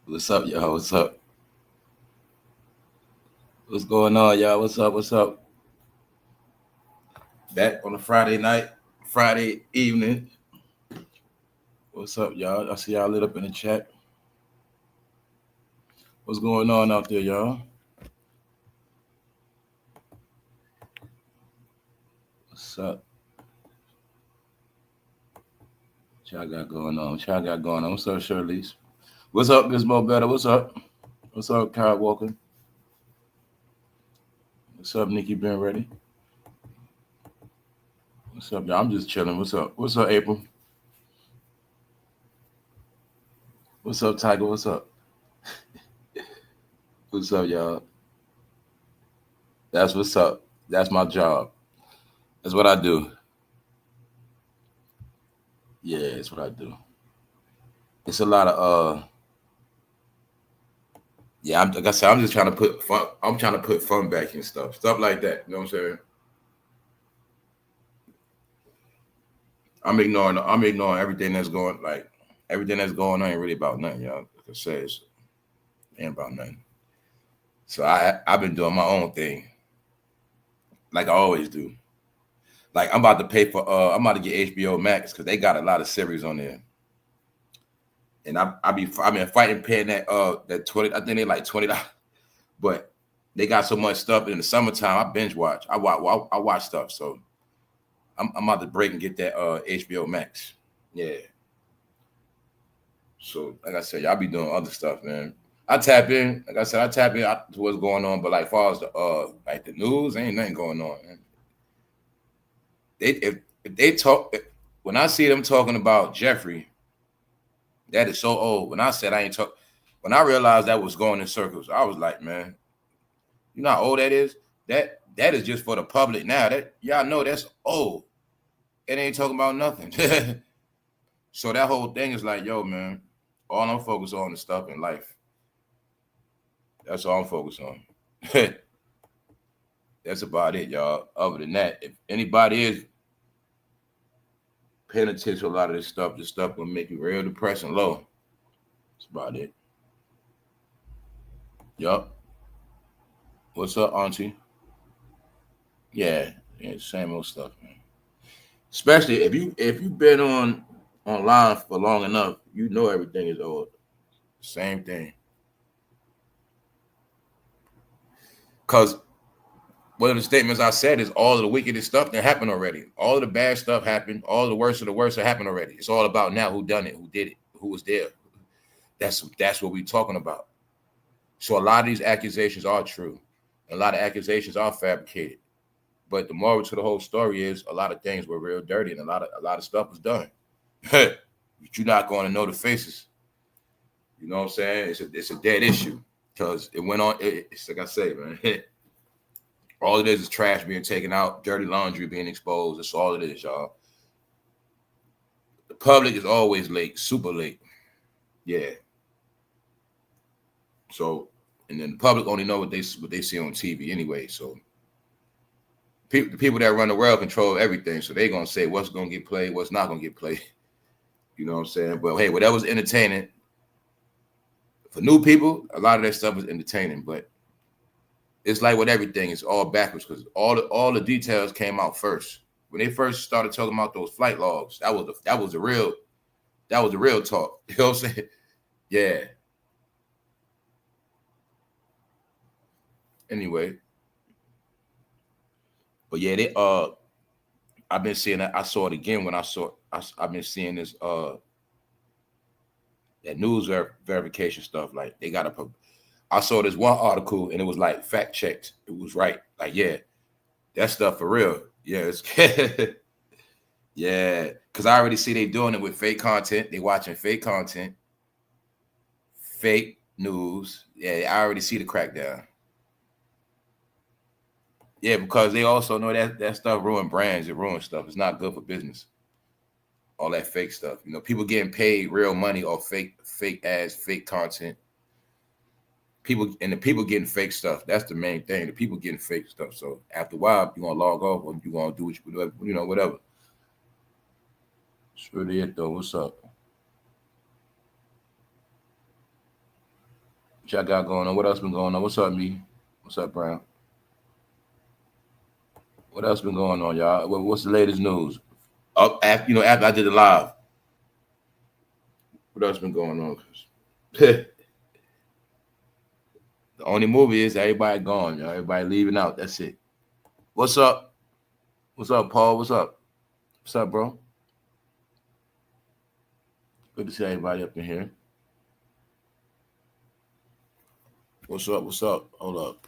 What's up, y'all? What's up? What's going on, y'all? What's up? What's up? Back on a Friday night, Friday evening. What's up, y'all? I see y'all lit up in the chat. What's going on out there, y'all? What's up? What y'all got going on? What y'all got going on? What's up, Shirley's? What's up, Miss Mo Better? What's up? What's up, Kyle Walker? What's up, Nikki? Been ready? What's up, y'all? I'm just chilling. What's up? What's up, April? What's up, Tiger? What's up? What's up, y'all? That's what's up. That's my job. That's what I do. Yeah, that's what I do. It's a lot of yeah, like I said, I'm just trying to put fun. I'm trying to put fun back in stuff like that. You know what I'm saying? I'm ignoring everything that's going everything that's going on ain't really about nothing, y'all. Like I said, it ain't about nothing. So I've been doing my own thing, like I always do. Like I'm about to get HBO Max because they got a lot of series on there, and I've been fighting paying that 20. I think they like $20, but they got so much stuff in the summertime. I binge watch. I watch stuff. So I'm about to break and get that HBO Max. Yeah. So like I said, y'all be doing other stuff, man. I tap in. Like I said, I tap in to what's going on. But like far as the like the news, ain't nothing going on. Man. If they talk when I see them talking about Jeffrey, that is so old. When I said I ain't talk, when I realized that was going in circles, I was like, man, you know how old that is? That is just for the public now. That y'all know that's old. It ain't talking about nothing. So that whole thing is like, yo, man, all I'm focused on is stuff in life. That's all I'm focused on. That's about it, y'all. Other than that, if anybody is paying attention to a lot of this stuff gonna make you real depressed and low. That's about it. Yup. What's up, Auntie? Yeah, same old stuff, man. Especially if you've been online for long enough, you know everything is old. Same thing. Cause one of the statements I said is all of the wickedest stuff that happened already. All of the bad stuff happened. All of the worst of the worst that happened already. It's all about now who done it, who did it, who was there. That's what we're talking about. So a lot of these accusations are true. A lot of accusations are fabricated. But the moral to the whole story is a lot of things were real dirty and a lot of stuff was done. But you're not going to know the faces. You know what I'm saying? It's a dead issue because it went on. It's like I say, man. All it is trash being taken out, dirty laundry being exposed. That's all it is, y'all. The public is always late, super late. Yeah. So, and then the public only know what they see on TV anyway. So, the people that run the world control everything. So they're gonna say what's gonna get played, what's not gonna get played. You know what I'm saying? But hey, whatever's entertaining for new people, a lot of that stuff is entertaining. But it's like with everything, it's all backwards because all the details came out first. When they first started talking about those flight logs, that was the real talk. You know what I'm saying? Yeah. Anyway, but yeah, they I've been seeing that. I saw it again when I've been seeing this that news verification stuff. Like they got a. I saw this one article and it was like fact checked. It was right. Like yeah, that stuff for real. Yeah, it's yeah. Because I already see they doing it with fake content. They watching fake content, fake news. Yeah, I already see the crackdown. Yeah, because they also know that stuff ruin brands. It ruins stuff. It's not good for business. All that fake stuff. You know, people getting paid real money off fake ads, fake content. The people getting fake stuff. That's the main thing. The people getting fake stuff. So after a while, you're gonna log off or you're gonna do what you do, whatever. It's really it though. What's up? What y'all got going on? What else been going on? What's up, me? What's up, Brown? What else been going on, y'all? What's the latest news? Up after after I did the live. What else been going on? The only movie is everybody gone, y'all. Everybody leaving out. That's it. What's up? What's up, Paul? What's up? What's up, bro? Good to see everybody up in here. What's up? What's up? Hold up.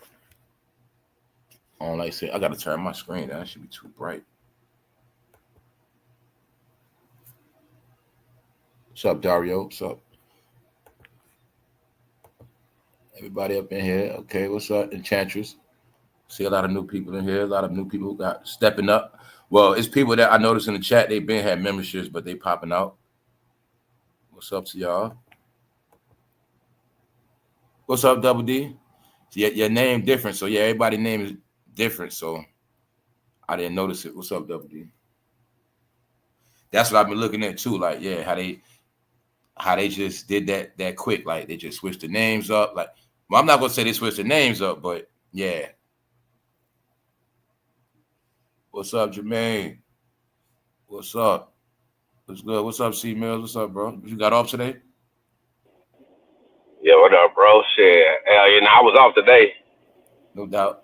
Like I said, I gotta turn my screen down. That should be too bright. What's up, Dario? What's up? Everybody up in here. Okay, what's up, Enchantress? See a lot of new people in here. A lot of new people got stepping up. Well, it's people that I noticed in the chat. They've been had memberships, but they popping out. What's up to y'all? What's up, Double D? Your name different, so yeah, everybody's name is different, so I didn't notice it. What's up, Double D? That's what I've been looking at too. Like, yeah, how they just did that quick. Like, they just switched the names up. Like, well, I'm not gonna say they switched the names up, but yeah. What's up, Jermaine? What's up? What's good? What's up, C Mills? What's up, bro? You got off today? Yeah, what up, bro? Shit. I was off today. No doubt.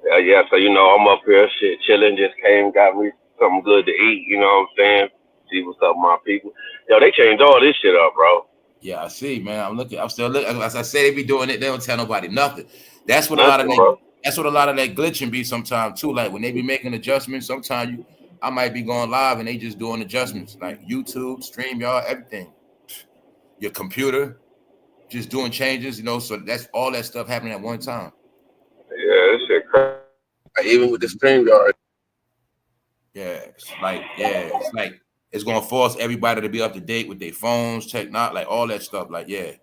Yeah, so I'm up here, shit, chilling. Just came, got me something good to eat. You know what I'm saying? See what's up, with my people. Yo, they changed all this shit up, bro. Yeah, I see, man. I'm still looking. As I say, they be doing it. They don't tell nobody nothing. That's what that's what a lot of that glitching be sometimes too. Like when they be making adjustments, sometimes I might be going live and they just doing adjustments, like YouTube, StreamYard, everything. Your computer, just doing changes, so that's all that stuff happening at one time. Yeah, this shit crazy. Even with the StreamYard. Yeah, it's like it's gonna force everybody to be up to date with their phones, technology, like all that stuff. Like, yeah,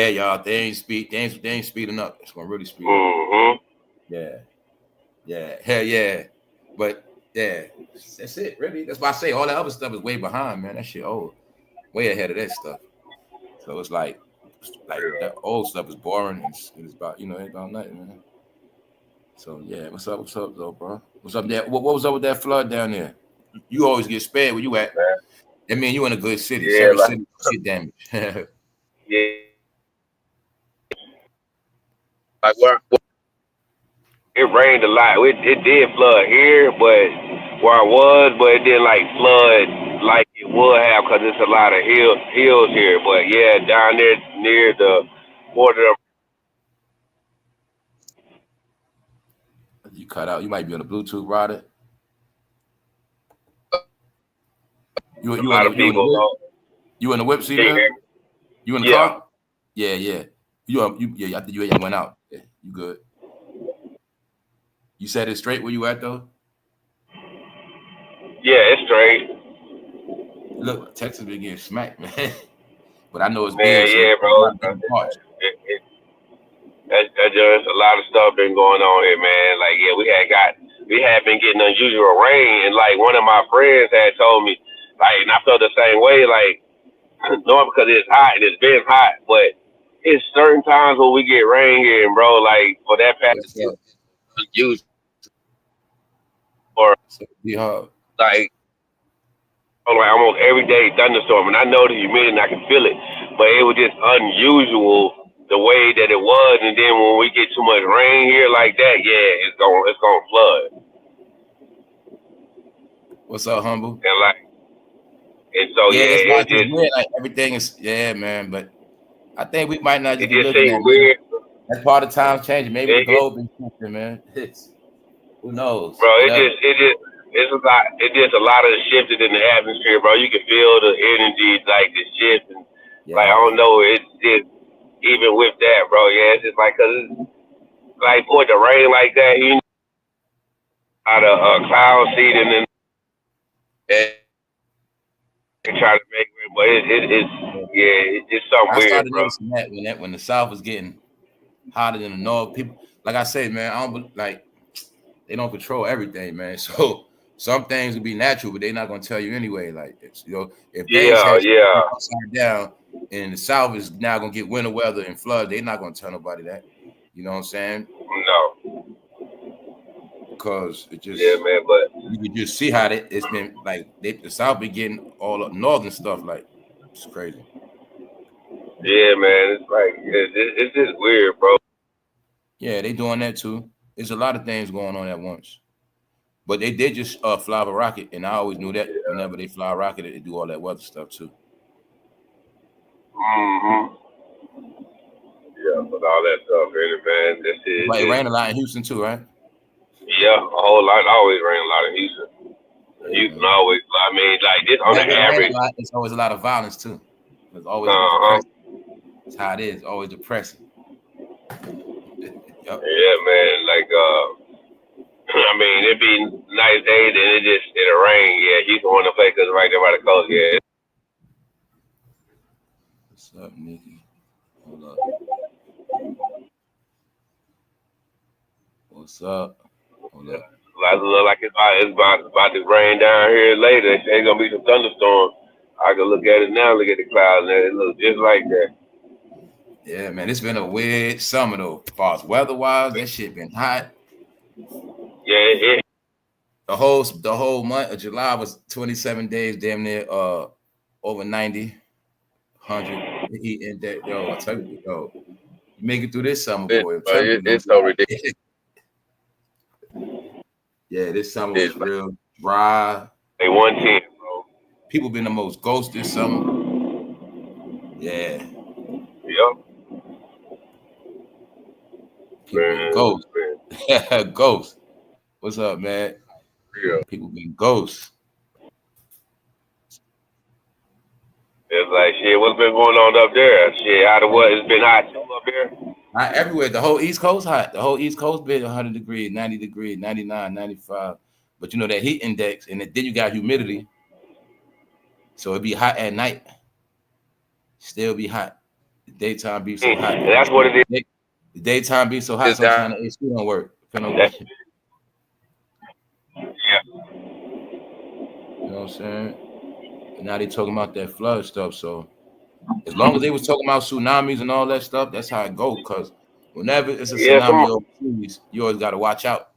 y'all, they ain't speeding up. It's gonna really speed up. Yeah, hell yeah. But yeah, that's it, really. That's why I say all that other stuff is way behind, man. That shit old, way ahead of that stuff. So it's like that old stuff is boring and it's about ain't about nothing, man. So yeah, what's up though, bro? What's up there? What was up with that flood down there? You always get spared where you at. I mean, you in a good city. Yeah, City shit damage. Yeah. Like it rained a lot. It did flood here, but where I was, but it didn't like flood like it would have because it's a lot of hills here. But yeah, down there near the border. You cut out. You might be on a Bluetooth router. You in the whip seat there? You in the car? Yeah. I think you went out. Yeah, you good. You said it straight where you at though? Yeah, it's straight. Look, Texas been getting smacked, man. But I know it's big. Yeah, bro. That's just a lot of stuff been going on here, man. Like, yeah, we had been getting unusual rain, and like one of my friends had told me, like, and I felt the same way, like, not because it's hot and it's been hot, but it's certain times when we get rain here, and bro, like for that past unusual or like almost every day thunderstorm, and I know the humidity and I can feel it, but it was just unusual the way that it was, and then when we get too much rain here like that, yeah, it's gonna flood. What's up, Humble? And so it's just weird. Like everything is man, but I think we might not just be looking at weird. That's part of times changing. Maybe the globe is shifting, man. Who knows? Bro, it's a lot of shifted in the atmosphere, bro. You can feel the energy, like the shift, and like I don't know, it's just even with that, bro. Yeah, it's just like cause it's like for the rain like that, you know, out of cloud seeding and try to make it, but it's something weird, bro. I started noticing that when the South was getting hotter than the North, people, like I say, man, I don't like. They don't control everything, man. So some things will be natural, but they're not gonna tell you anyway. Like if things upside down, And the South is now gonna get winter weather and flood. They're not gonna tell nobody that. You know what I'm saying? No. Because it just man, but you can just see how it's been like the South be getting all up northern stuff, like it's crazy. Yeah, man, it's like it's just weird, bro. Yeah, they doing that too. There's a lot of things going on at once. But they did just fly a rocket, and I always knew that whenever they fly a rocket, they do all that weather stuff too. Mm-hmm. Yeah, but all that stuff, really, man. This is. But it rained a lot in Houston too, right? Yeah, a whole lot. Always rain a lot in Houston. Houston always. I mean, like this on the average. It's always a lot of violence too. It's always depressing. That's how it is. Always depressing. Yep. Yeah, man. Like, I mean, it'd be nice day, then it'll rain. Yeah, Houston want to play because right there by the coast. Yeah. What's up, Nikki? Hold up. What's up? Hold up. It look like it's about to rain down here later. They say it's gonna be some thunderstorms. I can look at it now, look at the clouds, and it looks just like that. Yeah, man, it's been a weird summer though. As far as weather-wise, that shit been hot. Yeah, the whole month of July was 27 days, damn near over 90, 100 heat index. Yo, I tell you, yo, you make it through this summer, boy. It's so ridiculous. Yeah, this summer was real dry. They 110, bro. People been the most ghost this summer. Yeah. Yep. Ghost. Ghost. What's up, man? Yeah. People been ghosts. It's like shit. What's been going on up there? Shit, out of what? It's been hot too up here. Not everywhere. The whole East Coast hot. The whole East Coast been 100 degrees, 90 degrees, 99, 95. But you know that heat index, and then you got humidity, so it'd be hot at night. Still be hot. The daytime be so hot. That's what it is. The daytime be so hot, sometimes the AC don't work. Yeah. You know what I'm saying? And now they talking about that flood stuff. So as long as they was talking about tsunamis and all that stuff, that's how it goes. Because whenever it's a tsunami overseas, you always got to watch out.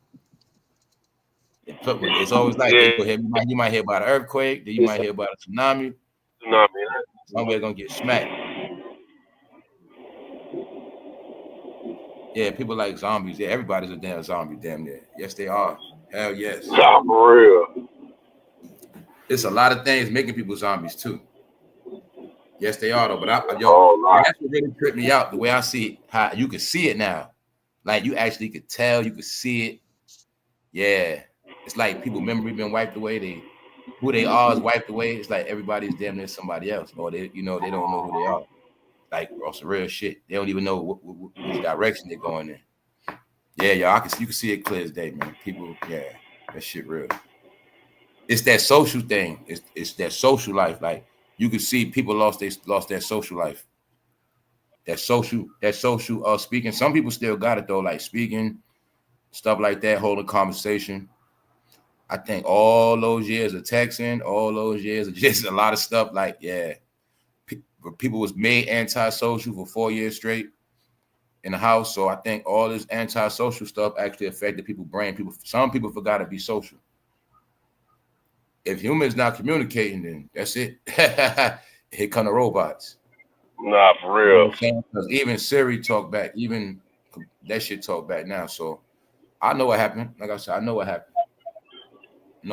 It's always like you might hear about an earthquake, then you might hear about a tsunami. Somewhere gonna get smacked. Yeah, people like zombies. Yeah, everybody's a damn zombie, damn near. Yes, they are. Hell yes. Nah, for real. It's a lot of things making people zombies too. Yes, they are though. But that's what really tripped me out. The way I see it, how you can see it now. Like you actually could tell, you could see it. Yeah. It's like people memory been wiped away. Who they are is wiped away. It's like everybody's damn near somebody else. Or they don't know who they are. Like some real shit. They don't even know which direction they're going in. Yeah, y'all. You can see it clear as day, man. People, yeah, that shit real. It's that social thing. It's that social life. Like you can see people lost their social life. That social speaking. Some people still got it though, like speaking, stuff like that, holding conversation. I think all those years of texting, all those years of just a lot of stuff. Like, yeah, people was made antisocial for 4 years straight in the house. So I think all this antisocial stuff actually affected people's brain. Some people forgot to be social. If humans not communicating, then that's it. Here come the robots. Nah, for real. Because even Siri talk back, even that shit talk back now. So I know what happened. Like I said, I know what happened. I'm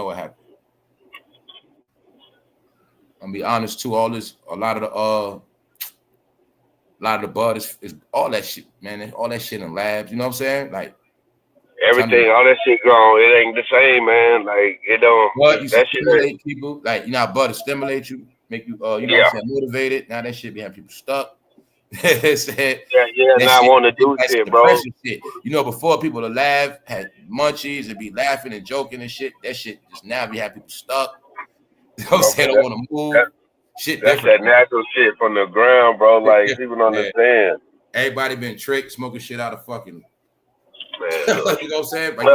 gonna be honest too. A lot of the bud is all that shit, man. All that shit in labs. You know what I'm saying? Like everything, all that shit gone. It ain't the same, man. Like it don't. But you stimulate people. Like you know, how bud stimulate you, make you what I'm saying, motivated. Now that shit be having people stuck. Not want to do shit, bro. Shit. You know, before people to laugh, had munchies and be laughing and joking and shit. That shit just now be having people stuck. You know what I'm saying? Don't want to move. Shit that's different. That natural shit from the ground, bro. Like people don't understand. Everybody been tricked, smoking shit out of fucking. Man, you know what I'm saying? Like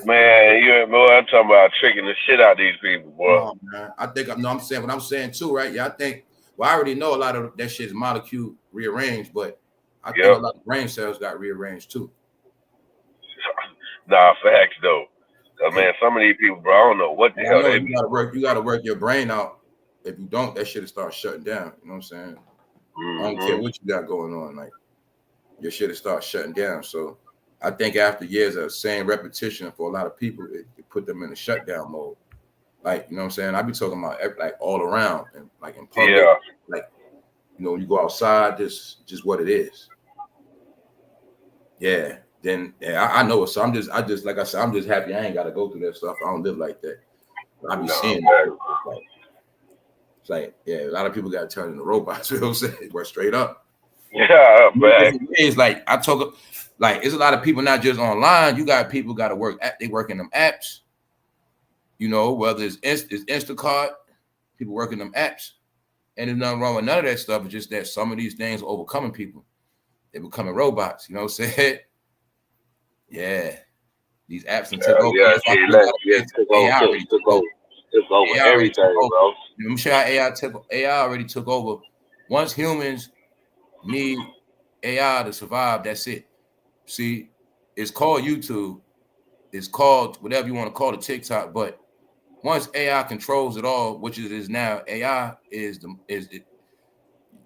man, boy, I'm talking about tricking the shit out of these people, boy. No, man. I'm saying what I'm saying too, right? Yeah, I think Well, I already know a lot of that shit is molecule rearranged, but I think a lot of brain cells got rearranged too. Nah, facts though. Man, some of these people, bro, I don't know what the hell they you gotta work your brain out. If you don't, that shit will start shutting down. You know what I'm saying? I don't care what you got going on, like your shit will start shutting down. So I think after years of same repetition for a lot of people, it put them in a shutdown mode. Like, you know what I'm saying? I be talking about like all around and like in public, like, you know, when you go outside, this just what it is. Yeah. Then I know it. So I just like I said, I'm just happy I ain't got to go through that stuff. I don't live like that. I be seeing it. It's like, yeah, a lot of people got to turn into robots. You know what I'm saying? We're straight up. Yeah, man. It's like I talk, like it's a lot of people not just online. You got people got to work. They work in them apps. You know, whether it's Instacart, people working them apps, and there's nothing wrong with none of that stuff. It's just that some of these things are overcoming people. They're becoming robots. You know what I'm saying? Yeah, these apps and took over. AI already took over everything, bro. I'm sure AI already took over. Once humans need AI to survive, that's it. See, it's called YouTube. It's called whatever you want to call it, TikTok. But once AI controls it all, which it is now, AI is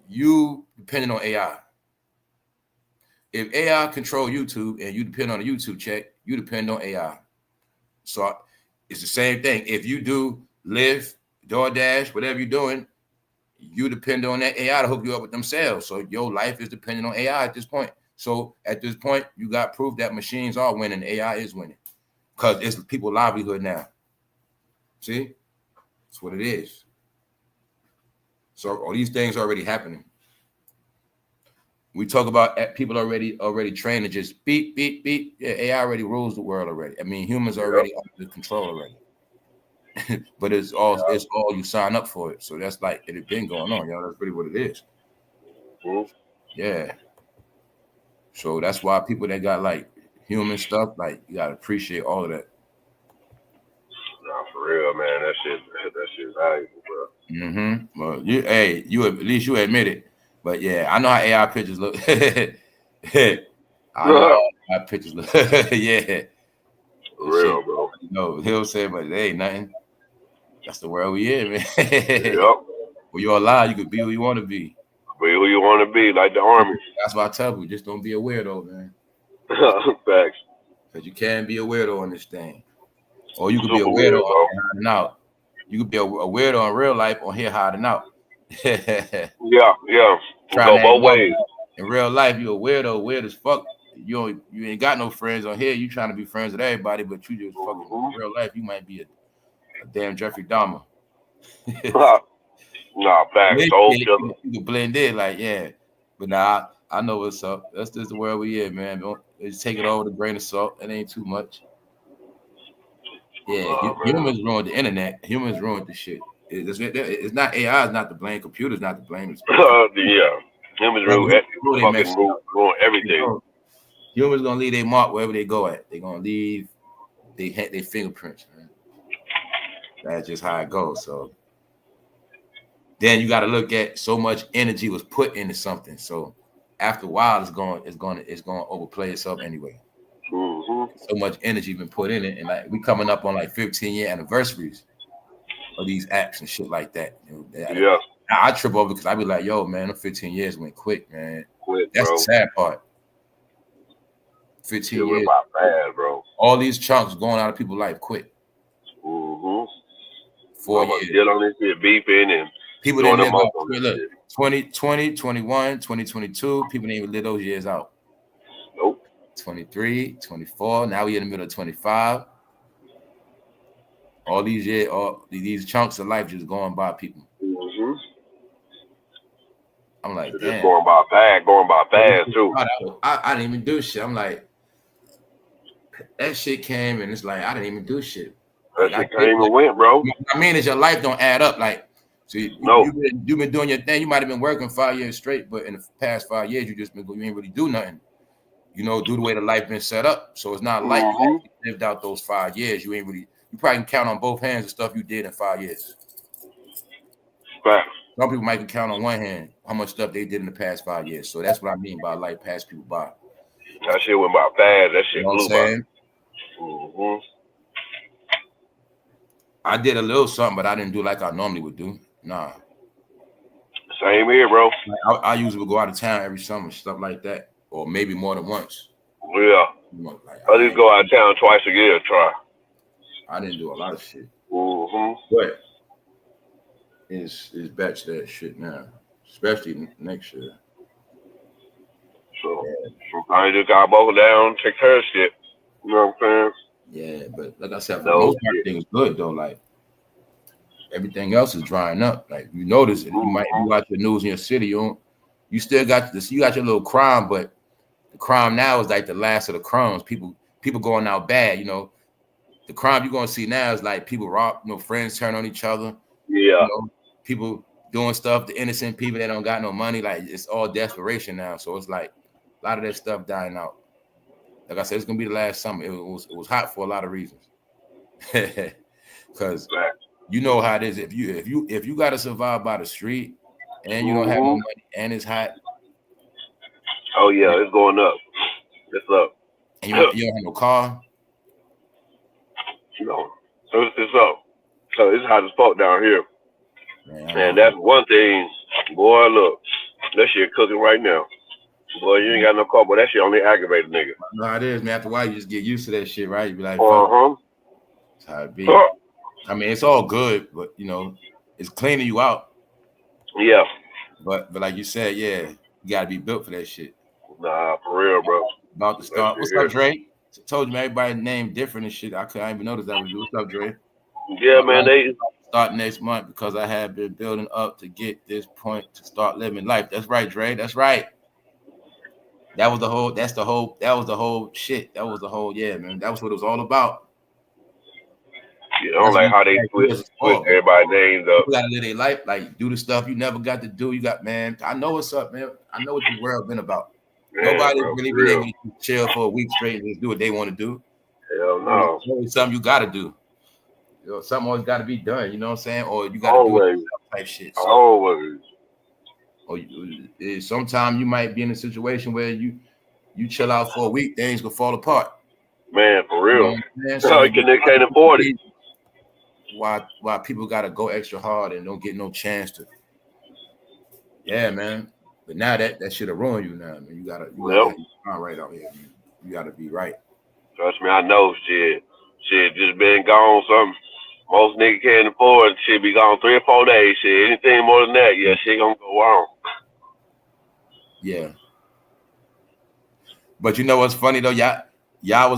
you depending on AI. If AI control YouTube and you depend on a YouTube check, you depend on AI. So it's the same thing. If you do Lyft, DoorDash, whatever you're doing, you depend on that AI to hook you up with themselves. So your life is dependent on AI at this point. So at this point, you got proof that machines are winning, AI is winning. Because it's people's livelihood now. See? That's what it is. So all these things are already happening. We talk about people already trained to just beep, beep, beep. Yeah, AI already rules the world already. I mean, humans are already under control already. But it's all you sign up for it. So that's like it had been going on, y'all. That's really what it is. Yeah. So that's why people that got like human stuff, like you gotta appreciate all of that. Nah, for real, man. That shit's valuable, bro. Well, you at least you admit it. But yeah, I know how AI pictures look. I know how AI pictures look. Yeah. For real, bro. You know, he'll say, but it ain't nothing. That's the world we in, man. When you're alive, you could be who you want to be. Be who you want to be, like the army. That's why I tell people, just don't be a weirdo, man. Facts. Because you can't be a weirdo on this thing. Or you could be a weirdo on here hiding out. You could be a weirdo in real life on here hiding out. Yeah. Trying go both ways. In real life, you a weirdo, weird as fuck. You ain't got no friends on here. You trying to be friends with everybody, but you just fucking in real life, you might be a damn Jeffrey Dahmer. Nah, facts. You can blend in, like, yeah. But nah, I know what's up. That's just the world we in, man. Just take it all with a grain of salt. It ain't too much. Yeah, humans ruined the internet. Humans ruined the shit. It's not AI. It's not to blame. Computers not to blame. Yeah, humans ruin everything. Humans gonna leave their mark wherever they go at. They gonna leave their fingerprints, man. That's just how it goes. So then you got to look at so much energy was put into something. So after a while, it's going to overplay itself anyway. So much energy been put in it, and like we coming up on like 15-year anniversaries of these apps and shit like that. You know, I trip over because I be like, yo, man, the 15 years went quick, man. That's the sad part. 15 years, bad, bro. All these chunks going out of people's life quick. 4 years. Still on this shit beeping and people didn't live out. Look, 2020, 21, 2022, people didn't even live those years out. Nope. 23, 24, now we in the middle of 25. All these years, all these chunks of life just going by people. I'm like, damn. Just going by fast too. I didn't even do shit. I'm like, that shit came and it's like I didn't even do shit. That shit came and went, bro. I mean, is your life don't add up. Like, so you've been doing your thing. You might have been working 5 years straight, but in the past 5 years, you ain't really do nothing. You know, due to the way the life been set up. So it's not like you lived out those 5 years. You probably can count on both hands the stuff you did in 5 years. Facts. Some people might can count on one hand how much stuff they did in the past 5 years. So that's what I mean by life pass people by. That shit went by fast. That You shit know what I'm flew by. saying? Mm-hmm. I did a little something, but I didn't do like I normally would do. Nah. Same here, bro. I usually would go out of town every summer, stuff like that, or maybe more than once. Yeah. You know, like, I just go out of town twice a year. Try. I didn't do a lot of shit, Mm-hmm. but it's back to that shit now, especially next year. So I just gotta buckle down, take care of shit. You know what I'm saying? Yeah, but like I said, for the most part, everything's good though. Like everything else is drying up. Like you notice, and you might you watch the news in your city, you still got this. You got your little crime, but the crime now is like the last of the crumbs. People going out bad. You know, the crime you're gonna see now is like people rob, friends turn on each other. Yeah. People doing stuff to innocent people that don't got no money. Like it's all desperation now. So it's like a lot of that stuff dying out. Like I said, it's gonna be the last summer. It was hot for a lot of reasons. Because you know how it is. If you gotta survive by the street and you don't have no money and it's hot. Oh yeah, it's going up. It's up. And you don't have no car. So it's up. So it's hot as fuck down here. Man, and that's one thing, boy. Look, that shit cooking right now. Boy, you ain't got no car, but that shit only aggravated nigga. No, it is, man. After a while, you just get used to that shit, right? You be like, that's how it be. I mean, it's all good, but it's cleaning you out. Yeah. But like you said, yeah, you gotta be built for that shit. Nah, for real, bro. About to start. What's up, Dre? Told you, man, everybody named different and shit. I couldn't even notice that was you. What's up, Dre? Yeah, man. They start next month because I have been building up to get this point to start living life. That's right, Dre. That's right. That was the whole shit. That was the whole, yeah, man. That was what it was all about. Yeah, I don't like how they switch everybody's names up. You gotta live their life, like do the stuff you never got to do. You got, man, I know what's up, man. I know what the world been about. Man, nobody's really been able to chill for a week straight and just do what they want to do. Hell no. It's something you gotta do. Something always gotta be done, you know what I'm saying? Or you gotta do it type shit. So, always. Or sometimes you might be in a situation where you chill out for a week, things will fall apart. Man, for real. So they can't afford it. Why people gotta go extra hard and don't get no chance to. Yeah, man. But now that should have ruined you now, man. You gotta be right out here, man. You gotta be right. Trust me, I know shit just been gone something. Most niggas can't afford shit be gone 3 or 4 days. Shit, anything more than that, yeah, shit gonna go wrong. Yeah. But you know what's funny though, y'all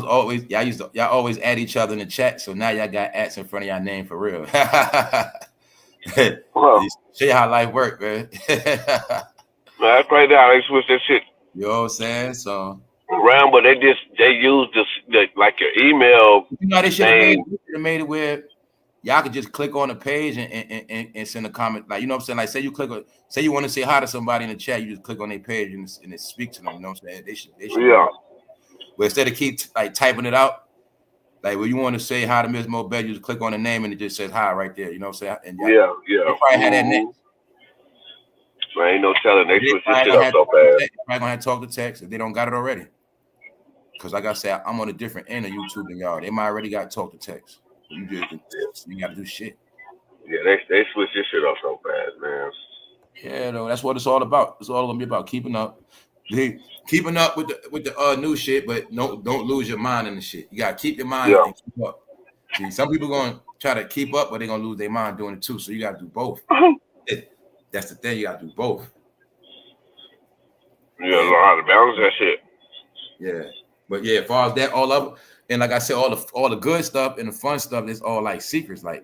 always add each other in the chat. So now y'all got ats in front of y'all name for real. Show you how life work, man. That's right now. They switch that shit. You know what I'm saying? So around, but they use the like your email. You know, they should have made it where y'all could just click on the page and send a comment. Like, you know what I'm saying? Like, say you want to say hi to somebody in the chat, you just click on their page and it speaks to them. You know what I'm saying? They should. Yeah. But instead of keep typing it out, like when you want to say hi to Ms. Mobile, you just click on the name and it just says hi right there. You know what I'm saying? And yeah. They probably had that next. Man, ain't no telling. They switch this shit up so fast. They're probably gonna have to talk to text if they don't got it already. Because like I said, I'm on a different end of YouTube than y'all. They might already got talk to text. You just you got to do shit. Yeah, they switch this shit up so fast, man. Yeah, though, that's what it's all about. It's all gonna be about keeping up. Keeping up with the new shit, but don't lose your mind in the shit. You gotta keep your mind and keep up. See, some people gonna try to keep up, but they're gonna lose their mind doing it too. So you gotta do both. That's the thing, you gotta do both. You gotta learn how to balance that shit. Yeah. But yeah, as far as that, all of, and like I said, all the good stuff and the fun stuff, it's all like secrets. Like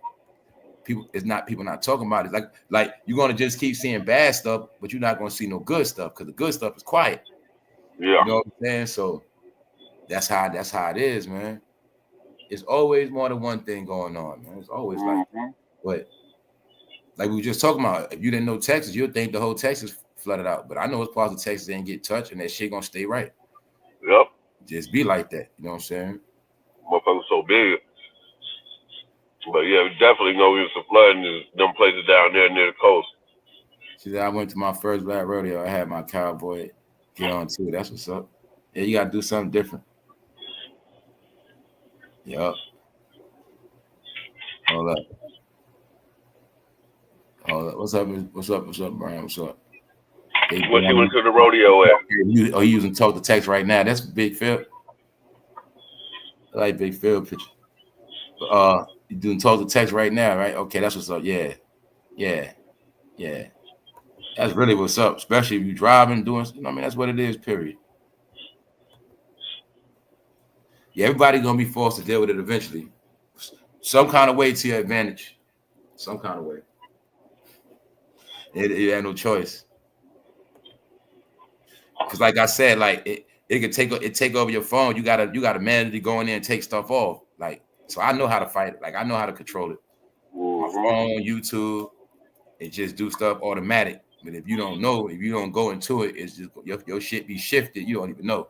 people not talking about it. Like you're gonna just keep seeing bad stuff, but you're not gonna see no good stuff because the good stuff is quiet. Yeah. You know what I'm saying? So that's how it is, man. It's always more than one thing going on, man. It's always like that. But like we were just talking about, if you didn't know Texas, you'd think the whole Texas flooded out. But I know it's parts of Texas that didn't get touched, and that shit gonna stay right. Yep. Just be like that. You know what I'm saying? Motherfuckers so big. But yeah, we definitely know we was some flooding in them places down there near the coast. She said, I went to my first black rodeo. I had my cowboy get on too. That's what's up. Yeah, you gotta do something different. Yup. Hold up. What's up? What's up? What's up, Brian? What's up? What she went to the rodeo at? He using talk to text right now. That's Big Phil. I like Big Phil picture. You doing talk to text right now, right? Okay, that's what's up. Yeah. That's really what's up, especially if you driving, doing. You know, I mean, that's what it is. Period. Yeah, everybody's gonna be forced to deal with it eventually, some kind of way to your advantage, some kind of way. You had no choice, because like I said, like it could take over your phone. You gotta manage to go in there and take stuff off. Like, so I know how to fight it. Like, I know how to control it. My phone, YouTube, and just do stuff automatic. But if you don't know, if you don't go into it, it's just your shit be shifted. You don't even know.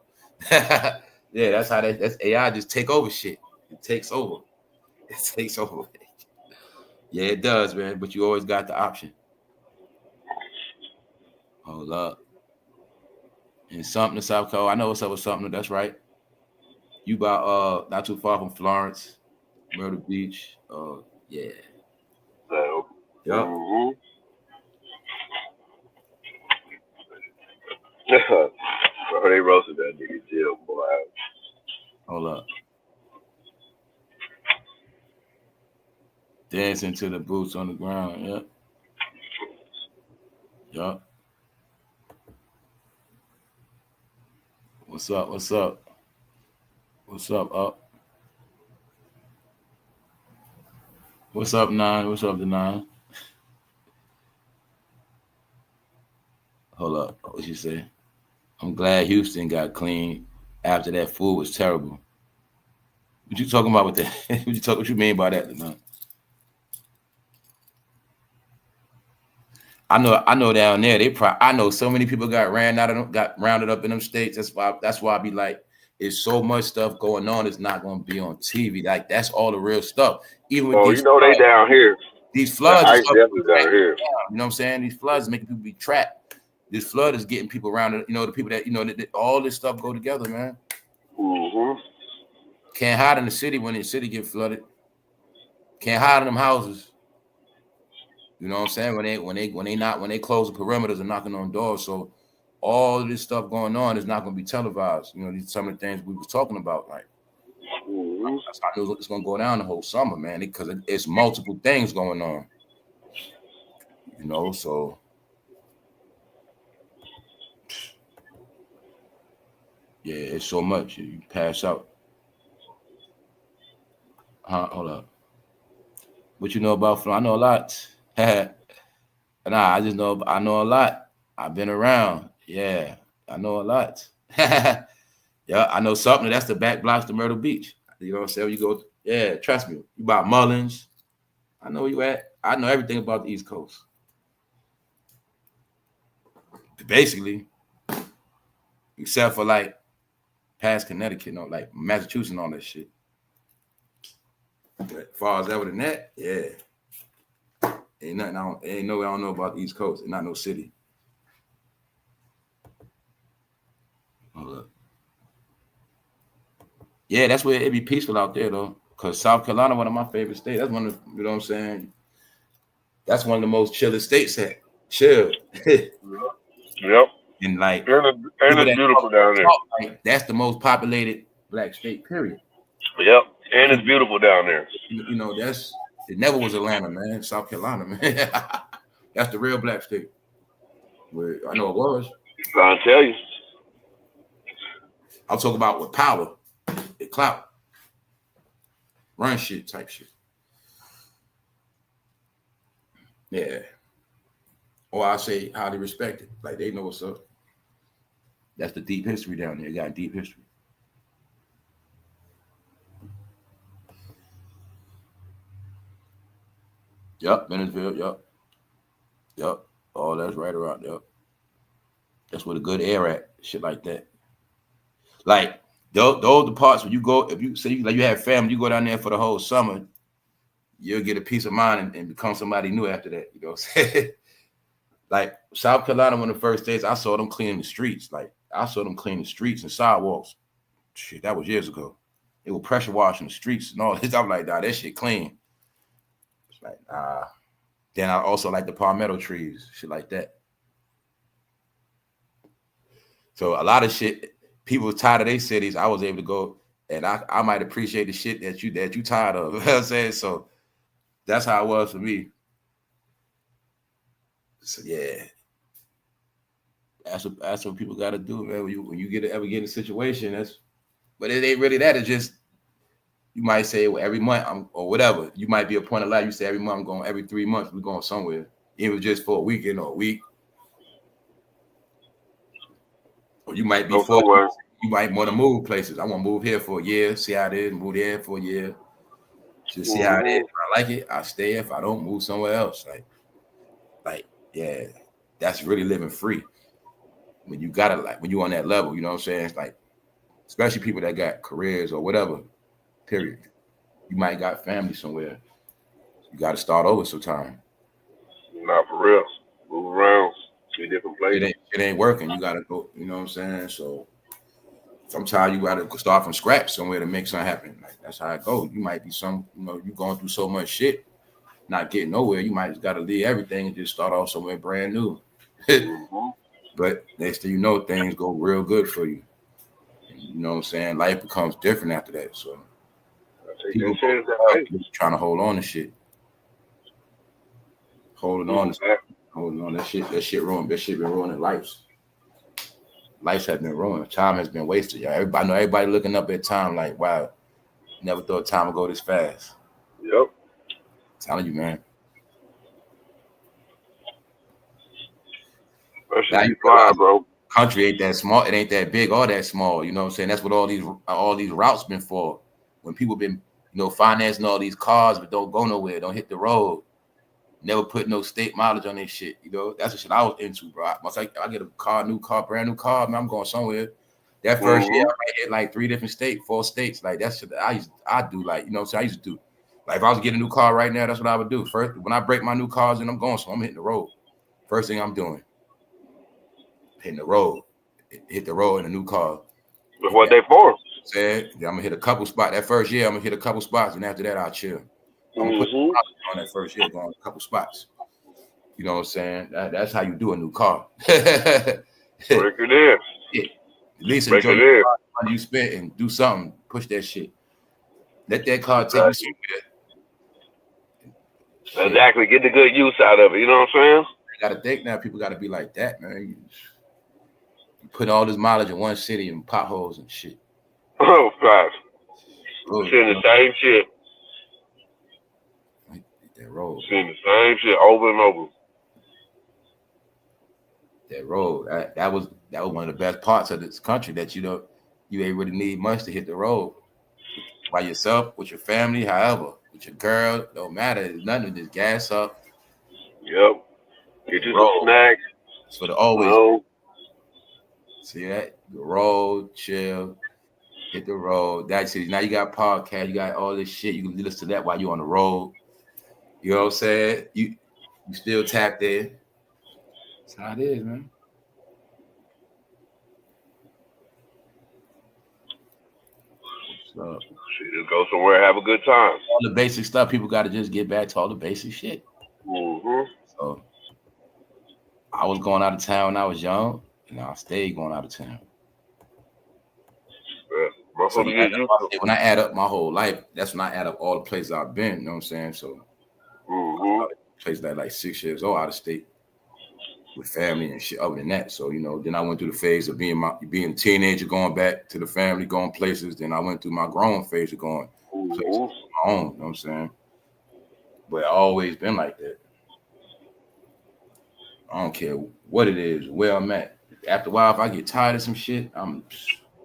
Yeah, that's how that's AI just take over shit. It takes over. It takes over. Yeah, it does, man. But you always got the option. Hold up. And Sumter, South Carolina. I know what's up with Sumter. That's right. You about not too far from Florence, Myrtle Beach. Yeah. So, yep. Bro, they roasted that nigga Jill, boy. Hold up. Dancing to the boots on the ground. Yep. Yup. What's up? What's up? What's up? Up. What's up, Nine? What's up, the Nine? Hold up. What you say? I'm glad Houston got clean after that food was terrible. What you talking about with that? What you mean by that, Nine? I know down there I know so many people got rounded up in them states. That's why I be like, it's so much stuff going on. It's not going to be on TV. Like, that's all the real stuff. Even with these floods, they down here. These floods, the ice definitely down here. You know what I'm saying? These floods making people be trapped. This flood is getting people around. You know, the people that all this stuff go together, man. Can't hide in the city when the city get flooded. Can't hide in them houses. You know what I'm saying? When they close the perimeters and knocking on doors. So all of this stuff going on is not going to be televised. You know, these some of the things we was talking about. Like, I knew it's going to go down the whole summer, man, because it's multiple things going on. You know, so yeah, it's so much. You pass out. Hold up. What you know about Florida? I know a lot. Nah, I know a lot. I've been around. Yeah, I know a lot. Yeah, I know something. That's the back blocks to Myrtle Beach. You know what I'm saying? You go, yeah, trust me. You about Mullins. I know where you at. I know everything about the East Coast. Basically, except for like past Connecticut, you know, like Massachusetts and all that shit. But as far as ever than that, yeah. Ain't nothing. Ain't no way I don't know about the East Coast. Ain't not no city. Hold up. Yeah, that's where it be peaceful out there though. Cause South Carolina, one of my favorite states. That's one of you know what I'm saying. That's one of the most chillest states. Chill. Yep. And like, and it's beautiful down there. Like, that's the most populated black state. Period. Yep. And it's beautiful down there. You know, it never was Atlanta, man. South Carolina, man. That's the real black state. Where I know it was. I'll tell you. I'm talking about with power, it clout, run shit type shit. Yeah. Or I say highly respected. Like they know what's up. That's the deep history down there. You got deep history. Yep, Venezuela, yep. Oh, that's right around, yep. That's where the good air at, shit like that. Like, those the parts where you go, if you say like you have family, you go down there for the whole summer, you'll get a peace of mind and become somebody new after that, you know what I'm saying? Like South Carolina, one of the first days I saw them cleaning the streets. Like I saw them cleaning the streets and sidewalks. Shit, that was years ago. They were pressure washing the streets and all this. I'm like, nah, that shit clean. It's like, nah. Then I also like the palmetto trees, shit like that. So a lot of shit, people was tired of their cities. I was able to go, and I might appreciate the shit that you tired of. You know what I'm saying? So that's how it was for me. So yeah, that's what people got to do, man. When you ever get in a situation, but it ain't really that. It's just you might say, well, every month or whatever. You might be a point of life. You say every month I'm going, every 3 months we're going somewhere, even just for a weekend or a week. Or you might be you might want to move places. I want to move here for a year, see how it is. Move there for a year, just see how it is. If I like it, I stay. If I don't, move somewhere else. Like yeah, that's really living free. When you got it, like when you on that level, you know what I'm saying? It's like, especially people that got careers or whatever. Period. You might got family somewhere. You got to start over sometime. Not for real. Move around, see different places. It ain't working. You got to go. You know what I'm saying? So sometimes you got to start from scratch somewhere to make something happen. Like that's how it goes. You might be you going through so much shit, not getting nowhere. You might just got to leave everything and just start off somewhere brand new. But next thing you know, things go real good for you. You know what I'm saying? Life becomes different after that. So people trying to hold on to shit. Holding on that shit ruined. That shit been ruining lives. Lives have been ruined. Time has been wasted. Y'all. Everybody looking up at time like, wow, never thought time would go this fast. Yep. I'm telling you, man. Now you fly, bro. Country ain't that small. It ain't that big or that small. You know what I'm saying? That's what all these routes been for. When people been, financing all these cars but don't go nowhere, don't hit the road, never put no state mileage on this shit. That's the shit I was into, bro. Once I get a brand new car, man, I'm going somewhere. That first year, I might hit like 3 different states, 4 states. Like that's shit that I do. Like, you know what I'm saying? I used to do. Like if I was getting a new car right now, that's what I would do. First, when I break my new cars in, I'm going, so I'm hitting the road. First thing I'm doing. Hitting the road, hit the road in a new car. That's what they for. Said, I'm gonna hit a couple spots. That first year, I'm gonna hit a couple spots, and after that, I'll chill. I'm gonna put on that first year, going a couple spots. You know what I'm saying? That's how you do a new car. Break it in. Yeah. At least enjoy the money you spent and do something. Push that shit. Let that car take you somewhere. Exactly. Get the good use out of it. You know what I'm saying? You gotta think now. People gotta be like that, man. You put all this mileage in one city and potholes and shit. Oh, gosh. Seeing the same shit. That road. Seeing the same shit over and over. That road. That was one of the best parts of this country that you ain't really need much to hit the road. By yourself, with your family, however, with your girl, don't matter. It's nothing. Just gas up. Yep. Get you some snacks. It's for the always. See that? The road, chill, hit the road. That's it. Now you got podcast, you got all this shit. You can listen to that while you're on the road. You know what I'm saying? You still tapped in. That's how it is, man. So just go somewhere, have a good time. All the basic stuff, people got to just get back to all the basic shit. So I was going out of town when I was young, and I stayed going out of town. So when I add up my whole life, that's when I add up all the places I've been. You know what I'm saying? So places like 6 years old out of state with family and shit. Other than that, so then I went through the phase of being a teenager, going back to the family, going places. Then I went through my grown phase of going places on my own. You know what I'm saying? But I always been like that. I don't care what it is, where I'm at. After a while, if I get tired of some shit, I'm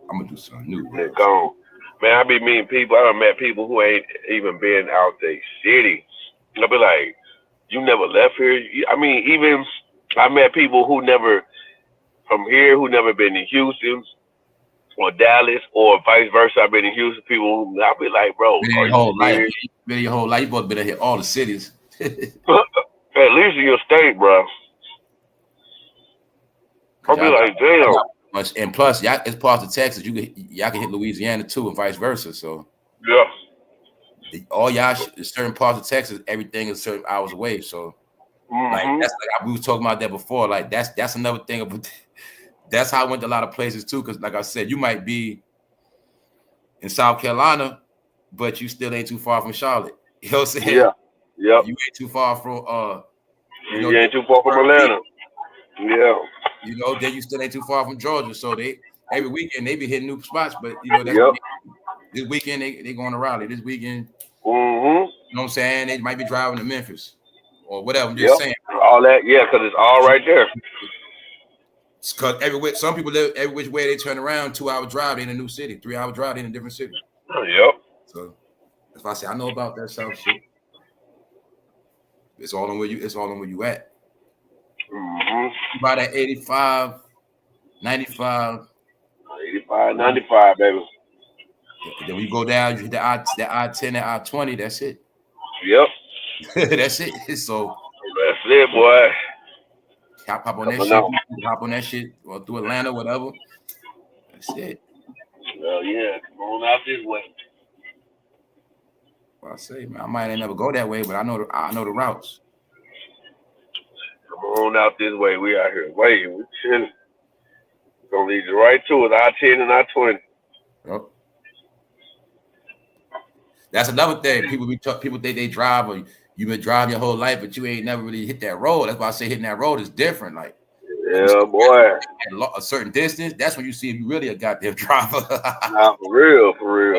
gonna do something new. They're gone. Man, I be meeting people. I done met people who ain't even been out their city. I'll be like, you never left here? I mean, even I met people who never from here, who never been to Houston or Dallas or vice versa. I've been in Houston. People, I'll be like, bro, been your whole life. Been your whole life. You both been in here all the cities. At least in your state, bro. I'll be like, damn. And plus, y'all, it's parts of Texas. Y'all can hit Louisiana too, and vice versa. So yeah, all y'all certain parts of Texas, everything is certain hours away. So like that's like we was talking about that before. Like that's another thing. That's how I went to a lot of places too. Because like I said, you might be in South Carolina, but you still ain't too far from Charlotte. You know what I'm saying? Yeah. Yep. You ain't too far from you ain't too far from Atlanta. Yeah. You know, then you still ain't too far from Georgia. So they every weekend they be hitting new spots, but you know that's this weekend they going to Raleigh. This weekend, you know what I'm saying? They might be driving to Memphis or whatever. I'm just saying. All that, because it's all right there. Because some people live every which way they turn around, 2-hour drive in a new city, 3-hour drive in a different city. Yep. So if I say I know about that South shit, it's all on where you at. About that 85, 95. 85, 95, baby. Then when you go down, you hit the I-10 and I-20, that's it. Yep. That's it. So that's it, boy. Hop on that shit. Hop on that shit or through Atlanta, whatever. That's it. Well, yeah, come on out this way. Well, I say, man, I might ain't never go that way, but I know the routes. Come on out this way. We out here waiting. We chilling. It's gonna lead you right to it. I-10 and I-20. Yep. That's another thing. People think they drive, or you've been driving your whole life, but you ain't never really hit that road. That's why I say hitting that road is different. Like, yeah, boy. At a certain distance, that's when you see if you really a goddamn driver. Nah, for real.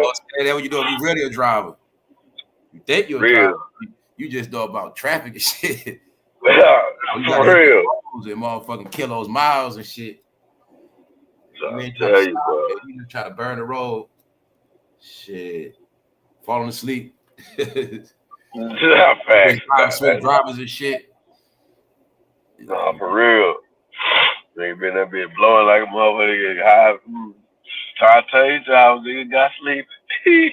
That's what you do if you really a driver. You think you're a driver. You just know about traffic and shit. Yeah, for real. And motherfucking kilos, miles and shit. You ain't tell you, bro. You just try to burn the road. Shit. Falling asleep. Swift drivers and shit. Nah, for real. They been that bitch blowing like a motherfucker. High. Try to tell you, nigga got sleep. You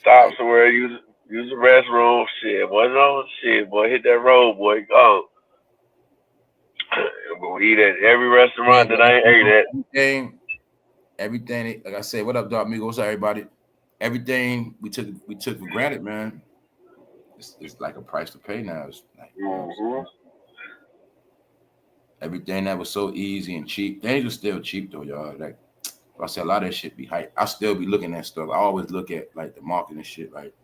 stop somewhere, use the restroom. Shit, boy, no shit, boy. Hit that road, boy. Go. I'm gonna eat at every restaurant that I ain't ate at. Everything, like I said, what up, dog? Amigo? What's up, everybody? Everything we took for granted, man. It's like a price to pay now. It's like, everything that was so easy and cheap. Things are still cheap though, y'all. Like I said, a lot of that shit be hype. I still be looking at stuff. I always look at like the market and shit. Like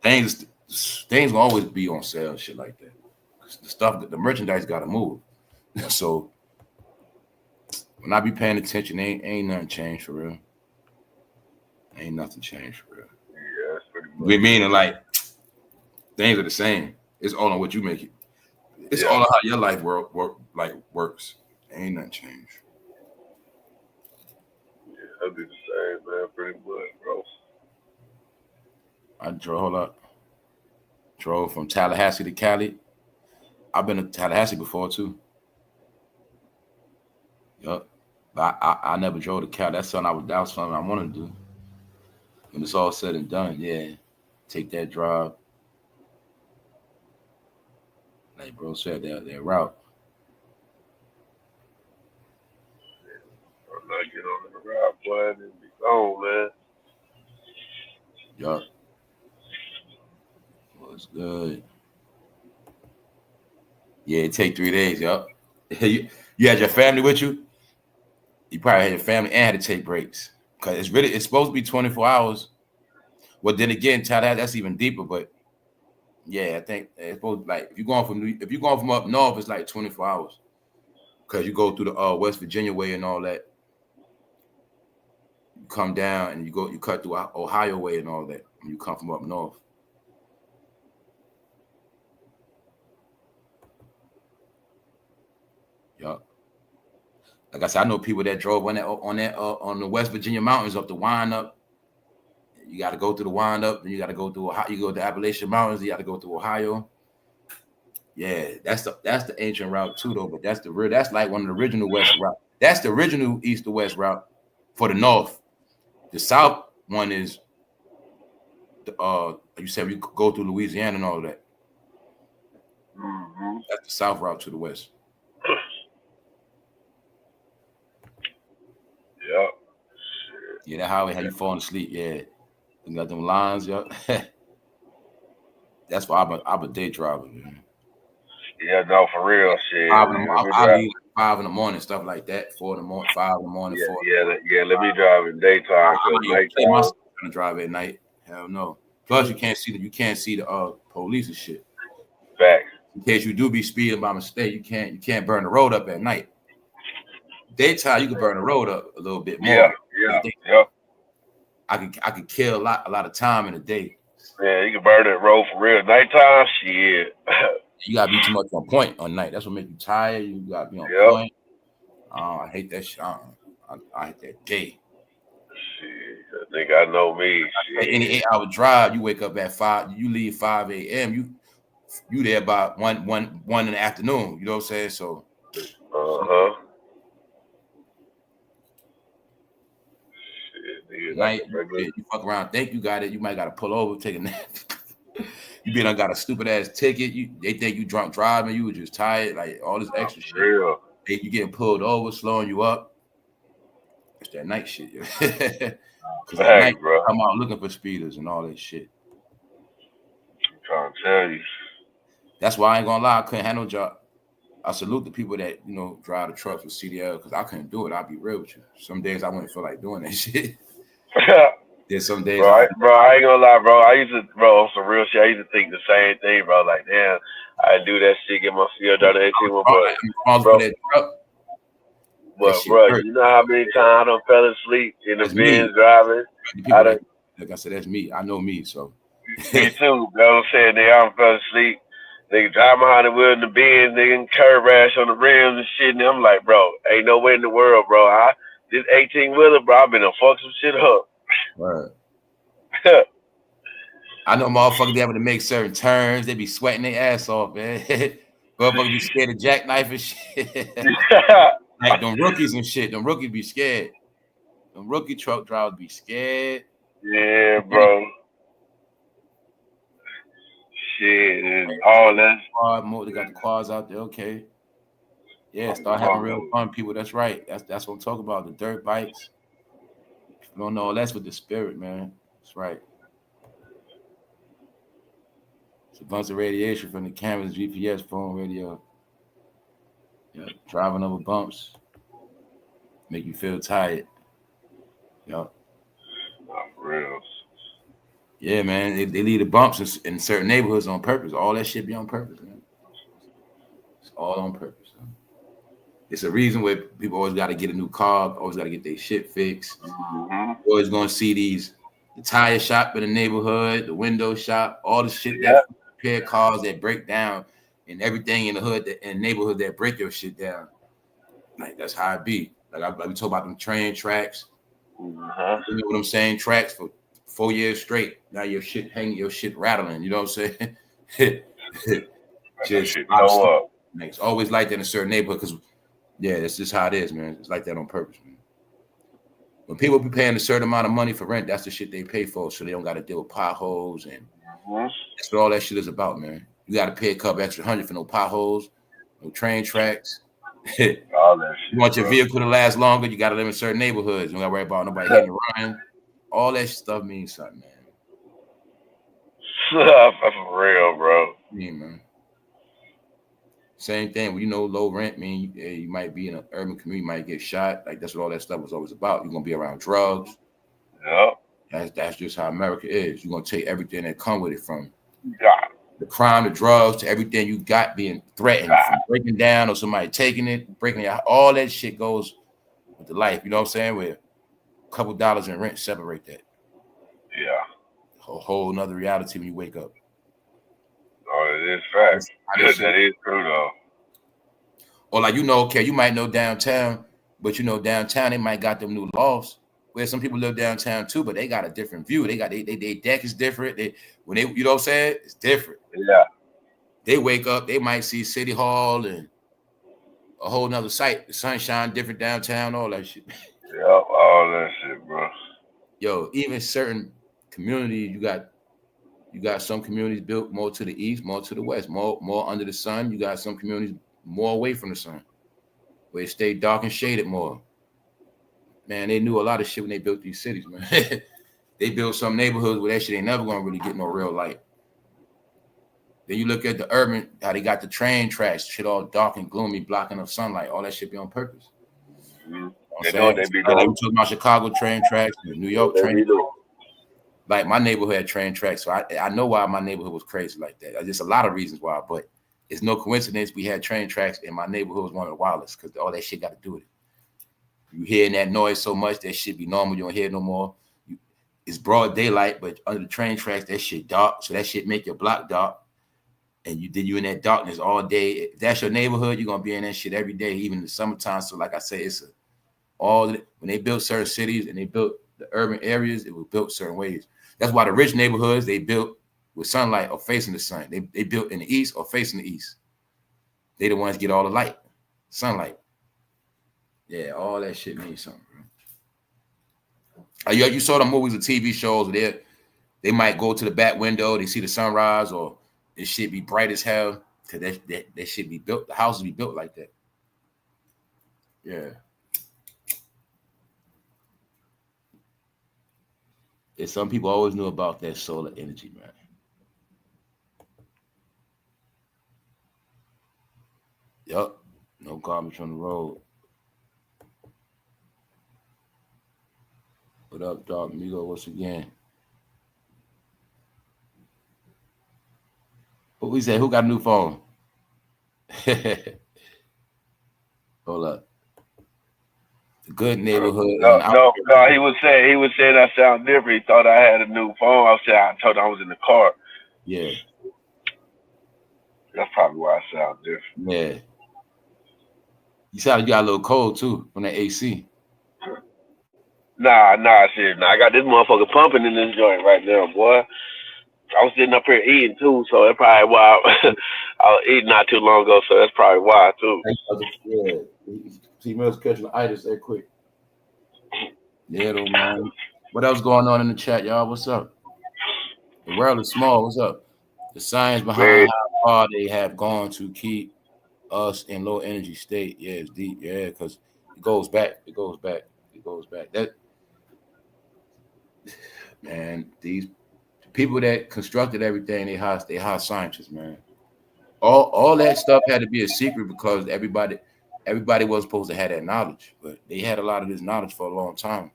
things gonna always be on sale, shit like that. The stuff that the merchandise gotta move. So when I be paying attention, ain't nothing changed for real. Ain't nothing changed for real. Yeah, that's pretty much. We meaning like things are the same. It's all on what you make it. It's all on how your life works. Ain't nothing changed. Yeah, that'd be the same, man. Pretty much, bro. I drove from Tallahassee to Cali. I've been to Tallahassee before too. Yup. But I never drove to Cali. That's something that was something I want to do. When it's all said and done, yeah. Take that drive. Like bro said, that route. I'm not getting on the route, boy, and be gone, man. Yup. Was good. Yeah, it take 3 days, yup. You had your family with you? You probably had your family and had to take breaks. Because it's supposed to be 24 hours. Well, then again, that's even deeper, but yeah, I think it's supposed like if you're going from up north, it's like 24 hours. Because you go through the West Virginia way and all that. You come down and you cut through Ohio way and all that. And you come from up north. Yup. Like I said, I know people that drove on the West Virginia mountains up the wind up. You got to go through the wind up, then you got to go through Ohio. You go to the Appalachian Mountains, you got to go through Ohio. Yeah, that's the ancient route too, though. But that's like one of the original west route. That's the original east to west route for the north. The south one is you said we go through Louisiana and all that. That's the south route to the west. Yep. Yeah, that highway how you falling asleep. Yeah, you got them lines. Yep. That's why I'm a day driver. Man. Yeah, no, for real, shit. I leave like 5 in the morning, stuff like that. 4 in the morning, 5 in the morning. Yeah, 4. yeah. Let me drive in daytime because nighttime. Myself trying to drive at night. Hell no. Plus, you can't see the police and shit. Facts. In case you do be speeding by mistake, you can't burn the road up at night. Daytime, you can burn the road up a little bit more. Yeah. I could kill a lot of time in a day. Yeah, you can burn that road for real. Nighttime, shit. You gotta be too much on point on night. That's what make you tired. You gotta be on point. I hate that shit. I hate that day. Shit, I think I know me. Shit. Any 8-hour drive, you wake up at 5. You leave 5 a.m. You there about one in the afternoon. You know what I'm saying? So. Night, you fuck around, think you got it. You might gotta pull over, take a nap. You be done got a stupid ass ticket. They think you drunk driving. You were just tired, like all this extra shit. Real. You getting pulled over, slowing you up. It's that night shit. Because at night, bro, come out looking for speeders and all that shit. I'm trying to tell you. That's why I ain't gonna lie. I couldn't handle job. I salute the people that drive the trucks with CDL because I couldn't do it. I'll be real with you. Some days I wouldn't feel like doing that shit. There's some days, bro, I ain't gonna lie, bro. On some real shit, I used to think the same thing, bro. Like, damn, I do that shit, get my field done, but bro, you know how many times I done fell asleep in the Benz driving? Like I said, that's me. I know me, so. Me too, bro. I'm saying I done fell asleep. They drive behind the wheel in the Benz, they can curb rash on the rims and shit. And I'm like, bro, ain't no way in the world, bro. This 18-wheeler, bro, I've been to fuck some shit up. Right. I know motherfuckers be having to make certain turns. They be sweating their ass off, man. Motherfuckers be scared of jackknife and shit. Like them rookies and shit. Them rookies be scared. Them rookie truck drivers be scared. Yeah, bro. Shit, and all that. They got the quads out there. Okay. Yeah, start having real fun, people. That's right. That's what I'm talking about. The dirt bikes. You don't know. That's with the spirit, man. That's right. It's a bunch of radiation from the cameras, GPS, phone, radio. Yeah, driving over bumps. Make you feel tired. Yup. For real. Yeah, man. They leave the bumps in certain neighborhoods on purpose. All that shit be on purpose, man. It's all on purpose. Man. It's a reason where people always got to get a new car, always got to get their shit fixed. You're always going to see the tire shop in the neighborhood, the window shop, all the shit that repair cars that break down, and everything in the hood and neighborhood that break your shit down. Like, that's how it be. Like we talk about them train tracks. You know what I'm saying? Tracks for 4 years straight. Now your shit hanging, your shit rattling. You know what I'm saying? Just it's always like that in a certain neighborhood because, yeah, that's just how it is, man. It's like that on purpose, man. When people be paying a certain amount of money for rent, that's the shit they pay for, so they don't got to deal with potholes, and that's what all that shit is about, man. You got to pay a couple extra $100 for no potholes, no train tracks. All that shit, you want your vehicle to last longer, you got to live in certain neighborhoods. You don't got to worry about nobody hitting and running. All that stuff means something, man. For real, bro. Yeah, man. Same thing. When low rent, mean you might be in an urban community, you might get shot. Like that's what all that stuff was always about. You're gonna be around drugs. Yeah. That's just how America is. You're gonna take everything that come with it, from the crime, the drugs, to everything you got being threatened, from breaking down or somebody taking it, breaking it out. All that shit goes with the life. You know what I'm saying? Where a couple dollars in rent separate that. Yeah. A whole nother reality when you wake up. Oh, it is fact. That is true though. Or like okay, you might know downtown, but downtown they might got them new lofts where some people live downtown too, but they got a different view. They got they deck is different. When they you know what I'm saying? It's different. Yeah. They wake up, they might see City Hall and a whole nother site. The sunshine different downtown, all that shit. Yeah, all that shit, bro. Yo, even certain communities, you got You got some communities built more to the east, more to the west, more under the sun. You got some communities more away from the sun, where it stayed dark and shaded more. Man, they knew a lot of shit when they built these cities, man. They built some neighborhoods where that shit ain't never gonna really get no real light. Then you look at the urban, how they got the train tracks, shit all dark and gloomy, blocking up sunlight. All that shit be on purpose. Mm-hmm. They know what they be doing. Like we talking about Chicago train tracks, New York train tracks. Like my neighborhood had train tracks, so I know why my neighborhood was crazy like that. There's a lot of reasons why, but it's no coincidence we had train tracks, and my neighborhood was one of the wildest because all that shit got to do with it. You hearing that noise so much, that shit be normal. You don't hear it no more. It's broad daylight, but under the train tracks, that shit dark. So that shit make your block dark. And you in that darkness all day. If that's your neighborhood, you're gonna be in that shit every day, even in the summertime. So like I say, when they built certain cities and they built the urban areas, it was built certain ways. That's why the rich neighborhoods, they built with sunlight or facing the sun. They built in the east or facing the east. They the ones get all the light, sunlight. Yeah, all that shit means something, bro. You saw the movies or TV shows where they might go to the back window, they see the sunrise, or it should be bright as hell, because that should be built. The houses be built like that. Yeah. And some people always knew about that solar energy, man. Yup. No garbage on the road. What up, Dog Migo? Once again. Who said? Who got a new phone? Hold up. The good neighborhood. No. He was saying I sound different. He thought I had a new phone. I told him I was in the car. Yeah. That's probably why I sound different. Yeah. You sound like you got a little cold too from that AC. Nah, shit. I got this motherfucker pumping in this joint right now, boy. I was sitting up here eating too, so that's probably why I was eating not too long ago, so that's probably why too. Yeah. Females catching the itis that quick. Yeah, though, man. What else going on in the chat, y'all? What's up? The world is small. What's up? The science behind how far they have gone to keep us in low energy state. Yeah, it's deep. Yeah, because it goes back. That, man, these people that constructed everything, they high scientists, man. All that stuff had to be a secret because everybody was supposed to have that knowledge, but they had a lot of this knowledge for a long time.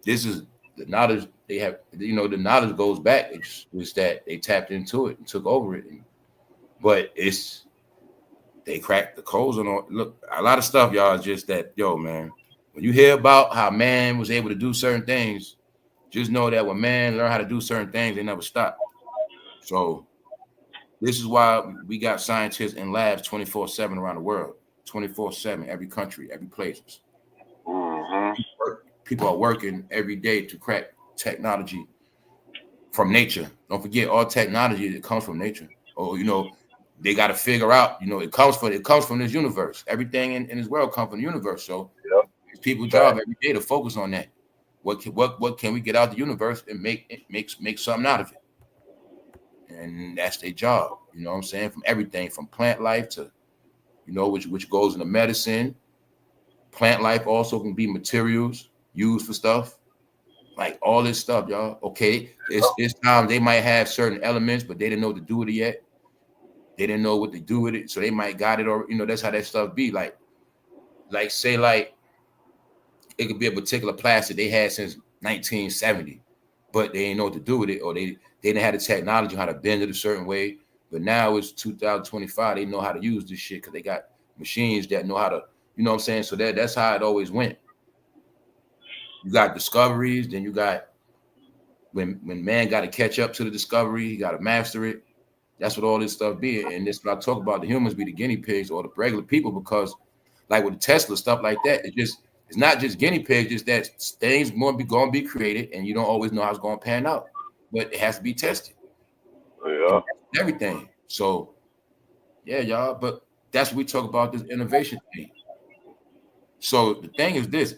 This is the knowledge they have. The knowledge goes back. It's that they tapped into it and took over it. But they cracked the codes on all. Look, a lot of stuff, y'all, is just that, yo, man. When you hear about how man was able to do certain things, just know that when man learn how to do certain things, they never stop. So this is why we got scientists in labs 24/7 around the world, 24/7, every country, every place. Mm-hmm. People are working every day to crack technology from nature. Don't forget, all technology that comes from nature. Or they got to figure out. It comes from this universe. Everything in this world comes from the universe. So it's people's job every day to focus on that. What can we get out of the universe and make something out of it? And that's their job. You know what I'm saying? From everything from plant life to, which goes into medicine. Plant life also can be materials used for stuff. Like all this stuff, y'all. Okay, it's time they might have certain elements, but they didn't know what to do with it yet. They didn't know what to do with it, so they might got it, or that's how that stuff be. Like say it could be a particular plastic they had since 1970, but they didn't know what to do with it, or they didn't have the technology how to bend it a certain way. But now it's 2025, they know how to use this shit because they got machines that know how to, you know what I'm saying? So that's how it always went. You got discoveries, then you got when man got to catch up to the discovery, he got to master it. That's what all this stuff be. And this what I talk about, the humans be the guinea pigs or the regular people, because like with the Tesla stuff like that, it's not just guinea pigs, just that things going to be created and you don't always know how it's going to pan out, but it has to be tested. Yeah. Everything. So yeah, y'all, but that's what we talk about, this innovation thing. So the thing is this,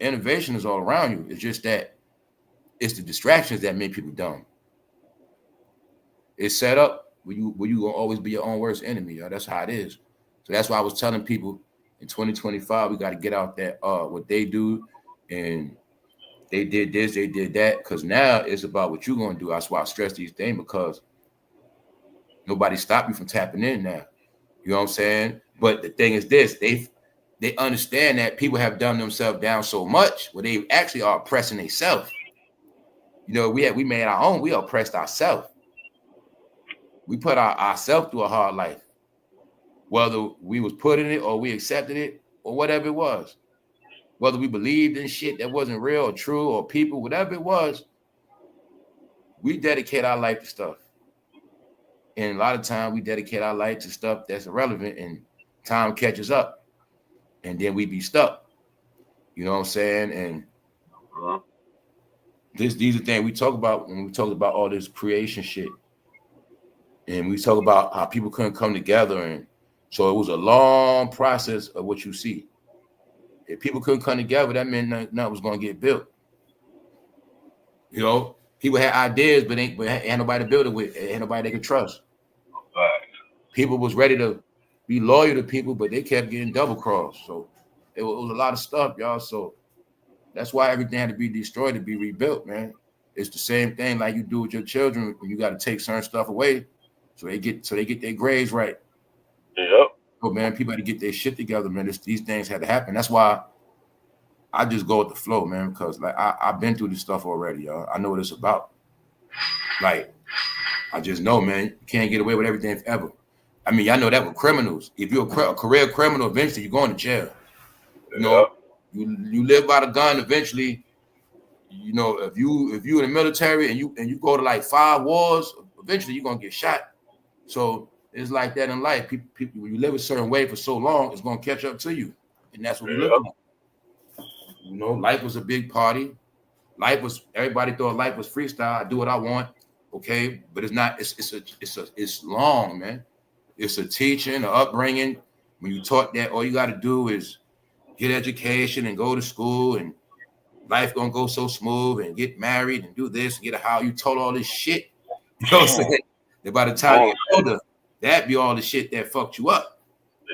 innovation is all around you. It's just that it's the distractions that make people dumb. it's set up where you gonna always be your own worst enemy, yo. That's how it is. So that's why I was telling people in 2025 we got to get out that what they do, and they did this, they did that, because now it's about what you're gonna do. That's why I stress these things, because nobody stopped you from tapping in now. You know what I'm saying? But the thing is this, they understand that people have done themselves down so much where they actually are oppressing themselves. You know, we made our own, we oppressed ourselves. We put ourselves through a hard life. Whether we was put in it or we accepted it or whatever it was. Whether we believed in shit that wasn't real or true or people, whatever it was, we dedicate our life to stuff. And a lot of time we dedicate our life to stuff that's irrelevant, and time catches up. And then we be stuck. You know what I'm saying? And these are things we talk about when we talk about all this creation shit. And we talk about how people couldn't come together. And so it was a long process of what you see. If people couldn't come together, that meant nothing was going to get built. You know, people had ideas, but ain't nobody to build it with. Ain't nobody they could trust. Right. People was ready to be loyal to people, but they kept getting double crossed. So it was a lot of stuff, y'all. So that's why everything had to be destroyed to be rebuilt, man. It's the same thing like you do with your children when you got to take certain stuff away, so they get their grades right. Yep. Oh man, people had to get their shit together, man. These things had to happen. That's why I just go with the flow, man, because like I've been through this stuff already, y'all. I know what it's about. Like, I just know, man, you can't get away with everything forever. I mean, y'all know that with criminals. If you're a career criminal, eventually you're going to jail. You know, you live by the gun, eventually. You know, if you in the military and you go to like 5 wars, eventually you're gonna get shot. So it's like that in life. People, when you live a certain way for so long, it's gonna catch up to you, and that's what we're looking at. You know, life was a big party. Everybody thought life was freestyle. I do what I want, okay, but it's not. It's long, man. It's a teaching, an upbringing. When you taught that, all you got to do is get education and go to school, and life gonna go so smooth, and get married and do this and get a house. You told all this shit. You know what I'm saying? And by the time you get older, that be all the shit that fucked you up.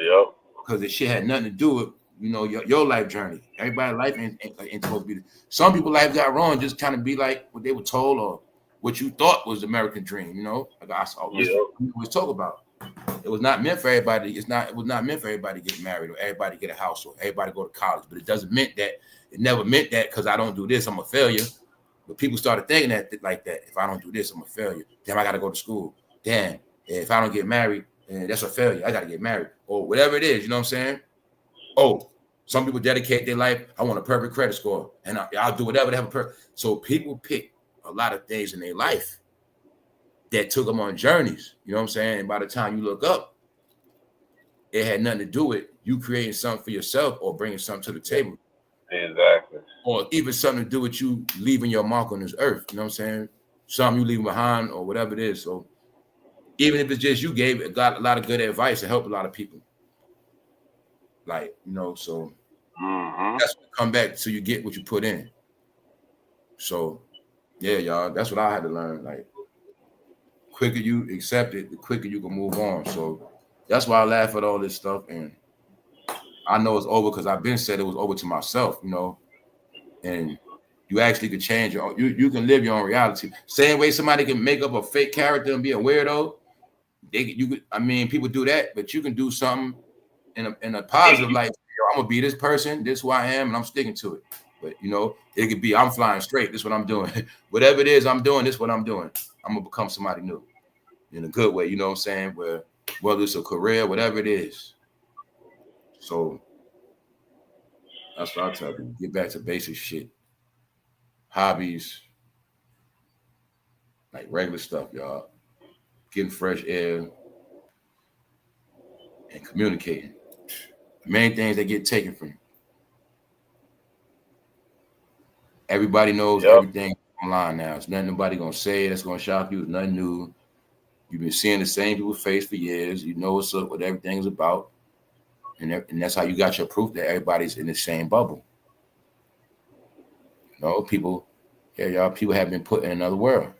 Yep. Because the shit had nothing to do with, you know, your life journey. Everybody's life ain't supposed to be. Some people's life got wrong, just kind of be like what they were told or what you thought was the American dream. You know, like I always talk about. It was not meant for everybody. It was not meant for everybody to get married or everybody to get a house or everybody to go to college. But it never meant that because I don't do this, I'm a failure. But people started thinking that like that. If I don't do this, I'm a failure. Damn, I got to go to school. Damn, if I don't get married, that's a failure. I got to get married or whatever it is. You know what I'm saying? Oh, some people dedicate their life. I want a perfect credit score, and I'll do whatever to have a perfect. So people pick a lot of things in their life that took them on journeys. You know what I'm saying? And by the time you look up, it had nothing to do with you creating something for yourself or bringing something to the table. Exactly. Or even something to do with you leaving your mark on this earth. You know what I'm saying? Something you leaving behind or whatever it is. So even if it's just you got a lot of good advice to help a lot of people. Like, you know, so that's what come back so you get what you put in. So yeah, y'all, that's what I had to learn. Like, quicker you accept it, the quicker you can move on. So that's why I laugh at all this stuff. And I know it's over because I've been said it was over to myself, you know. And you actually could change your own, you can live your own reality. Same way somebody can make up a fake character and be a weirdo. People do that, but you can do something in a positive light. I'm gonna be this person, this is who I am, and I'm sticking to it. But you know, it could be I'm flying straight, this is what I'm doing. Whatever it is I'm doing, this is what I'm doing. I'm gonna become somebody new in a good way, you know what I'm saying? Whether it's a career, whatever it is. So that's what I tell people. Get back to basic shit. Hobbies, like regular stuff, y'all. Getting fresh air and communicating. The main things that get taken from you. Everybody knows everything online now. It's nothing nobody gonna say that's gonna shock you. It's nothing new. You've been seeing the same people's face for years. You know what's up, what everything's about. And that's how you got your proof that everybody's in the same bubble. You know, people have been put in another world.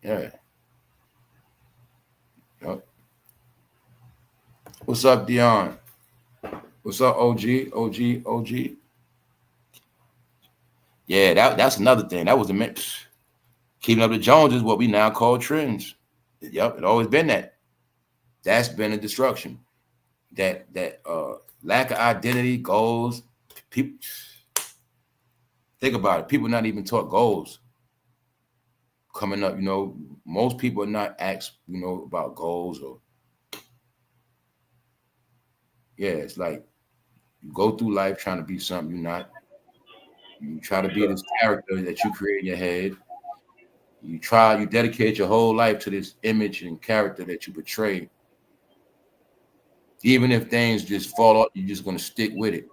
Yeah. Yep. What's up, Dion? What's up, OG? OG? OG? Yeah, that's another thing. That was the mix. Keeping up the Joneses, what we now call trends. Yep, it always been that. That's been a destruction. That lack of identity, goals. People think about it. People not even taught goals coming up. Most people are not asked, about goals or it's like you go through life trying to be something you're not. You try to be this character that you create in your head. You dedicate your whole life to this image and character that you portray. Even if things just fall off, you're just gonna stick with it.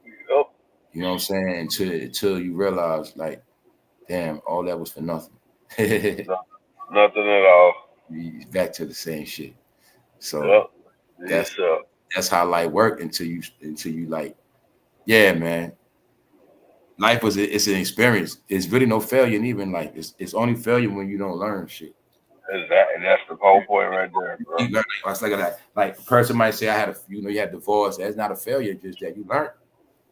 Yep. You know what I'm saying? Until you realize, like, damn, all that was for nothing. Nothing at all. Back to the same shit. So yep. That's how life worked until you like, yeah, man. Life it's an experience. It's really no failure in even life. It's only failure when you don't learn shit. Exactly. That's the whole point right there, bro. It's like a person might say, you had divorce. That's not a failure, just that you learned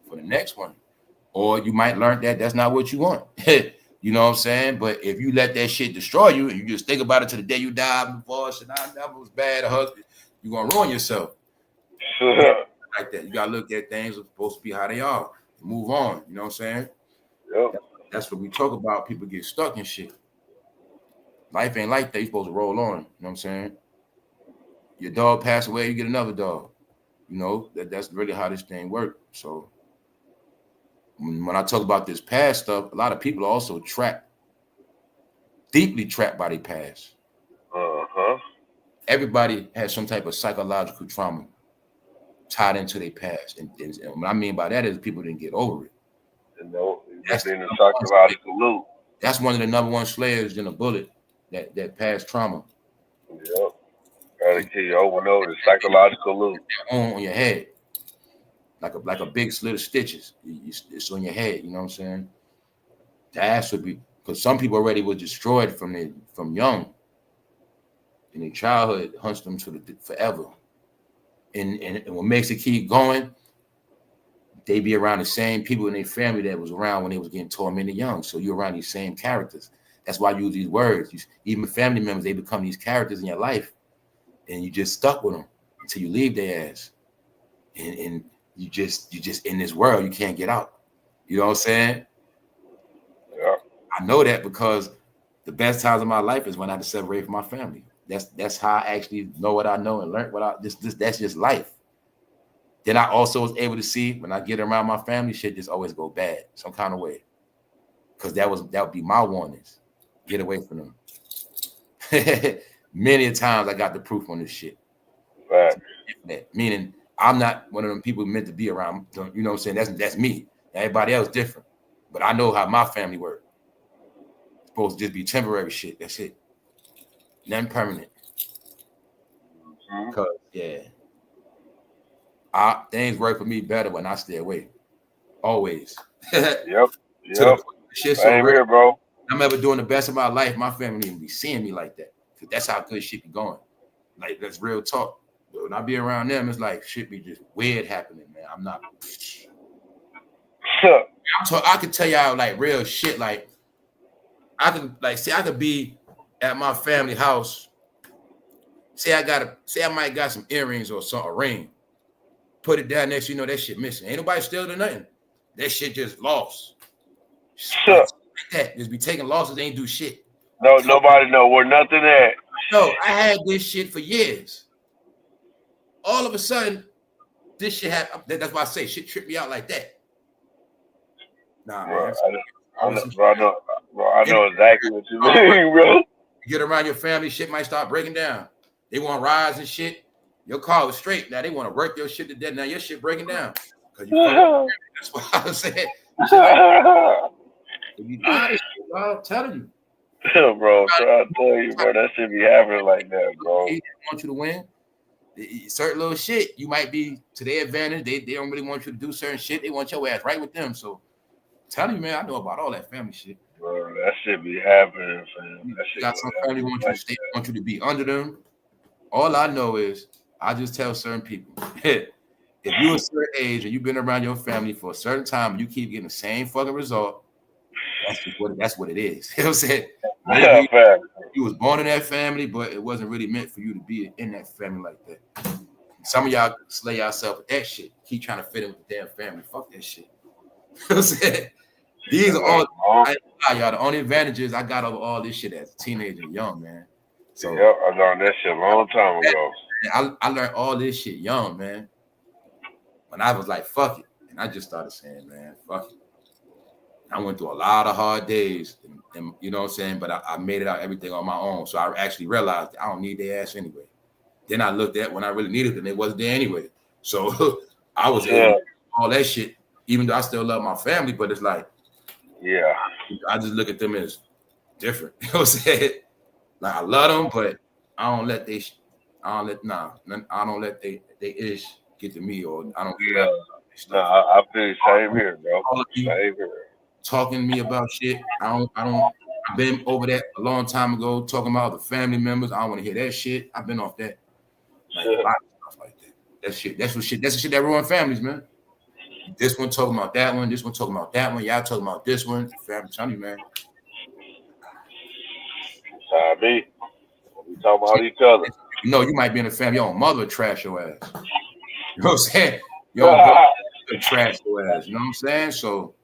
for the next one. Or you might learn that that's not what you want. You know what I'm saying? But if you let that shit destroy you and you just think about it to the day you die, I'm divorced and I was bad, a husband, you're gonna ruin yourself. Like that. You gotta look at things are supposed to be how they are. Move on. You know what I'm saying? Yep. That's what we talk about. People get stuck in shit. Life ain't like that. You're supposed to roll on. You know what I'm saying? Your dog passed away, you get another dog. That's really how this thing works. So when I talk about this past stuff, a lot of people are also deeply trapped by their past. Everybody has some type of psychological trauma tied into their past. And what I mean by that is people didn't get over it. That's in the psychological loop. That's one of the number one slayers in a bullet, that past trauma. Yep. Gotta kill you over and over, the psychological loop. On your head. Like a big slit of stitches. It's on your head, you know what I'm saying? The ass would be, because some people already were destroyed from young. In their childhood, hunts them to forever. And what makes it keep going, they be around the same people in their family that was around when they was getting tormented young. So you're around these same characters. That's why I use these words. Even family members, they become these characters in your life, and you just stuck with them until you leave their ass. And you just in this world, you can't get out. You know what I'm saying? Yeah. I know that because the best times of my life is when I had to separate from my family. That's how I actually know what I know and learn what that's just life. Then I also was able to see when I get around my family, shit just always go bad some kind of way. Because that would be my warnings. Get away from them. Many times I got the proof on this shit. Right. Meaning I'm not one of them people meant to be around. You know what I'm saying? That's me. Everybody else different. But I know how my family works. It's supposed to just be temporary shit. That's it. Nothing permanent. Because things work for me better when I stay away. Always. Yep. Shit so real, here, bro. I'm ever doing the best of my life. My family even be seeing me like that. Cause that's how good shit be going. Like, that's real talk. But when I be around them, it's like shit be just weird happening, man. I'm not. I could tell y'all like real shit. Like I could be at my family house. Say I might got some earrings or a ring. Put it down next, that shit missing. Ain't nobody stealing or nothing. That shit just lost. Like that. Just be taking losses, ain't do shit. No, nobody know where nothing at. No, I had this shit for years. All of a sudden, this shit happened. That's why I say shit tripped me out like that. Nah, bro, man. I know exactly what you mean, bro. You get around your family, shit might start breaking down. They want rides and shit. Your car was straight. Now they want to work your shit to death. Now your shit breaking down. That's what I was saying. To be honest, bro, I'm telling you. Bro, I'm trying to tell you, bro, that shit be happening like that, bro. They want you to win. Certain little shit, you might be to their advantage. They don't really want you to do certain shit. They want your ass right with them. So, I'm telling you, man, I know about all that family shit. Bro, that shit be happening, fam. That shit got some family want you to stay, want you to be under them. All I know is I just tell certain people, if you're a certain age and you've been around your family for a certain time and you keep getting the same fucking result, that's what it is. You know what I'm saying? Maybe you was born in that family, but it wasn't really meant for you to be in that family like that. Some of y'all slay yourself with that shit. Keep trying to fit in with the damn family. Fuck that shit. You know what I'm saying? These are all y'all. The only advantages I got over all this shit as a teenager and young, man. So I learned that shit a long time ago. I learned all this shit young, man. When I was like, fuck it. And I just started saying, man, fuck it. I went through a lot of hard days, and you know what I'm saying? But I made it out everything on my own. So I actually realized I don't need their ass anyway. Then I looked at when I really needed them, they wasn't there anyway. So I was able to do all that shit, even though I still love my family, but it's like, I just look at them as different. You know what I'm saying? Like I love them, but I don't let they ish get to me, or I don't I feel the same here, bro. Same here. Talking to me about shit. I've been over that a long time ago, talking about the family members. I don't want to hear that shit. I've been off that. Like a lot of stuff like that. That's the shit that ruin families, man. This one talking about that one, this one talking about that one, y'all talking about this one. Family, tell me, man. We talking about each other. You know, you might be in a family, your own mother trash your ass. You know what I'm saying? Your own mother trash your ass. You know what I'm saying? So,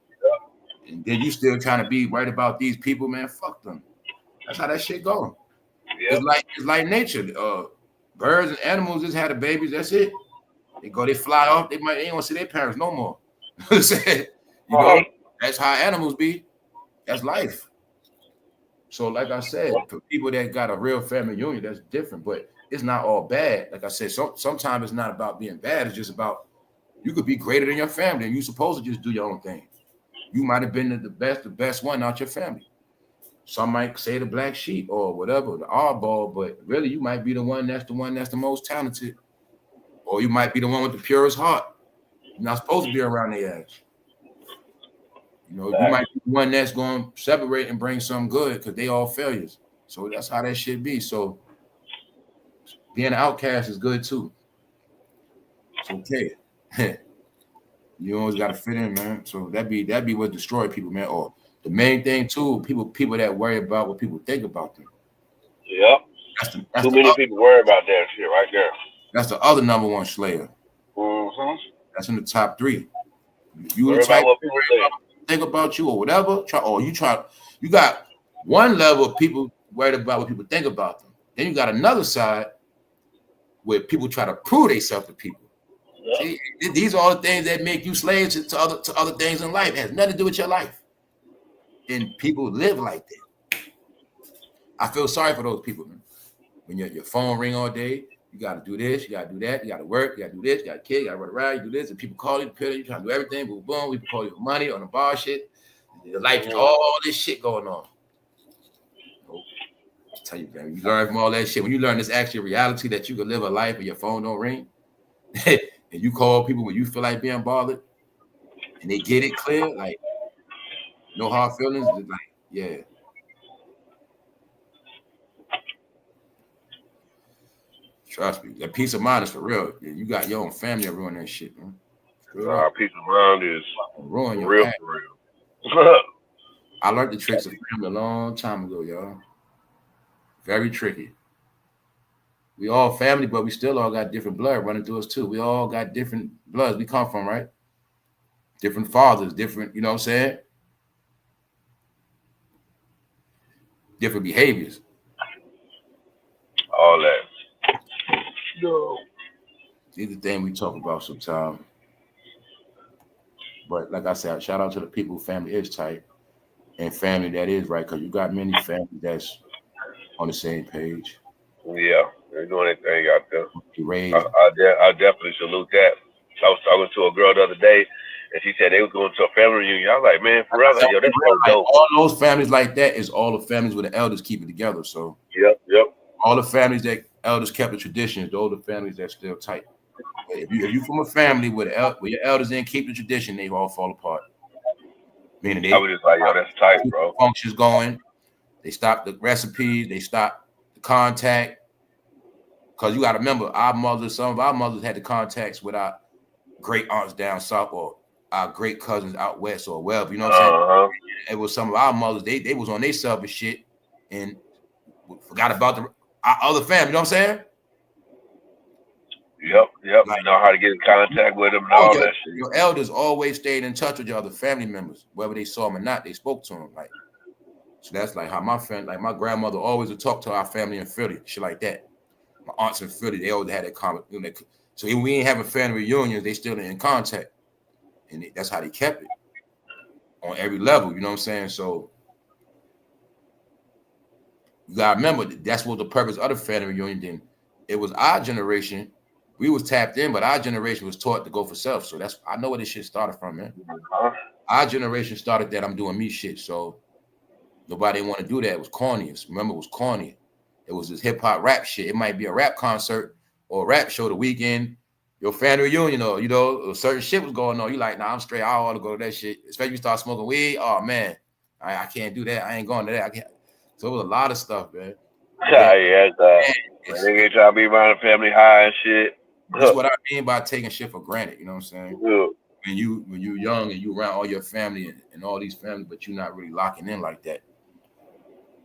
and then you still trying to be right about these people, man. Fuck them. That's how that shit go. It's like nature. Birds and animals just had the babies. That's it. They fly off. They ain't want to see their parents no more. You know, that's how animals be. That's life. So, like I said, for people that got a real family union, that's different. But it's not all bad. Like I said, sometimes it's not about being bad. It's just about you could be greater than your family, and you're supposed to just do your own thing. You might have been the best one out your family. Some might say the black sheep or whatever, the oddball, but really you might be the one that's the most talented. Or you might be the one with the purest heart. You're not supposed to be around their ass. You know, you might be the one that's going to separate and bring something good because they all failures. So that's how that should be. So being an outcast is good too. It's okay. You always got to fit in, man. So that'd be what destroy people, man. Or the main thing too, people that worry about what people think about them. Yep. Too many people worry about that shit right there. That's the other number one slayer. Mm-hmm. That's in the top 3. You the type think about you or whatever. You got one level of people worried about what people think about them. Then you got another side where people try to prove themselves to people. Yep. See, these are all the things that make you slaves to other things in life. It has nothing to do with your life. And people live like that. I feel sorry for those people, man. When your phone ring all day, you got to do this, you got to do that, you got to work, you got to do this, you got a kid, you got to run around, you do this, and people call you, you trying to do everything, boom, boom, people call you for money on the bar shit. Your life is all this shit going on. I tell you, man, you learn from all that shit. When you learn this actual reality that you can live a life and your phone don't ring, and you call people when you feel like being bothered, and they get it clear, like no hard feelings, like yeah. Trust me, that peace of mind is for real. You got your own family to ruin that shit, man. Peace of mind is ruin your real for real. I learned the tricks of family a long time ago, y'all. Very tricky. We all family, but we still all got different blood running through us too. We all got different bloods we come from, right? Different fathers, different, you know what I'm saying? Different behaviors. All that. No. These are the things we talk about sometimes. But like I said, shout out to the people whose family is tight and family that is right, because you got many families that's on the same page. Yeah, they're doing their thing out there. I definitely salute that. I was talking to a girl the other day, and she said they was going to a family reunion. I was like, man, forever, yo, that's so dope. All those families like that is all the families where the elders keep it together. So yep. All the families that elders kept the traditions, those are the families that still tight. If you from a family where your elders didn't keep the tradition, they all fall apart. Meaning I was just like, yo, that's tight, bro. Functions going. They stop the recipes. They stop the contact. Because you got to remember, our mothers, some of our mothers had the contacts with our great aunts down south or our great cousins out west or wherever. You know what I'm saying? It was some of our mothers. They was on their self and shit and forgot about our other family. You know what I'm saying? Yep. Like, You know how to get in contact with them and all that shit. Your elders always stayed in touch with your other family members, whether they saw them or not. They spoke to them. Like, so that's like how my family, like my grandmother always would talk to our family in Philly, shit like that. My aunts in Philly, they always had that comment. You know, so even we ain't having family reunions, they still in contact, and that's how they kept it on every level. You know what I'm saying? So you gotta remember that's what the purpose of the family reunion. Then it was our generation. We was tapped in, but our generation was taught to go for self. So that's I know where this shit started from, man. Our generation started that I'm doing me shit. So nobody want to do that. It was corny. Remember, it was corny. It was this hip hop rap shit. It might be a rap concert or a rap show the weekend, your family reunion, or you know, certain shit was going on. You like, nah, I'm straight. I don't want to go to that shit. Especially you start smoking weed. Oh man, I can't do that. I ain't going to that. I can't. So it was a lot of stuff, man. Yeah, they get trying to be around the family high and shit. That's what I mean by taking shit for granted. You know what I'm saying? Yeah. When you young and you around all your family and all these families, but you're not really locking in like that.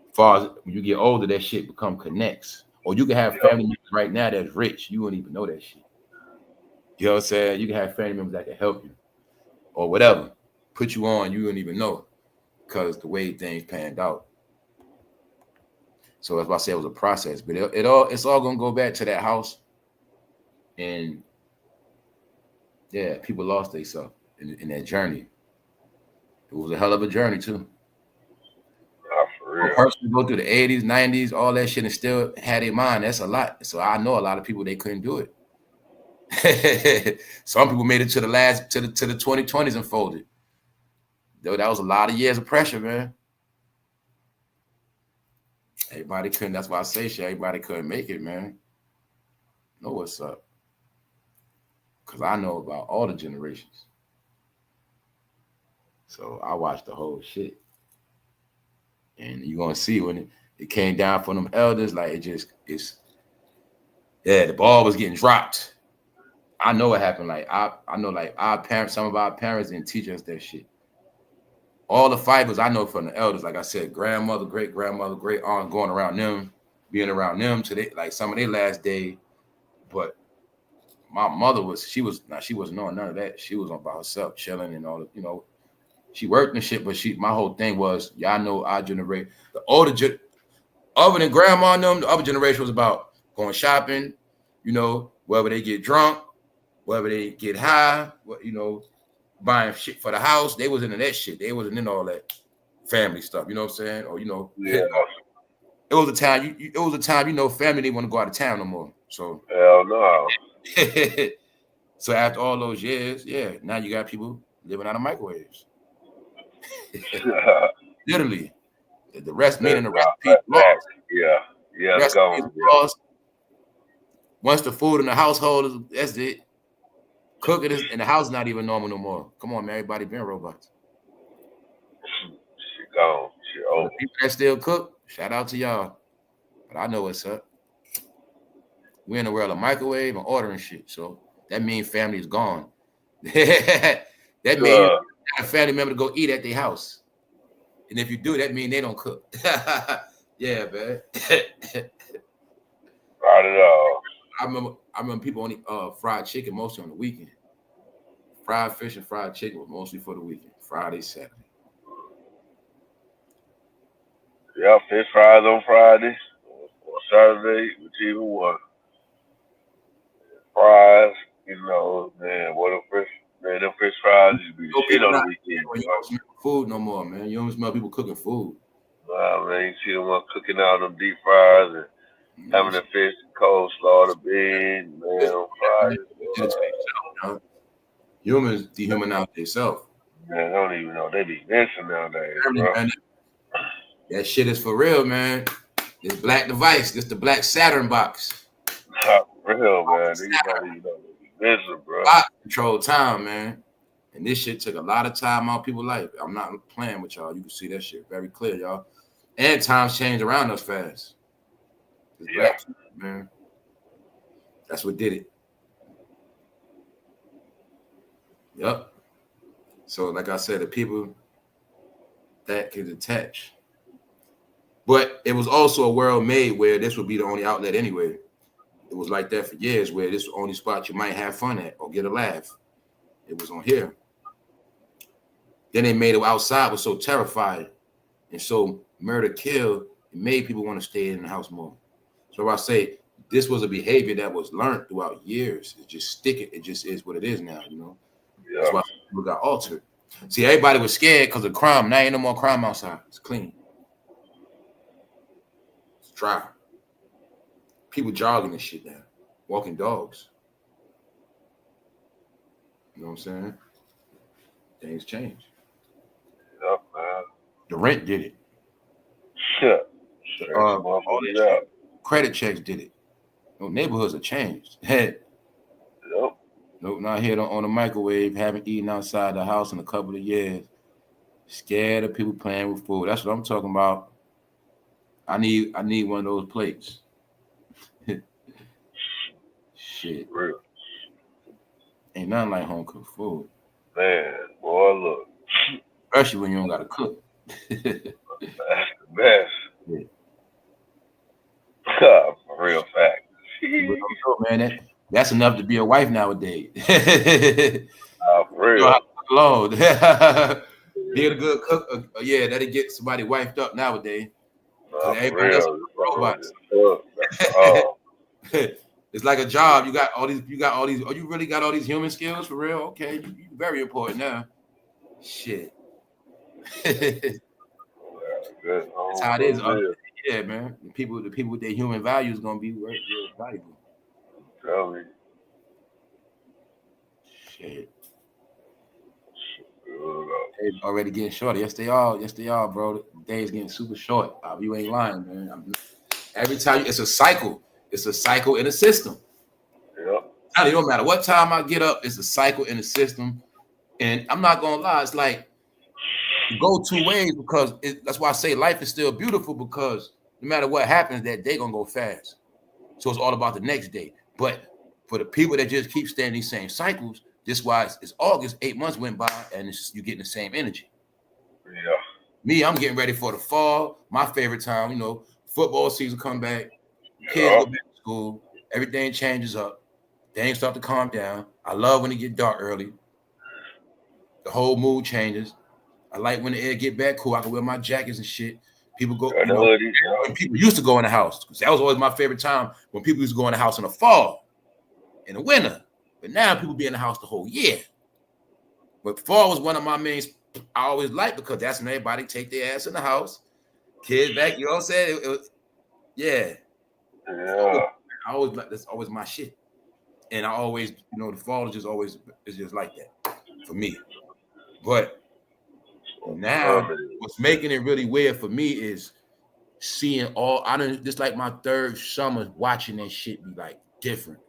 As far as when you get older, that shit become connects. Or you can have family members right now that's rich. You wouldn't even know that shit. You know what I'm saying? You can have family members that can help you or whatever. Put you on, you wouldn't even know because the way things panned out. So that's why I say it was a process. But it's all gonna go back to that house. And yeah, people lost themselves in that journey. It was a hell of a journey too. A person go through the 80s, 90s, all that shit and still had their mind. That's a lot. So I know a lot of people they couldn't do it. Some people made it to the 2020s and folded. Though that was a lot of years of pressure, man. Everybody couldn't. That's why I say shit. Everybody couldn't make it, man. Know what's up? Cause I know about all the generations. So I watched the whole shit. And you're gonna see when it came down from them elders, like the ball was getting dropped. I know what happened. Like I know like our parents, some of our parents didn't teach us that shit. All the fibers I know from the elders, like I said, grandmother, great grandmother, great aunt, going around them, being around them today, like some of their last day. But my mother she wasn't knowing none of that. She was on by herself, chilling and all, you know. She worked and shit, but my whole thing was, y'all know our generation, the older other than grandma and them, the other generation was about going shopping, you know, whether they get drunk, whether they get high, you know, buying shit for the house. They was into that shit. They wasn't in all that family stuff, you know what I'm saying? Or, you know, it was a time, you know, family didn't want to go out of town no more. So hell no. So after all those years, yeah, now you got people living out of microwaves. Literally. The rest, meaning the recipe lost. Yeah, it's gone. Lost. Once the food in the household is, that's it. Cooking is in the house not even normal no more. Come on, man, everybody been robots. She gone. She over. People that still cook, shout out to y'all. But I know what's up. We're in the world of microwave and ordering shit. So that means family is gone. That means you got a family member to go eat at their house. And if you do, that means they don't cook. Yeah, man. Not at all. I remember people only fried chicken mostly on the weekend. Fried fish and fried chicken was mostly for the weekend. Friday, Saturday. Yeah, fish fries on Friday or Saturday, whichever one. Fries, you know, man, what a fish. Man, them fish fries used to be shit on the weekend. You don't smell food no more, man. You don't smell people cooking food. Nah, man, you see them cooking out them deep fries and having the fish, coleslaw, the beans, man, on fries. Humans dehumanize themselves. Man, I don't even know. They be missing nowadays, bro. Man, that shit is for real, man. This black device, this the black Saturn box. Not real, man. They don't even know. They be missing, bro. Control time, man. And this shit took a lot of time out people's life. I'm not playing with y'all. You can see that shit very clear, y'all. And times change around us fast. It's black, man. That's what did it. Yep. So, like I said, the people that can detach. But it was also a world made where this would be the only outlet anyway. It was like that for years, where this was the only spot you might have fun at or get a laugh. It was on here. Then they made it outside was so terrifying and so murder kill. It made people want to stay in the house more. So I say this was a behavior that was learned throughout years. It just sticking. It just is what it is now. You know. Yeah. That's why people got altered. See, everybody was scared because of crime. Now ain't no more crime outside. It's clean. It's dry. People jogging and shit now. Walking dogs. You know what I'm saying? Things change. Yep, man. The rent did it. Shit. Credit checks did it. No, neighborhoods have changed. Yep. Nope, not here on the microwave, haven't eaten outside the house in a couple of years. Scared of people playing with food. That's what I'm talking about. I need one of those plates. Shit. Real. Ain't nothing like home cooked food. Man, boy, look. Especially when you don't gotta cook. That's the best. Yeah. For real fact. Man, that's enough to be a wife nowadays. For real. Lord. Being a good cook, yeah, that'll get somebody wifed up nowadays. Everybody else is robots. It's like a job. You got all these. Oh, you really got all these human skills for real? Okay, you very important now. Shit. That's how it is. Yeah, man. The people with their human values gonna be very valuable. Tell me. Shit. They already getting shorter. Yes, they are, bro. The day's getting super short. You ain't lying, man. Every time it's a cycle. It's a cycle in the system. Yep. It don't matter what time I get up. It's a cycle in the system, and I'm not gonna lie. It's like it go two ways because that's why I say life is still beautiful because no matter what happens, that day gonna go fast. So it's all about the next day. But for the people that just keep staying these same cycles, this why it's August. 8 months went by, and you're getting the same energy. Yeah. Me, I'm getting ready for the fall. My favorite time, you know, football season come back. Kids go back to school. Everything changes up. Things start to calm down. I love when it get dark early. The whole mood changes. I like when the air get back cool. I can wear my jackets and shit. People go, you know, when people used to go in the house. Because that was always my favorite time when people used to go in the house in the fall, in the winter. But now people be in the house the whole year. But fall was one of my main I always liked because that's when everybody take their ass in the house. Kids back, you know what I'm saying? It was, yeah. That's always my shit. And I always, you know, the fall is just like that for me. But now what's making it really weird for me is seeing just like my third summer watching that shit be like different.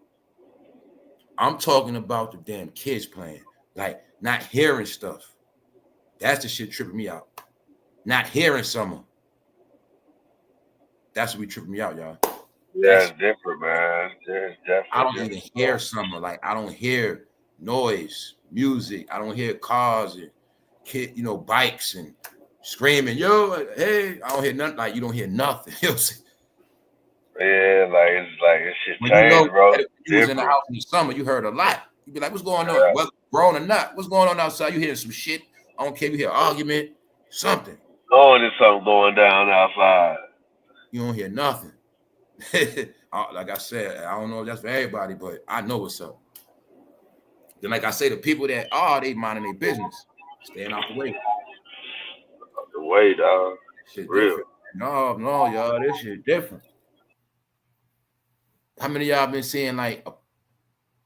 I'm talking about the damn kids playing, like not hearing stuff. That's the shit tripping me out. Not hearing summer. That's what be tripping me out, y'all. Yeah, it's different, man. It's definitely I don't even hear summer. Like I don't hear noise, music. I don't hear cars and bikes and screaming. Yo, hey, I don't hear nothing. Like you don't hear nothing. You know what I'm saying? Yeah, it's shit changed, bro. You was in the house in the summer, you heard a lot. You be like, what's going on? Whether grown or not, what's going on outside? You hear some shit. I don't care if you hear argument, something. There's something going down outside. You don't hear nothing. Like I said, I don't know if that's for everybody, but I know what's up. Then, like I say, the people that they minding their business, staying out the way. Out the way, dog. Shit real. Different. No, y'all, this shit different. How many of y'all been seeing like,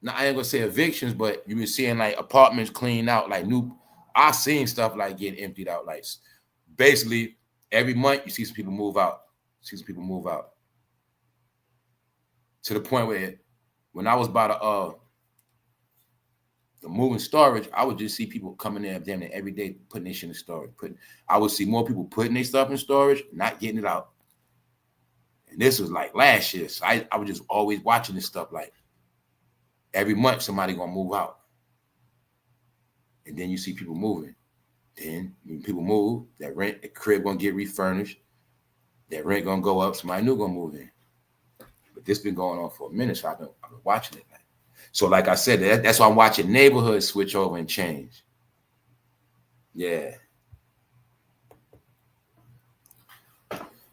I ain't gonna say evictions, but you been seeing like apartments cleaned out, like new. I seen stuff like getting emptied out, like basically every month you see some people move out. To the point where when I was about the moving storage, I would just see people coming in damn near every day putting their shit in storage. I would see more people putting their stuff in storage, not getting it out. And this was like last year. So I was just always watching this stuff like, Every month, somebody gonna move out, and then you see people moving. Then when people move, that rent, the crib gonna get refurnished. That rent gonna go up. Somebody new gonna move in. But this been going on for a minute, so I've been watching it. So, like I said, that's why I'm watching neighborhoods switch over and change. Yeah.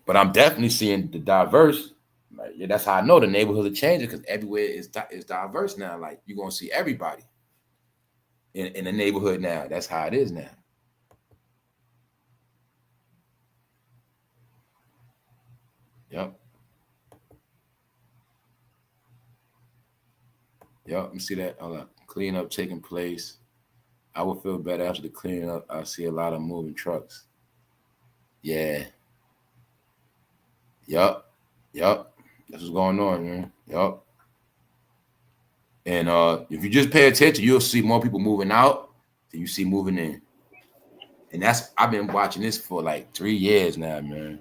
But I'm definitely seeing the diverse. Like, yeah, that's how I know the neighborhoods are changing, because everywhere is diverse now. Like, you're gonna see everybody in the neighborhood now. That's how it is now. Yep. Yep. You see that? Cleanup taking place. I would feel better after the cleanup. I see a lot of moving trucks. Yeah. Yep. Yep. That's what's going on, man. Yep. And if you just pay attention, you'll see more people moving out than you see moving in. And I've been watching this for like 3 years now, man.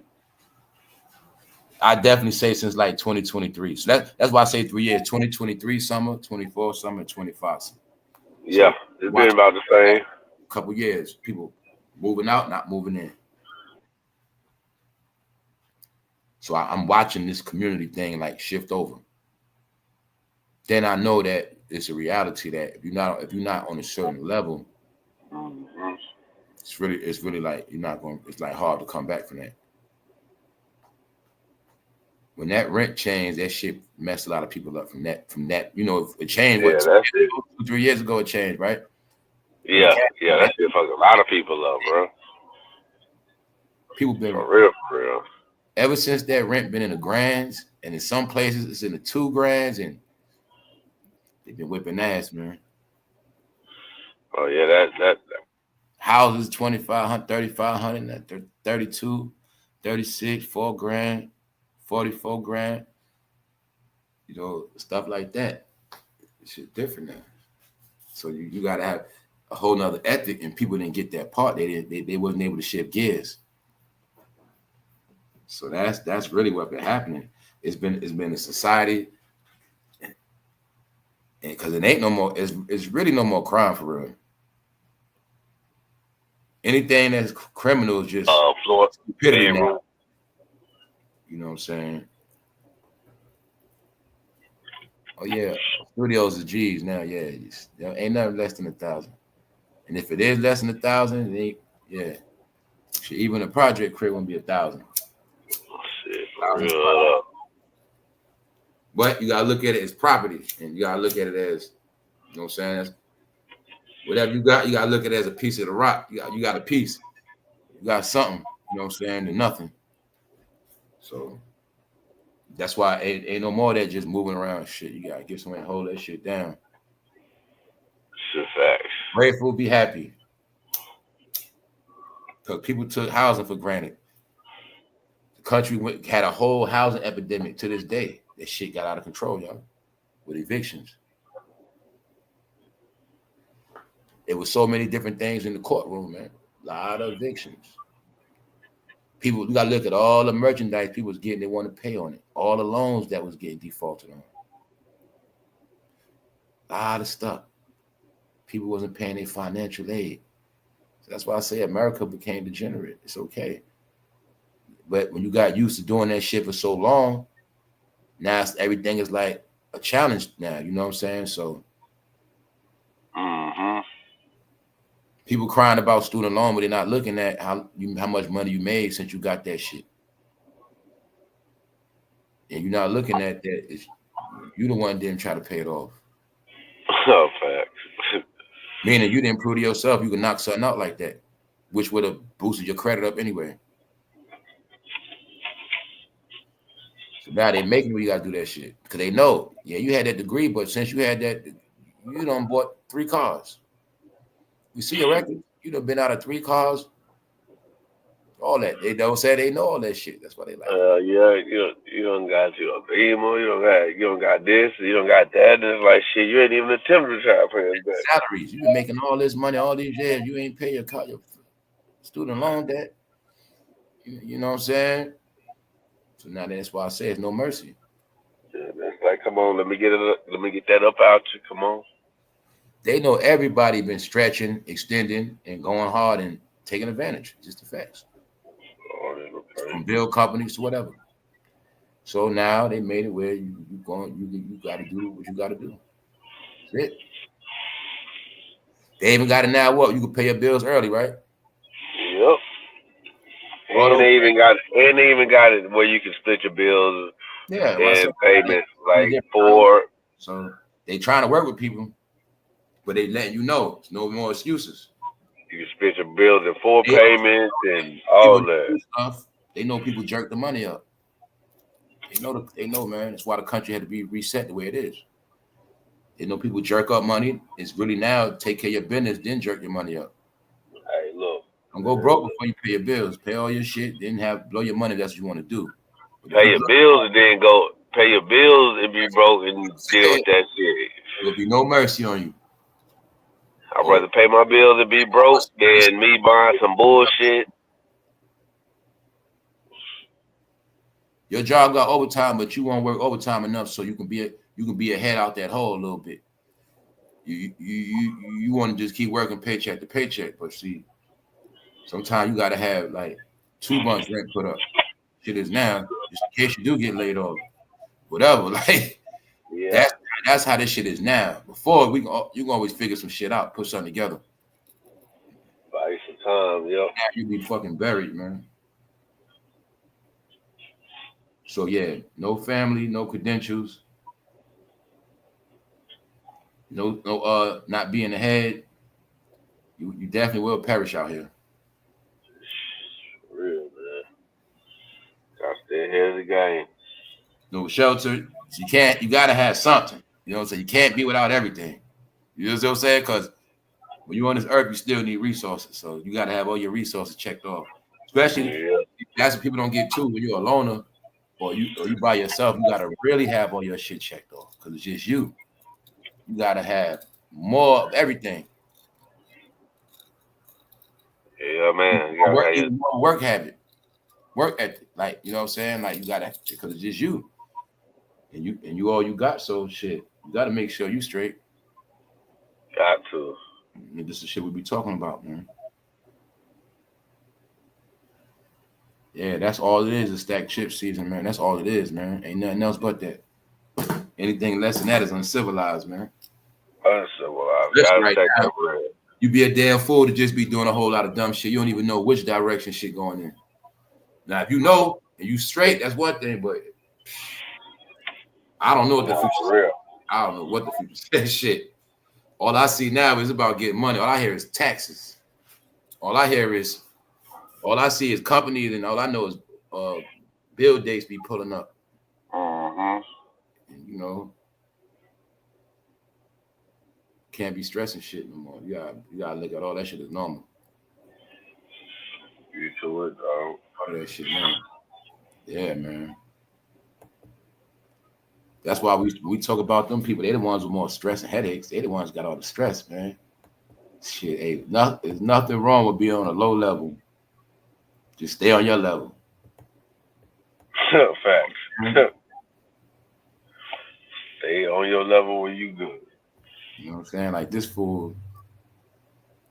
I definitely say since like 2023. So that's why I say 3 years. 2023 summer, 24 summer, 25 summer. Yeah, so it's been about the same. A couple years, people moving out, not moving in. So I'm watching this community thing like shift over. Then I know that it's a reality that if you're not on a certain level, it's really like you're not going. It's like hard to come back from that. When that rent changed, that shit messed a lot of people up from that. You know, it changed. Yeah, that's it. 2-3 years ago, it changed, right? Yeah, that shit fucked a lot of people up, bro. People been for real. Ever since that rent been in the grands, and in some places it's in the 2 grands, and they've been whipping ass, man. Oh yeah, that houses 2,500, 3,500, 32, 36, 4 grand, 44 grand. You know, stuff like that. It's shit different now. So you gotta have a whole nother ethic, and people didn't get that part. They wasn't able to shift gears. So that's really what been happening. It's been a society, and because it ain't no more. It's really no more crime for real. Anything that's criminal is just stupidity now. You know what I'm saying? Oh yeah, studios is G's now. Yeah, ain't nothing less than 1,000. And if it is less than 1,000, it ain't. Yeah, even a project crib won't be 1,000. But you gotta look at it as property, and you gotta look at it as, you know what I'm saying? Whatever you gotta look at it as a piece of the rock. You got a piece. You got something. You know what I'm saying? And nothing. So that's why ain't no more of that just moving around shit. You gotta get somebody to hold that shit down. Shit facts. Grateful, be happy. Because people took housing for granted. The country had a whole housing epidemic to this day. That shit got out of control, y'all, with evictions. There was so many different things in the courtroom, man. A lot of evictions. People, you gotta look at all the merchandise people was getting, they want to pay on it. All the loans that was getting defaulted on. A lot of stuff. People wasn't paying their financial aid. So that's why I say America became degenerate. It's okay. But when you got used to doing that shit for so long, now everything is like a challenge now. You know what I'm saying? So people crying about student loan, but they're not looking at how much money you made since you got that shit. And you're not looking at that. You the one didn't try to pay it off. Oh, facts. Meaning you didn't prove to yourself you could knock something out like that, which would have boosted your credit up anyway. So now they're making you gotta do that shit. Because they know, yeah, you had that degree, but since you had that, you done bought 3 cars. You see your record, you done been out of 3 cars. All that. They don't say they know all that shit. That's why they like. Yeah, you don't got your Beamer, you don't got this, you don't got that. And it's like shit, you ain't even attempted to try to pay it back. Salaries. You've been making all this money all these years. You ain't pay your student loan debt. You know what I'm saying? So now that's why I say it's no mercy. Yeah, that's Like, come on, let me get it. Let me get that up out you. Come on. They know everybody been stretching, extending, and going hard and taking advantage. Just the facts. From bill companies to whatever. So now they made it where you got to do what you got to do. That's it. They even got it now. What you can pay your bills early, right? Yep. And they even got it where you can split your bills and payments like 4. So they trying to work with people, but they letting you know it's no more excuses. You can split your bills in 4 payments and all that stuff. They know people jerk the money up. They know, man. That's why the country had to be reset the way it is. They know people jerk up money. It's really now take care of your business, then jerk your money up. Hey, look. Don't go broke before you pay your bills. Pay all your shit, then blow your money. That's what you want to do. Pay your bills and then go pay your bills and be broke and deal with that shit. There'll be no mercy on you. I'd rather pay my bills and be broke than me buying some bullshit. Your job got overtime, but you won't work overtime enough so you can be ahead out that hole a little bit. You want to just keep working paycheck to paycheck, but see, sometimes you got to have like 2 months rent put up. Shit is now, just in case you do get laid off, whatever. Like that's how this shit is now. Before you can always figure some shit out, put something together. Buy some time, yo. Now you be fucking buried, man. So yeah, no family, no credentials, no not being ahead. You definitely will perish out here. For real, man. Gotta stay ahead of the game. No shelter. You gotta have something. You know what I'm saying? You can't be without everything. You know what I'm saying? Because when you're on this earth, you still need resources. So you gotta have all your resources checked off. Especially that's what people don't get too when you're a loner or you by yourself. You gotta really have all your shit checked off because it's just you. You gotta have more of everything. Yeah, man. Work habit, work ethic. Like, you know what I'm saying? Like, you gotta, because it's just you. And you all you got, so shit. You gotta make sure you straight. Got to. And this is the shit we be talking about, man. Yeah, that's all it is stack chip season, man. That's all it is, man. Ain't nothing else but that. Anything less than that is uncivilized, man. Uncivilized. Right now, you be a damn fool to just be doing a whole lot of dumb shit. You don't even know which direction shit going in. Now, if you know and you straight, that's one thing, but I don't know what the future says. I don't know what the future says. Shit. All I see now is about getting money. All I hear is taxes. All I see is companies, and all I know is bill dates be pulling up. And, you know, can't be stressing shit no more. You gotta look at all that shit as normal. You to it, dog. All that shit, man. Yeah, man. That's why we talk about them people. They the ones with more stress and headaches. They the ones got all the stress, man. Shit, hey, there's nothing wrong with being on a low level. Just stay on your level. Facts. Stay on your level when you good. You know what I'm saying? Like this fool.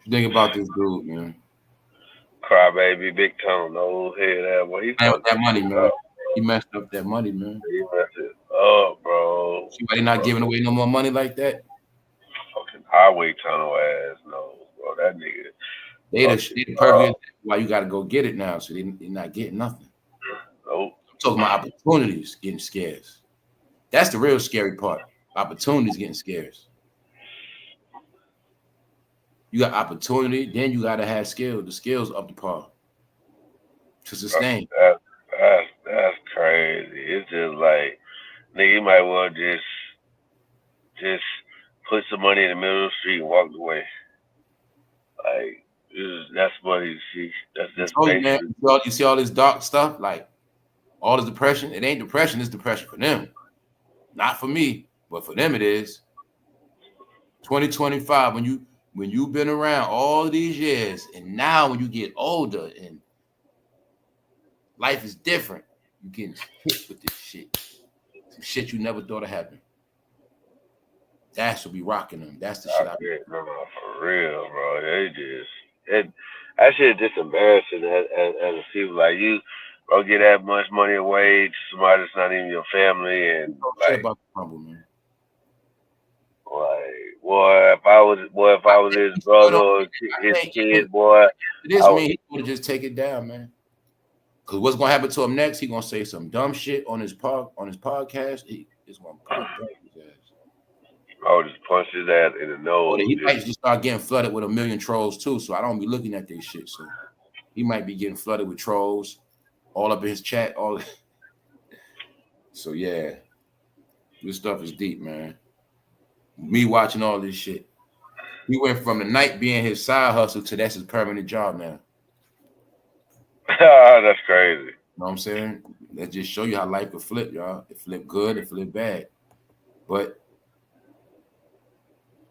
You think about this dude, man. Crybaby, big tone, old head that boy. He fucked that money, man. He messed up that money, man. He messed it up, bro. See why they not giving away no more money like that? Fucking highway tunnel ass, no, bro. That nigga. They the perfect why you got to go get it now, so they're not getting nothing. Nope. I'm talking about opportunities getting scarce. That's the real scary part. Opportunities getting scarce. You got opportunity, then you got to have skill. The skills up to par to sustain. That's crazy. It's just like, nigga, you might well just put some money in the middle of the street and walk away. Like, that's money. See, that's basically. Man, you see all this dark stuff, like all this depression. It ain't depression. It's depression for them, not for me, but for them it is. 2025, when you've been around all these years, and now when you get older and life is different, you getting hit with this shit. shit you never thought would happen. That's what be rocking them. That's the shit I be. No, for real, bro. That shit just embarrassing as a people like you. Bro, get that much money away to somebody that's not even your family, and Shit about the humble, man. Like, boy, if I was his brother or his kid, boy, this mean he would just take it down, man. Cause what's gonna happen to him next? He gonna say some dumb shit on his podcast. He's gonna punch his ass. I would just punch his ass in the nose. He might just start getting flooded with a million trolls too. So I don't be looking at this shit. So he might be getting flooded with trolls all up in his chat. So yeah, this stuff is deep, man. Me watching all this shit. He went from the night being his side hustle to that's his permanent job now. That's crazy. You know what I'm saying? That just show you how life could flip, y'all. It flip good, it flip bad. But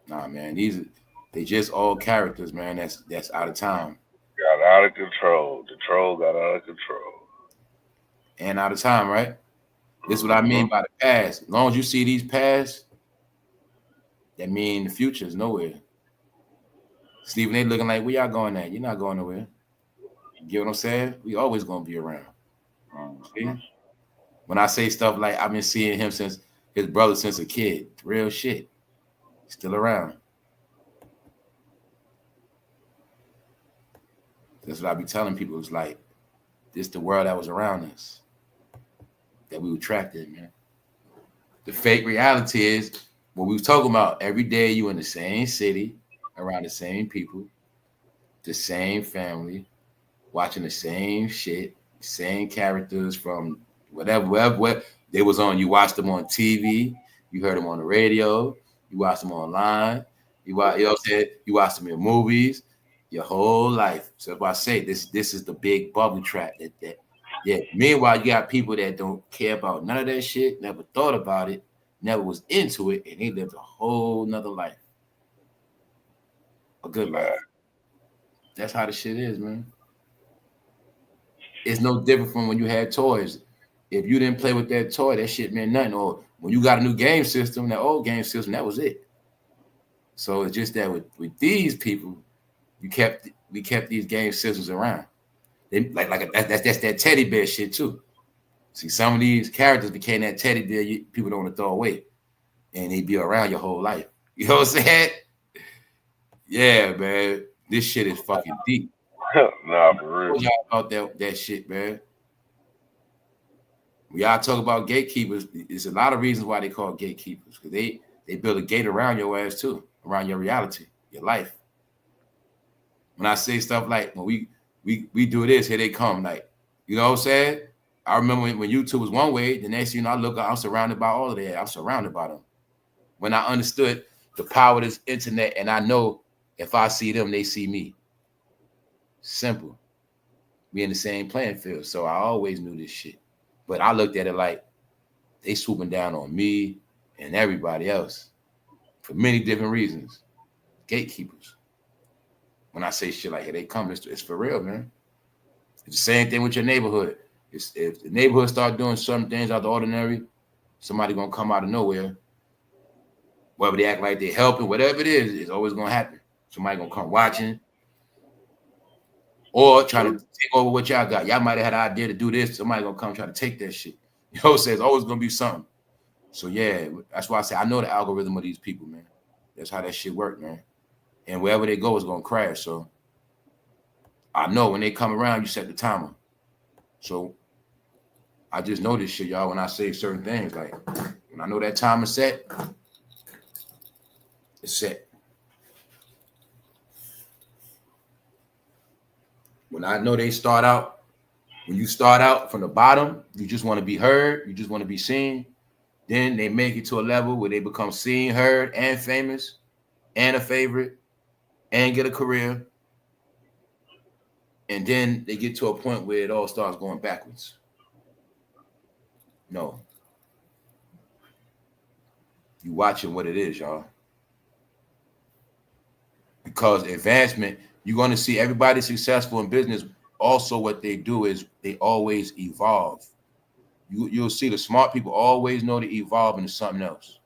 nah, man, they just all characters, man. That's out of time. Got out of control. The troll got out of control. And out of time, right? This is what I mean by the past. As long as you see these past, that mean the future is nowhere. Steven, they looking like, where y'all going at? You're not going nowhere. You get what I'm saying? We always gonna be around. See? When I say stuff like I've been seeing him since his brother since a kid, real shit. Still around. That's what I be telling people. It's like this the world that was around us. That we were trapped in, man. The fake reality is what we was talking about. Every day you in the same city, around the same people, the same family, watching the same shit, same characters from whatever they was on. You watched them on TV, you heard them on the radio, you watched them online, you know what I'm saying? You watched them in movies, your whole life. So if I say this is the big bubble trap that yeah. Meanwhile, you got people that don't care about none of that shit, never thought about it, never was into it, and they lived a whole nother life. A good life. That's how the shit is, man. It's no different from when you had toys. If you didn't play with that toy, that shit meant nothing. Or when you got a new game system, that old game system, that was it. So it's just that with these people, we kept these game systems around. They, that's that teddy bear shit too. See, some of these characters became that teddy bear people don't want to throw away, and they be around your whole life. You know what I'm saying? Yeah, man. This shit is fucking deep. Nah, for real. Y'all about that shit, man. When y'all talk about gatekeepers, there's a lot of reasons why they call gatekeepers, because they build a gate around your ass too, around your reality, your life. When I say stuff like when we do this, here they come, like, you know what I'm saying? I remember when YouTube was one way, the next thing you know, I look, I'm surrounded by all of that. I'm surrounded by them. When I understood the power of this internet, and I know if I see them, they see me. Simple. We in the same playing field. So I always knew this shit. But I looked at it like they swooping down on me and everybody else for many different reasons. Gatekeepers. When I say shit like, hey, they come, it's for real, man. It's the same thing with your neighborhood. If the neighborhood start doing some things out of the ordinary, somebody gonna come out of nowhere. Whether they act like they're helping, whatever it is, it's always gonna happen. Somebody gonna come watching or trying to take over what y'all got. Y'all might have had an idea to do this. Somebody gonna come try to take that shit. You know what I'm saying? It's always gonna be something. So yeah, that's why I say I know the algorithm of these people, man. That's how that shit work, man. And wherever they go, it's gonna crash. So I know when they come around, you set the timer. So I just know this shit, y'all, when I say certain things. Like when I know that timer set, it's set. When I know they start out, when you start out from the bottom, you just want to be heard, you just want to be seen. Then they make it to a level where they become seen, heard, and famous, and a favorite, and get a career. And then they get to a point where it all starts going backwards. No. You watching what it is, y'all. Because advancement, you're going to see everybody successful in business. Also, what they do is they always evolve. You'll see the smart people always know to evolve into something else.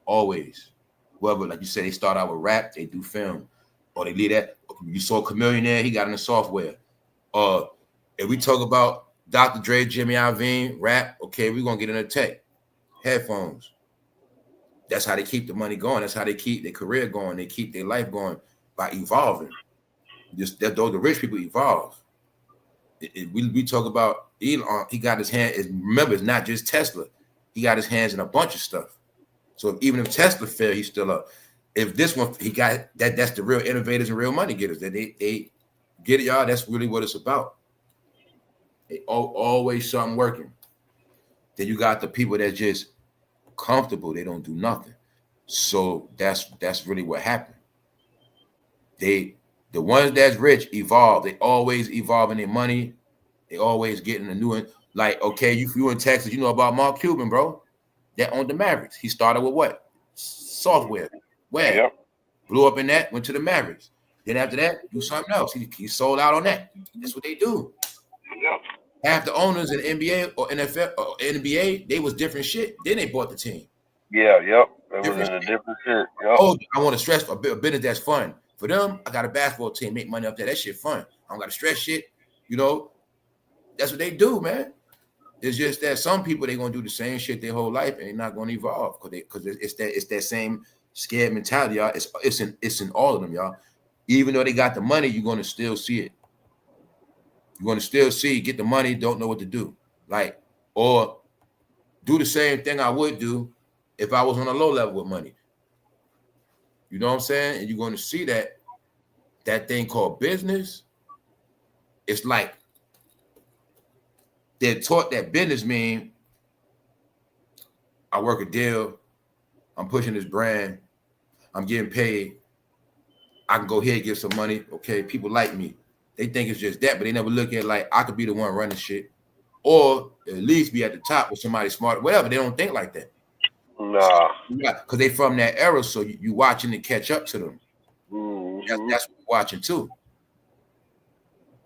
Always. Whether, like you said, they start out with rap, they do film, or they leave that. You saw Chameleon there, he got into software. If we talk about Dr. Dre, Jimmy Iovine, rap, okay, we're gonna get into tech, headphones. That's how they keep the money going. That's how they keep their career going. They keep their life going by evolving. Just that those the rich people evolve. We talk about Elon. He got his hand. Remember, it's not just Tesla. He got his hands in a bunch of stuff. So even if Tesla failed, he's still up. If this one, he got that. That's the real innovators and real money getters. That they get it, y'all. That's really what it's about. Always something working. Then you got the people that just comfortable. They don't do nothing. So that's really what happened. The ones that's rich evolve. They always evolving their money. They always getting a new one. Like, okay, you in Texas, you know about Mark Cuban, bro. That owned the Mavericks. He started with what? Software. Where? Yep. Blew up in that, went to the Mavericks. Then after that, do something else. He sold out on that. That's what they do. Yep. Half the owners in the NBA or NFL or NBA, they was different shit. Then they bought the team. Yeah, yep. It was in a different shit. Yep. Oh, I want to stress a business that's fun. For them, I got a basketball team, make money up there. That shit fun. I don't got to stress shit. You know, that's what they do, man. It's just that some people, they going to do the same shit their whole life and they're not going to evolve because it's that same scared mentality, y'all. It's in all of them, y'all. Even though they got the money, you're going to still see it. You're going to still see, get the money, don't know what to do. Like, or do the same thing I would do if I was on a low level with money. You know what I'm saying? And you're going to see that thing called business. It's like they're taught that business mean I work a deal, I'm pushing this brand, I'm getting paid, I can go here and get some money. Okay, people like me. They think it's just that, but they never look at like I could be the one running shit, or at least be at the top with somebody smart, whatever. They don't think like that. Nah. Yeah, because they from that era, so you watching to catch up to them. Mm-hmm. That's what we're watching too.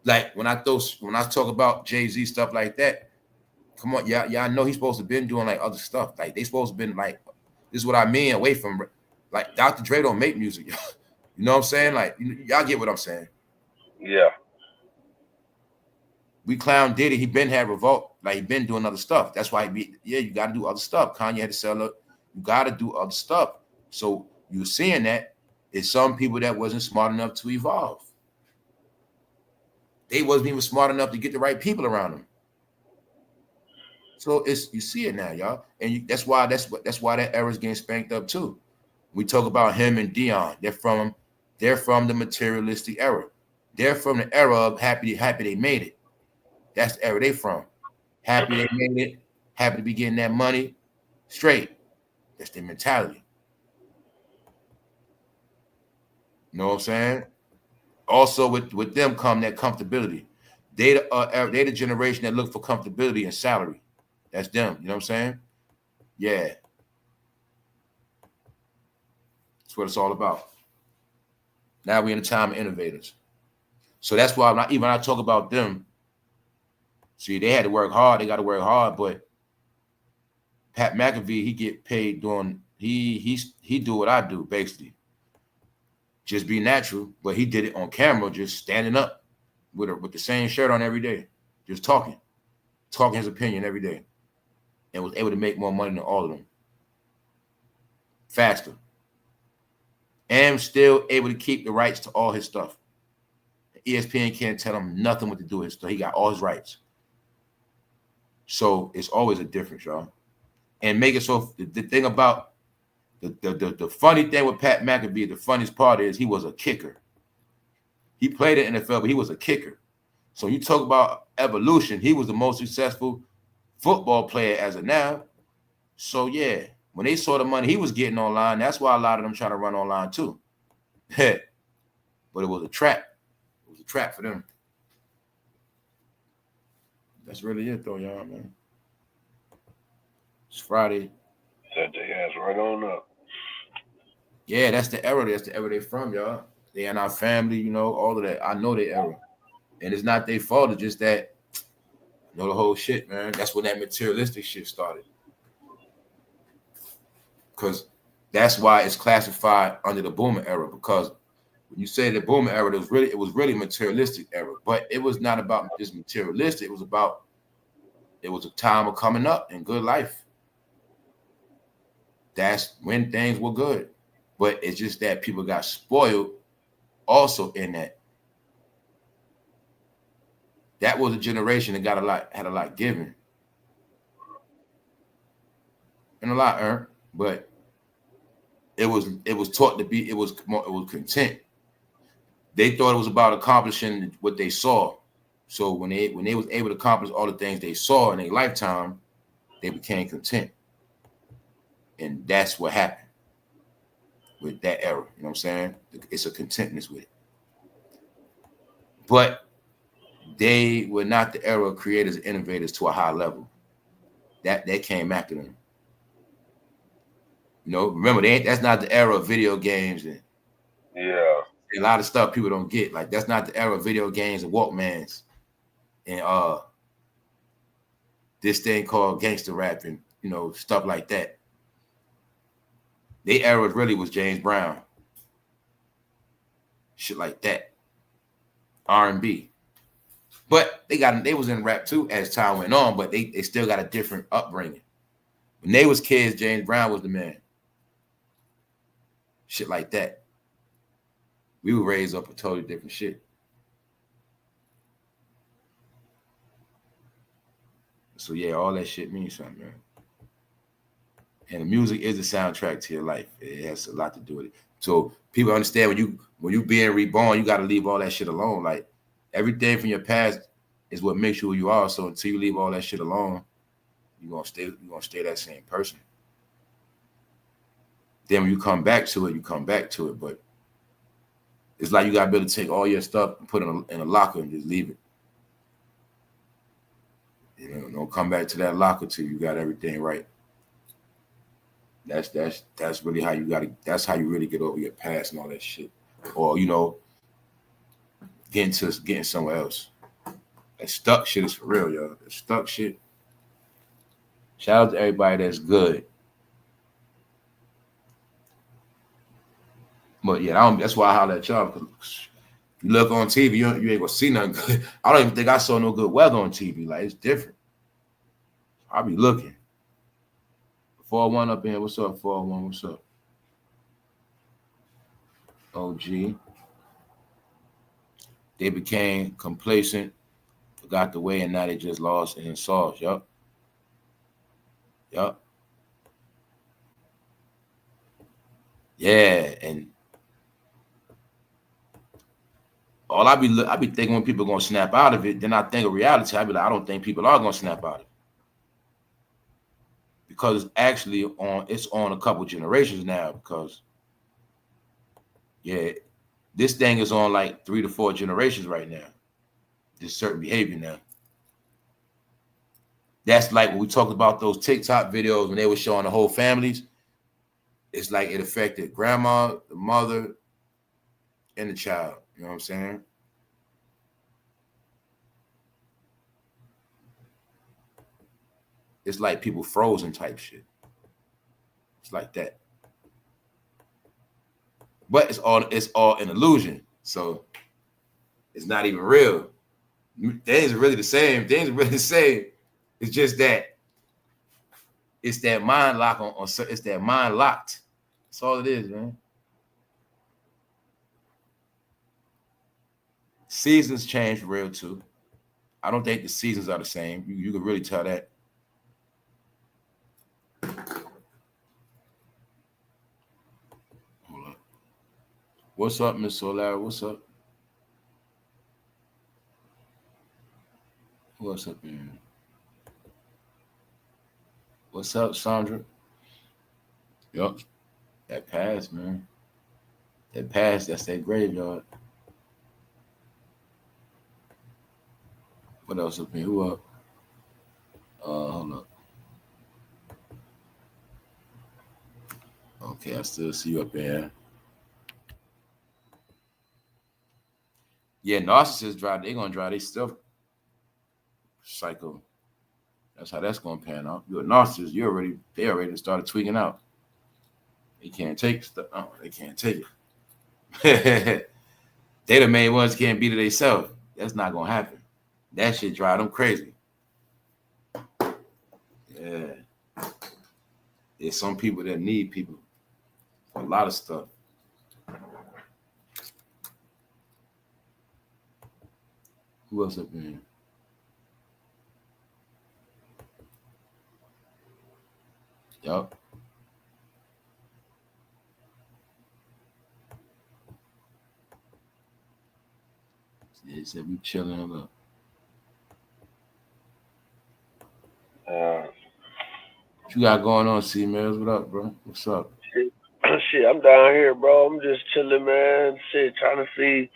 Like when I talk about Jay-Z stuff like that, come on, y'all know he's supposed to been doing like other stuff. Like they supposed to been like, this is what I mean, away from like Dr. Dre don't make music. You know what I'm saying? Like y'all get what I'm saying. Yeah. We clown Diddy, he been had revolt, like he been doing other stuff. That's why you got to do other stuff. Kanye had to sell it. You got to do other stuff. So you're seeing that it's some people that wasn't smart enough to evolve. They wasn't even smart enough to get the right people around them. So you see it now, y'all, and that's why that era's getting spanked up too. We talk about him and Deion. They're from the materialistic era. They're from the era of happy they made it. That's the era they from. Happy they made it. Happy to be getting that money straight. That's their mentality. You know what I'm saying? Also, with them come that comfortability. They the generation that look for comfortability and salary. That's them. You know what I'm saying? Yeah. That's what it's all about. Now we're in the time of innovators. So that's why when I talk about them, see, they had to work hard. They got to work hard. But Pat McAfee, he get paid doing he do what I do basically. Just be natural, but he did it on camera, just standing up with the same shirt on every day, just talking his opinion every day, and was able to make more money than all of them, faster, and still able to keep the rights to all his stuff. ESPN can't tell him nothing what to do with his stuff. He got all his rights. So it's always a difference, y'all. And make it so the thing about the funny thing with Pat McAfee, the funniest part is he was a kicker. He played in the NFL, but he was a kicker. So you talk about evolution, he was the most successful football player as of now. So yeah, when they saw the money he was getting online, that's why a lot of them try to run online too. But it was a trap. It was a trap for them. That's really it though, y'all, man. It's Friday. Set their ass right on up. Yeah, that's the era. That's the era they're from, y'all. They in our family, you know, all of that. I know their era. And it's not their fault. It's just that You know the whole shit, man. That's when that materialistic shit started. Because that's why it's classified under the boomer era. Because when you say the boomer era, it was really materialistic era. But it was not about just materialistic. It was a time of coming up and good life. That's when things were good. But it's just that people got spoiled also in that. That was a generation that had a lot given. And a lot earned. But it was taught to be, it was content. They thought it was about accomplishing what they saw. So when they was able to accomplish all the things they saw in their lifetime, they became content. And that's what happened with that era. You know what I'm saying? It's a contentness with it. But they were not the era of creators and innovators to a high level. That they came after them. You know, remember, that's not the era of video games and a lot of stuff people don't get. Like, that's not the era of video games and Walkmans and this thing called gangster rap and, you know, stuff like that. Their era really was James Brown. Shit like that. R&B. But they was in rap too as time went on, but they still got a different upbringing. When they was kids, James Brown was the man. Shit like that. We were raised up a totally different shit. So yeah, all that shit means something, man. And the music is the soundtrack to your life. It has a lot to do with it. So people understand when you being reborn, you got to leave all that shit alone. Like, everything from your past is what makes you who you are. So until you leave all that shit alone, you're gonna stay that same person. Then when you come back to it, you come back to it. But it's like you gotta be able to take all your stuff and put it in a locker and just leave it. You know, don't come back to that locker till you got everything right. That's really how that's how you really get over your past and all that shit. Or, you know, getting somewhere else. That stuck shit is for real, y'all. That stuck shit. Shout out to everybody that's good. But yeah, that's why I holler at y'all, because you look on TV, you ain't gonna see nothing good. I don't even think I saw no good weather on TV. Like, it's different. I'll be looking. 401 up in here. What's up, 401? What's up? OG. They became complacent, forgot the way, and now they just lost in sauce. Yup. Yeah, and all I be thinking when people gonna snap out of it, then I think of reality. I be like, I don't think people are gonna snap out of it. Because it's on a couple generations now, because yeah, this thing is on like 3 to 4 generations right now. This certain behavior now. That's like when we talked about those TikTok videos when they were showing the whole families. It's like it affected grandma, the mother, and the child. You know what I'm saying? It's like people frozen type shit. It's like that. But it's all an illusion. So it's not even real. Things are really the same. It's just that it's that mind lock on it's that mind locked. That's all it is, man. Seasons change for real too. I don't think the seasons are the same. You can really tell that. Hold up. What's up, Miss Solara? What's up? What's up, man? What's up, Sandra? Yup. That passed, man. That passed. That's that graveyard. What else up here? Who up? Hold up. Okay, I still see you up there. Yeah, narcissists drive. They're gonna drive their stuff Psycho. That's how that's gonna pan out. You're a narcissist. They already started tweaking out. They can't take stuff. Oh, they can't take it. They the main ones can't beat it themselves. That's not gonna happen. That shit drive them crazy. Yeah. There's some people that need people for a lot of stuff. Who else up there? Yup. They said we chilling a lot. What you got going on, C-Mills? What up, bro? What's up? Shit, I'm down here, bro. I'm just chilling, man. Shit, trying to see.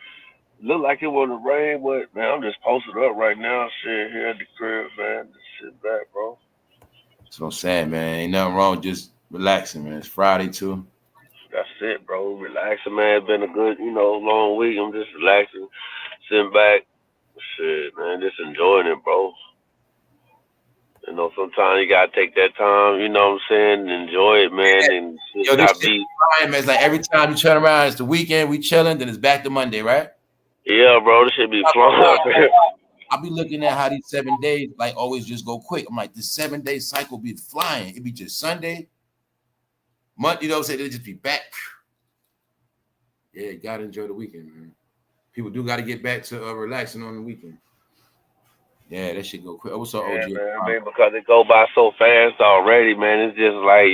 Look like it want to rain, but man, I'm just posted up right now. Shit, here at the crib, man. Just sit back, bro. That's what I'm saying, man. Ain't nothing wrong. Just relaxing, man. It's Friday too. That's it, bro. Relaxing, man. It's been a good, long week. I'm just relaxing, sitting back. Shit, man, just enjoying it, bro. Sometimes you gotta take that time, you know what I'm saying, and enjoy it, man, and Yo, this shit flying, man. It's like every time you turn around, it's the weekend, we chilling, then it's back to Monday, right? Yeah, bro, this shit be flying. I'll be looking at how these 7 days like always just go quick. I'm like, this 7-day cycle be flying. It be just Sunday, Monday, you know what I'm saying? It'll just be back. Yeah, gotta enjoy the weekend, man. People do gotta get back to relaxing on the weekend. Yeah, that shit go quick. What's up, OG? Man, I mean, because it go by so fast already, man. It's just like,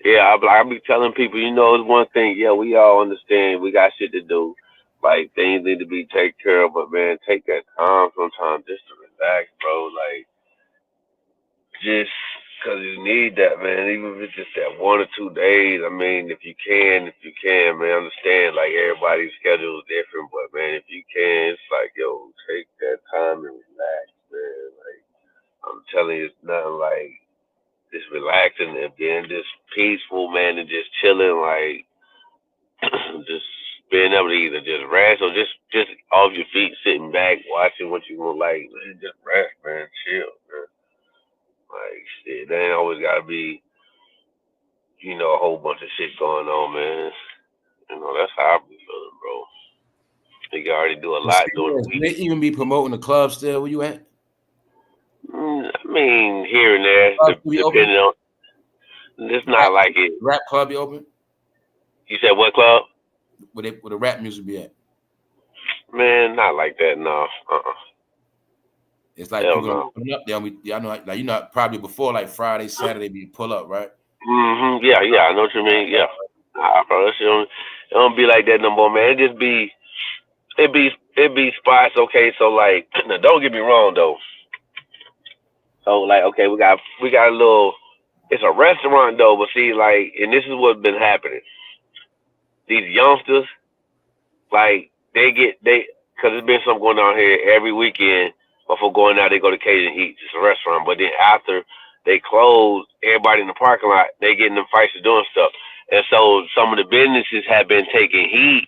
yeah, I be telling people, it's one thing. Yeah, we all understand we got shit to do. Like, things need to be taken care of. But, man, take that time sometimes just to relax, bro. Like, just because you need that, man. Even if it's just that 1 or 2 days. I mean, if you can, man, understand, like, everybody's schedule is different. But, man, if you can, it's like, yo, take that time and relax, man. Like, I'm telling you, it's nothing like just relaxing and being just peaceful, man, and just chilling, like, just being able to either just rest or just off your feet, sitting back, watching what you want, like, man, just rest, man, chill, man. Like, shit, there ain't always got to be, a whole bunch of shit going on, man. That's how I be feeling, bro. You can already do a lot during the week. They even be promoting the club still. Where you at? I mean, here and there, depending on. It's not like it. Rap club be open? You said what club? Where the rap music be at? Man, not like that, no. It's like people pulling up there. I know, like probably before like Friday, Saturday, be pull up, right? Mm-hmm. Yeah, I know what you mean. Yeah, bro, it don't be like that no more, man. It be spots. Okay, so like, now don't get me wrong though. So like, okay, we got a little. It's a restaurant though, but see, like, and this is what's been happening. These youngsters, like, because there's been something going on here every weekend. Before going out, they go to Cajun Eats. It's a restaurant. But then after they close, everybody in the parking lot, they get in them fights and doing stuff. And so some of the businesses have been taking heat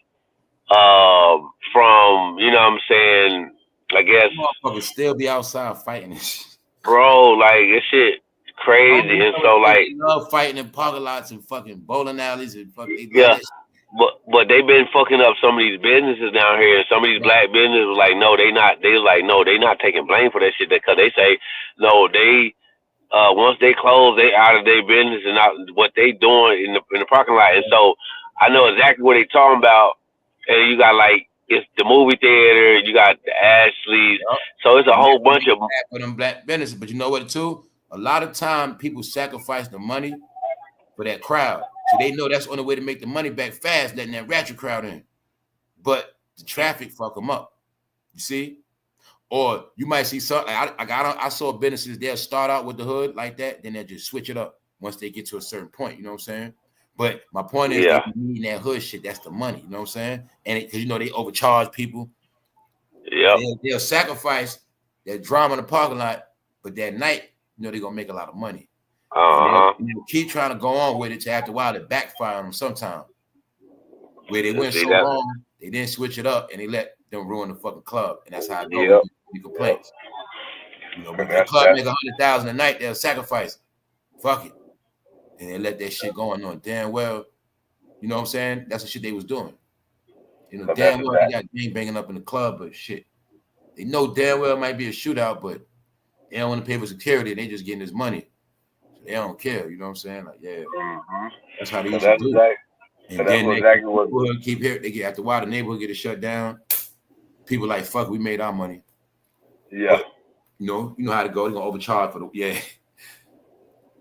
from, you know what I'm saying, I guess. Motherfuckers still be outside fighting this shit. Bro, like, this shit crazy. And so, like, they love fighting in parking lots and fucking bowling alleys and fucking. Yeah. But they've been fucking up some of these businesses down here, and some of these black businesses were like, no, they not. They like, no, they not taking blame for that shit because they say, no, they once they close, they out of their business and out what they doing in the parking lot. And so I know exactly what they talking about. And you got like it's the movie theater, you got the Ashley's, so it's a whole bunch of for them black businesses. But you know what too? A lot of time people sacrifice the money for that crowd. So they know that's the only way to make the money back fast, letting that ratchet crowd in. But the traffic fuck them up. You see? Or you might see something. I saw businesses, they'll start out with the hood like that, then they'll just switch it up once they get to a certain point. You know what I'm saying? But my point is, if you need that hood shit, that's the money. You know what I'm saying? And because they overcharge people. Yeah. They'll sacrifice that drama in the parking lot, but that night, they're gonna make a lot of money. And they'll keep trying to go on with it to after a while it backfire on them sometime. Where they went so long, they didn't switch it up and they let them ruin the fucking club. And that's how it goes. Complaints. You know, but if that club make 100,000 a night, they'll sacrifice. Fuck it. And they let that shit going on. Damn well, you know what I'm saying? That's the shit they was doing. You know, damn well they got gang banging up in the club, but shit. They know damn well it might be a shootout, but they don't want to pay for security. They just getting this money. So they don't care. You know what I'm saying? Like, yeah. That's how they used to do it. And then they keep here. They get after a while, the neighborhood get it shut down. People like, fuck, we made our money. Yeah. But, you know how to go. They're gonna overcharge for the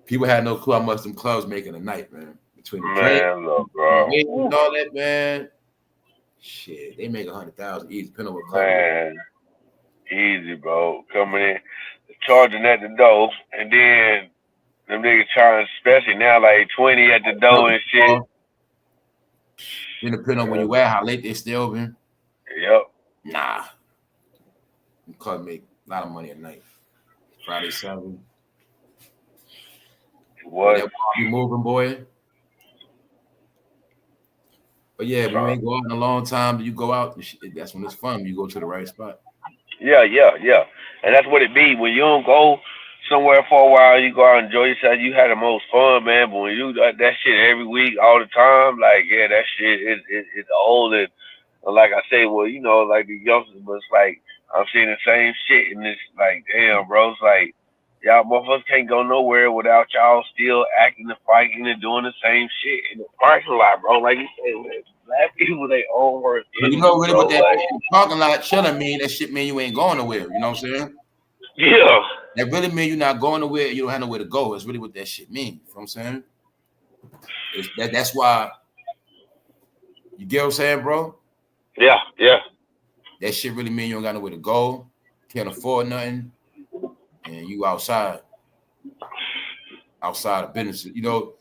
People had no clue how much them clubs making a night, man. Between the drink and all that, man. Shit, they make 100,000 easy, depending on what club. Man, easy, bro. Coming in, charging at the door, and then them niggas charging, especially now, like 20 at the door and shit. Then depending on where you at, how late they stay open. Yep. Nah. The club make a lot of money at night. Friday, Saturday. What? You moving, boy? But yeah, when you ain't go out in a long time, you go out, that's when it's fun. You go to the right spot. Yeah. And that's what it be. When you don't go somewhere for a while, you go out and enjoy yourself, you had the most fun, man. But when you do that shit every week, all the time, like, yeah, that shit is old. And like I say, well, you know, like the youngsters, but it's like, I'm seeing the same shit. And it's like, damn, bro, it's like, y'all motherfuckers can't go nowhere without y'all still acting and fighting and doing the same shit in the parking lot, bro. Like you said, man, black people, they own worth. You know really what that parking lot chilling mean? That shit mean you ain't going nowhere. You know what I'm saying? Yeah. That really mean you're not going nowhere. You don't have nowhere to go. It's really what that shit mean. You know what I'm saying? That's why. You get what I'm saying, bro? Yeah. That shit really mean you don't got nowhere to go. Can't afford nothing. And you outside of business, you know,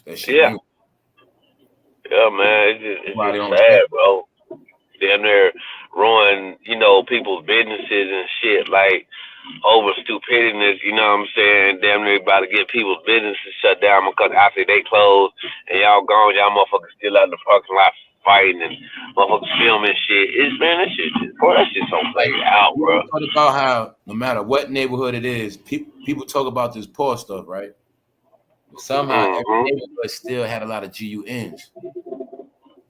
that shit. Yeah, man, it's just sad, bro. Damn near ruin, you know, people's businesses and shit, like over stupidity, you know what I'm saying? Damn near about to get people's businesses shut down because after they close and y'all gone, y'all motherfuckers still out in the parking lot fighting and motherfuckers filming shit. That shit's so played out, bro. Talk about how no matter what neighborhood it is, people talk about this poor stuff, right? But somehow every neighborhood still had a lot of GUNs.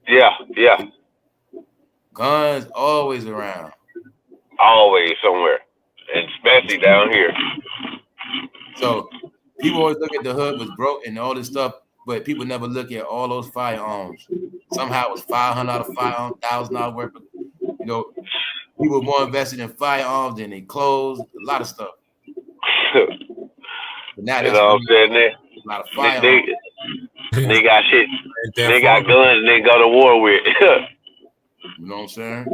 Yeah. Guns always around. Always somewhere, and especially down here. So people always look at the hood was broke and all this stuff, but people never look at all those firearms. Somehow it was $500 firearm, $1,000 worth of, you know, people were more invested in firearms than they clothes, a lot of stuff. But now you know what I'm saying? A lot of firearms. They got shit. They got guns and they go to war with. You know what I'm saying?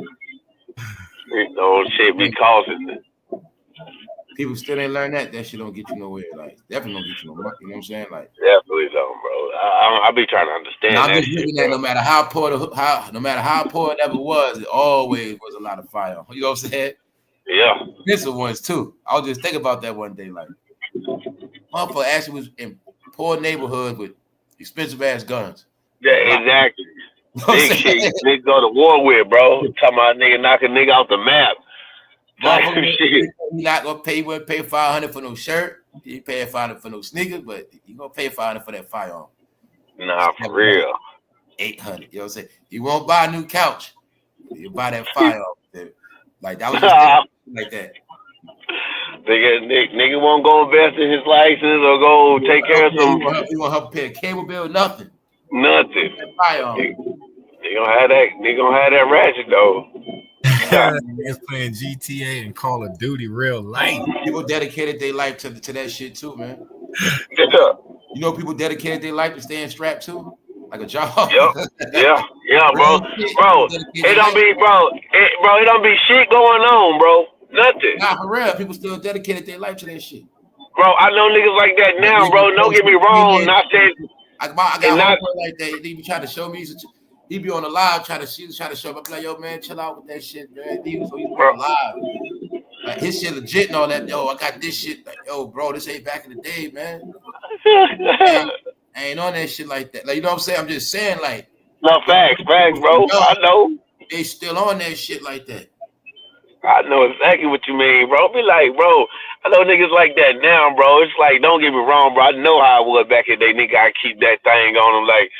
You know, shit be causing it. People still ain't learn that. That shit don't get you nowhere. Like, definitely don't get you nowhere. You know what I'm saying? Like, definitely don't, bro. I be trying to understand. I'm just looking at no matter how poor it ever was, it always was a lot of fire. You know what I'm saying? Yeah. Expensive ones too. I was just thinking about that one day. Like, motherfucker actually was in poor neighborhoods with expensive ass guns. Yeah, exactly. You know big shit. Nigga go to war with, bro. Talking about nigga knock a nigga off the map. He not gonna pay. He wouldn't pay $500 for no shirt. He ain't paying $500 for no sneakers, but he gonna pay $500 for that firearm. Nah, for real. $800. You know what I'm saying? You won't buy a new couch. You buy that firearm. Like that was just like that. Nigga won't go invest in his license or go take care of some. You want help pay a cable bill? Nothing. Nothing. That firearm. They gonna have that. They gonna have that ratchet though. Niggas playing GTA and Call of Duty real life. People dedicated their life to that shit too, man. Yeah. You know, people dedicated their life to staying strapped too, like a job. Yep. Yeah, bro. It don't be shit going on, bro. Nothing. Nah, for real. People still dedicated their life to that shit. Bro, I know niggas like that now, bro. Don't get me wrong. Not saying. I got a homeboy like that. He be trying to show me. He be on the live trying to show me. I'm like, yo, man, chill out with that shit, man. He was on live. Like, his shit legit and all that. Yo, I got this shit. Like, yo, bro, this ain't back in the day, man. I ain't on that shit like that. Like, you know what I'm saying? I'm just saying, like. No, facts, bro. I know. They still on that shit like that. I know exactly what you mean, bro. Be like, bro, I know niggas like that now, bro. It's like, don't get me wrong, bro. I know how I was back in the day. Nigga, I keep that thing on them. Like,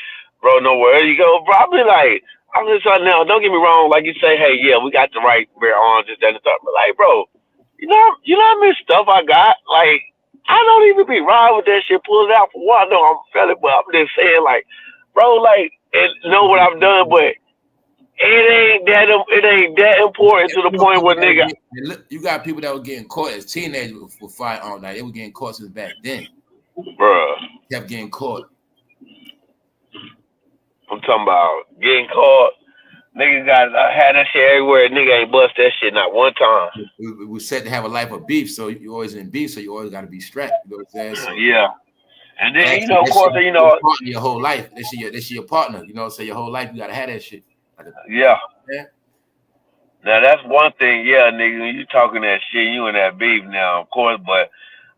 bro, no, where you go, bro? I be like, I'm just like, now, don't get me wrong. Like you say, hey, yeah, we got the right bear on, just that and stuff. But like, bro, you know how much stuff I got? Like, I don't even be riding with that shit. Pull it out for what? I know I'm feeling, but I'm just saying, like, bro, like, and know what I've done, but it ain't that important to the point where nigga. You got people that were getting caught as teenagers for firearms. Like they were getting caught since back then. Bruh. Kept getting caught. I'm talking about getting caught. Niggas got had that shit everywhere. Nigga ain't bust that shit not one time. We were set to have a life of beef, so you always in beef, so you always got to be strapped. You know what I'm saying? So, yeah. And then, you know, of course, you know. Your whole life. That's your partner. You know, so your whole life you got to have that shit. Yeah. Now, that's one thing. Yeah, nigga, when you talking that shit, you in that beef now, of course. But,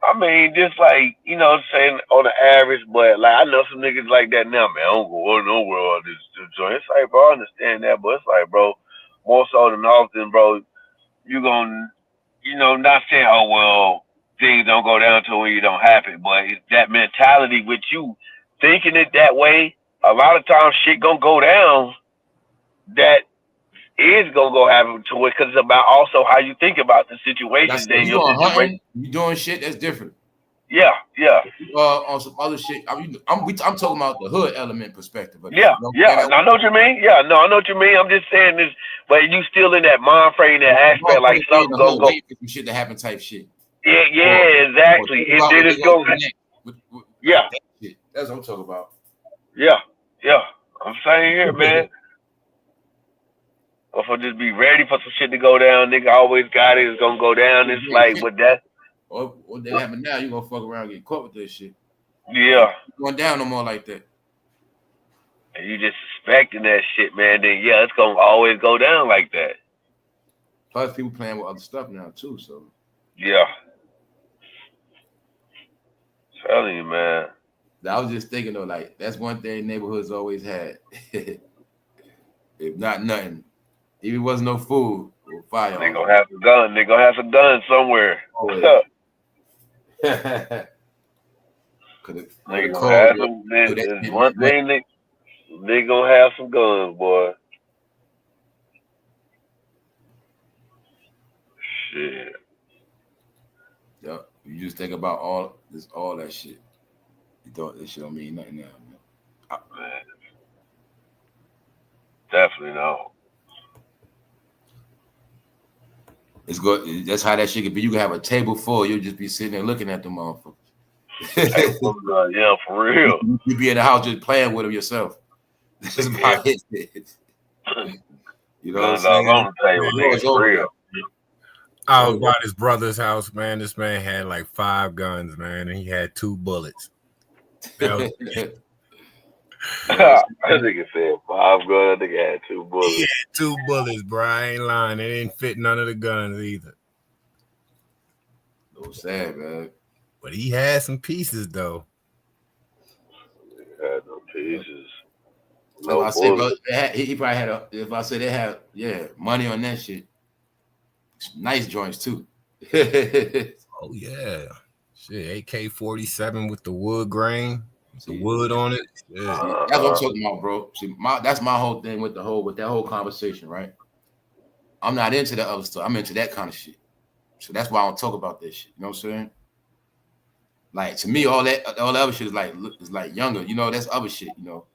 I mean, just like, you know, saying on the average, but, like, I know some niggas like that now, man. I don't go nowhere on this joint. It's like, bro, I understand that, but it's like, bro, more so than often, bro, you gonna, you know, not saying, oh, well, things don't go down to when you don't have it, but it's that mentality with you thinking it that way. A lot of times shit gonna go down that is gonna go happen to it because it's about also how you think about the situation. Then your situation. You doing shit that's different. Yeah. On some other shit. I'm talking about the hood element perspective. Yeah. I know what you mean. Yeah, no, I know what you mean. I'm just saying this, but you still in that mind frame, that aspect, like something's gonna go. Some shit to happen type shit. Yeah, exactly. And then it's going. Yeah, that's what I'm talking about. Yeah. I'm saying here, man. Or for just be ready for some shit to go down, nigga. Always got it. It's gonna go down. It's like, but that. Or what that happen now? You gonna fuck around and get caught with this shit. Yeah. Going down no more like that. And you just suspecting that shit, man. Then yeah, it's gonna always go down like that. Plus, people playing with other stuff now too. So. Yeah. Telling you, man. I was just thinking though, like that's one thing neighborhoods always had. If not nothing, if it wasn't no food or fire, they gonna have some gun. They gonna have some guns somewhere. They gonna have some. There's one thing they gonna have some guns, boy. Shit. Yeah, you just think about all that shit. You thought this shit don't mean nothing now, man. Definitely no. It's good. That's how that shit could be. You can have a table full. You'll just be sitting there looking at the motherfuckers. Yeah, for real. You be in the house just playing with them yourself. That's about it. You know what I'm saying? On the table, nigga, for real. I was by his brother's house, man. This man had like 5 guns, man, and he had 2 bullets. That nigga said 5 guns. That nigga had 2 bullets. He had 2 bullets, bro. I ain't lying. It ain't fit none of the guns either. No sad, man. But he had some pieces, though. He had no pieces. No, I say, bro, he probably had if I say they had, money on that shit. Nice joints too. Oh yeah, shit, AK-47 with the wood grain, the wood on it. Yeah. That's what I'm talking about, bro. See, that's my whole thing with that whole conversation, right? I'm not into that other stuff. I'm into that kind of shit. So that's why I don't talk about this shit. You know what I'm saying? Like to me, all the other shit is like younger. You know, that's other shit. You know.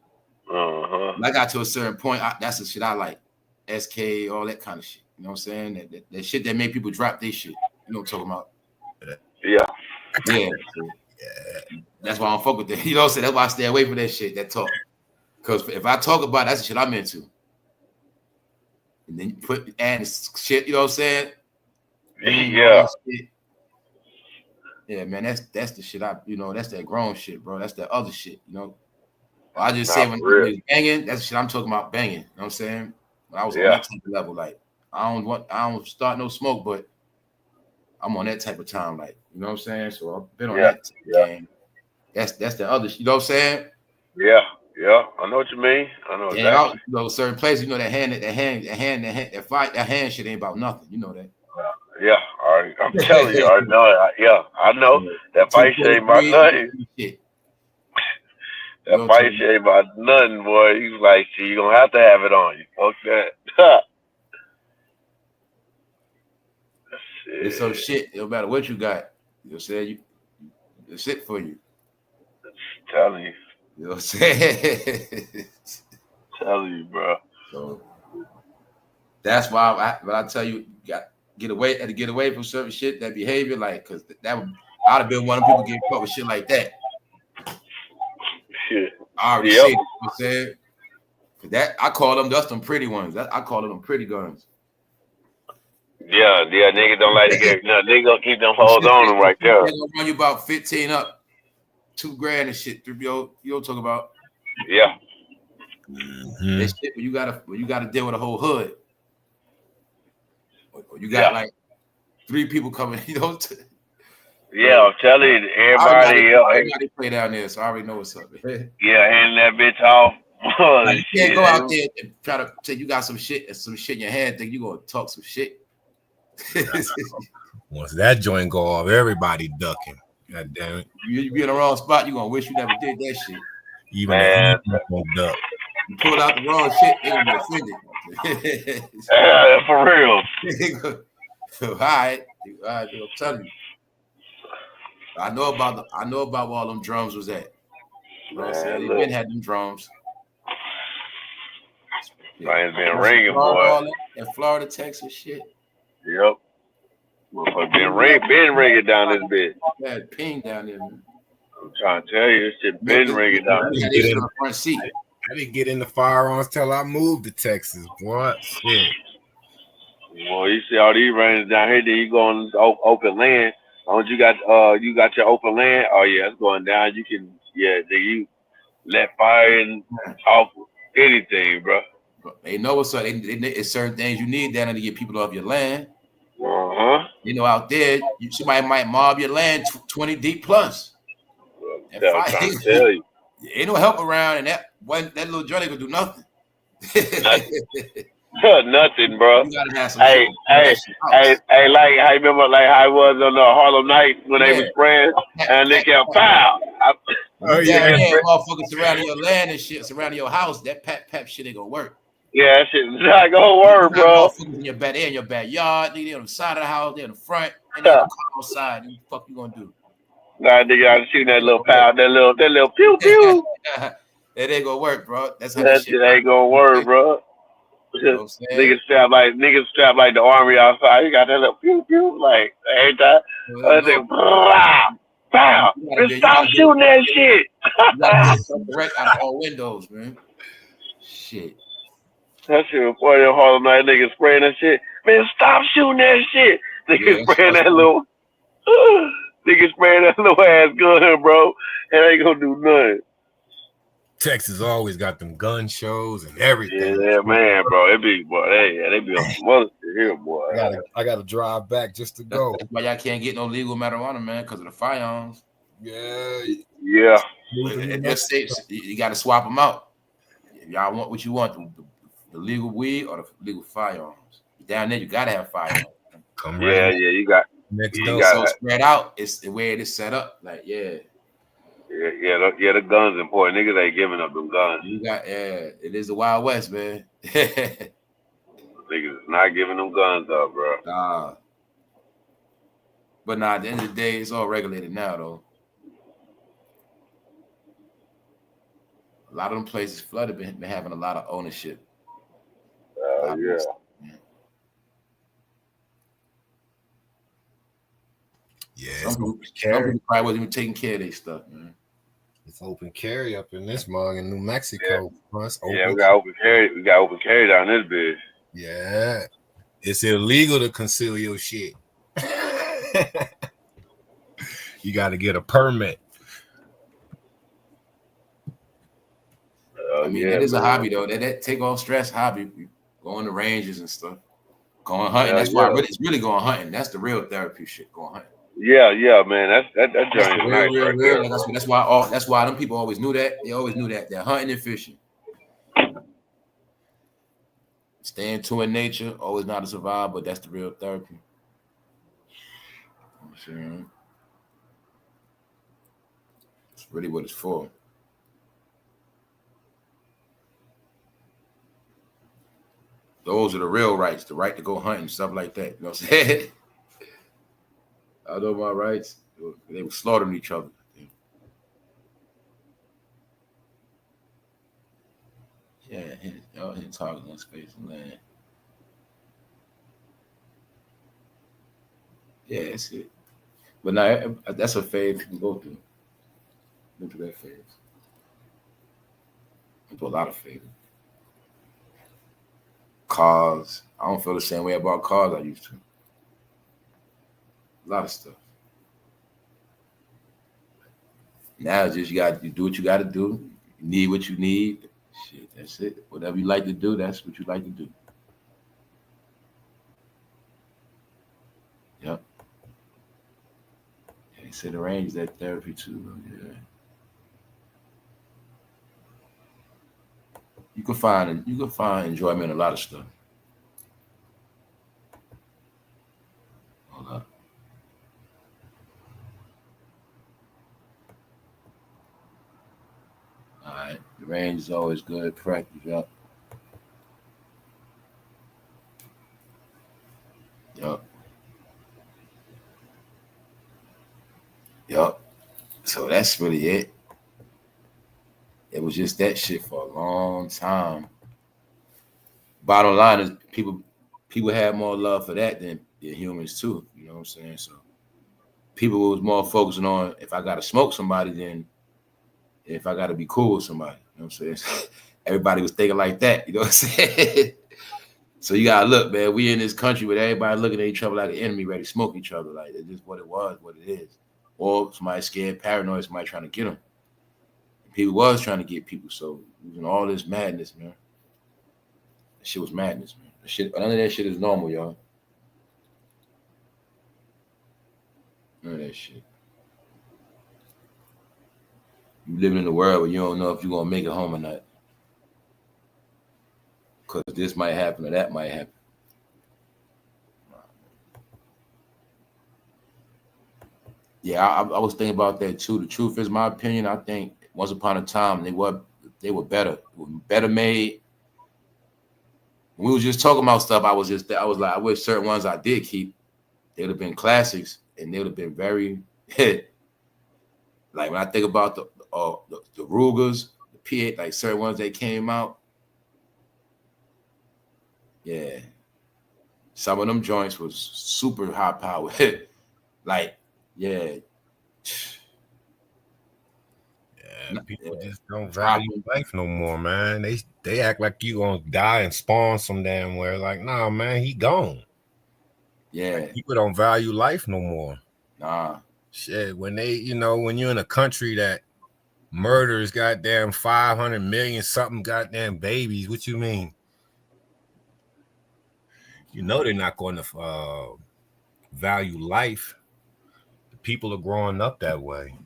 When I got to a certain point, that's the shit I like. SK, all that kind of shit. You know what I'm saying? That shit that make people drop their shit. You know what I'm talking about? Yeah. That's why I don't fuck with that. You know what I'm saying? That's why I stay away from that shit, that talk. Because if I talk about it, that's the shit I'm into. And then you add shit, you know what I'm saying? Yeah. Yeah, man, that's the shit that's that grown shit, bro. That's that other shit, you know. I just say when it's banging, that's the shit I'm talking about banging. You know what I'm saying? When I was on that type of level, like I don't start no smoke, but I'm on that type of time, like, you know what I'm saying? So I've been on that type of game. That's the other shit, you know what I'm saying? Yeah, I know what you mean. I know exactly. Certain places, you know, that hand shit ain't about nothing. You know that. Yeah, all right. I'm telling you, I know. Yeah, I know. That fight shit ain't about 243. nothing. Shit. That fight shit ain't about nothing, boy. He's like, shit, you gonna have to have it on you. Fuck that. It's some shit. No matter what you got, you'll say it's it for you. Telling you. You know what I'm saying? Telling you, bro. So that's why when I tell you, got get away from certain shit, that behavior, like, because that would, I'd have been one of them people getting caught with shit like that. Shit. I already Yep. seen it. You know what I'm saying? That I call them just them pretty ones. I call them pretty guns. Yeah, niggas don't like to get no. Niggas gonna keep them hoes on them right there. They're gonna run you about 15 up, $2,000 and shit. You don't talk about. Yeah. That shit when you gotta deal with a whole hood. Or you got like 3 people coming, you know. Yeah, I'm telling you, everybody play down there, so I already know what's up. Yeah, handing that bitch off. Like, you can't go out there and try to say you got some shit in your hand, think you gonna talk some shit. Once that joint go off, everybody ducking. God damn it. You be in the wrong spot, you gonna wish you never did that shit. Even the duck. You pulled out the wrong shit, they gonna be offended. For real. All right, I'm telling you. I know about where all them drums was at. You know what I'm saying? They been had them drums. It's been ringing, boy. In Florida, Texas, shit. Yep. Motherfucker been ringing down this bitch. Had ping down there, man. I'm trying to tell you, this shit been ringing down this bitch. Front seat. I didn't get into firearms till I moved to Texas, boy. Shit. Well, you see all these ranges down here, then you go on open land. You got your open land. Oh yeah, it's going down. You can then you let fire in off anything, bro. They know what's up. It's certain things you need down there to get people off your land. You know, out there, somebody might mob your land 20 deep plus. I'm trying to tell you. Ain't no help around, and that little joint ain't gonna do nothing. Nothing, bro. You gotta have some hey, like I remember like how I was on the Harlem Nights when they was spraying and they kept pow. Motherfuckers surrounding your land and shit, surrounding your house. That pap shit ain't gonna work. Yeah, that shit's not gonna work, bro. In your backyard, they on the side of the house, they in the front, and they on the outside. What the fuck you gonna do? Nah, nigga, I shooting that little pow, that little pew pew. It ain't gonna work, bro. That's how that shit ain't gonna work, bro. You know niggas strap like the army outside. You got that little pew pew like every time. Pow! Stop shooting that shit. You gotta get direct out of all windows, man. Shit. That shit was funny. Harlem Night niggas spraying that shit. Man, stop shooting that shit. Niggas spraying that little. Niggas spraying that little ass gun, bro. It ain't gonna do nothing. Texas always got them gun shows and everything. Yeah, man, bro. They be on some other shit here, boy. I gotta drive back just to go. That's why y'all can't get no legal marijuana, man, because of the firearms. Yeah. In this state, you gotta swap them out. If y'all want what you want, the legal weed or the legal firearms. Down there, you gotta have firearms. You got so spread out. It's the way it is set up. Like, the guns important. Niggas ain't giving up them guns. You got, it is the Wild West, man. Niggas is not giving them guns up, bro. But at the end of the day, it's all regulated now, though. A lot of them places flooded been having a lot of ownership. Some people probably wasn't even taking care of their stuff, man. It's open carry up in this mug in New Mexico. We got open carry. We got open carry down this bitch. Yeah, it's illegal to conceal your shit. You got to get a permit. I mean, it is a hobby though. That take off stress hobby. Going to ranges and stuff. Going hunting. That's why it's really going hunting. That's the real therapy shit. Going hunting. Yeah, man. That journey nice right there. That's why them people always knew that. They always knew that. They're hunting and fishing. Staying to in nature, always not to survive, but that's the real therapy. See, it's really what it's for. Those are the real rights, the right to go hunting, stuff like that. You know what I'm saying? I know my rights. They were slaughtering each other. Yeah, y'all here talking in space and land. Yeah, that's it. But now that's a phase you can go through. Go through that phase. Into a lot of phases. Cars. I don't feel the same way about cars I used to. A lot of stuff. Now it's just you do what you got to do. You need what you need. Shit, that's it. Whatever you like to do, that's what you like to do. Yep. Yeah, they said arrange that therapy too. Yeah. You can find enjoyment in a lot of stuff. Hold up. All right. The range is always good. Practice. Yep. Yep. Yep. So that's really it. It was just that shit for a long time. Bottom line is people have more love for that than humans too. You know what I'm saying? So people was more focusing on if I gotta smoke somebody than if I gotta be cool with somebody. You know what I'm saying? Everybody was thinking like that. You know what I'm saying? So you gotta look, man. We in this country with everybody looking at each other like an enemy, ready to smoke each other. Like it's just what it was, what it is. Or somebody scared, paranoid, somebody trying to get them. People was trying to get people. So all this madness, man. That shit was madness, man. None of that shit is normal, y'all. None of that shit. You living in a world where you don't know if you're gonna make it home or not. Because this might happen or that might happen. Yeah, I was thinking about that too. The truth is, my opinion, I think once upon a time they were better. Better made. When we was just talking about stuff, I was like, I wish certain ones I did keep, they would have been classics and they would have been very like when I think about the Rugers, the P8, like certain ones that came out. Yeah. Some of them joints was super high power. Like, yeah. Yeah, people just don't value life no more, man. They act like you gonna die and spawn some damn where. Like, nah, man, he gone. Yeah. Like, people don't value life no more. Nah. Shit, when when you're in a country that murders goddamn 500 million something goddamn babies, what you mean? You know they're not going to value life. The people are growing up that way.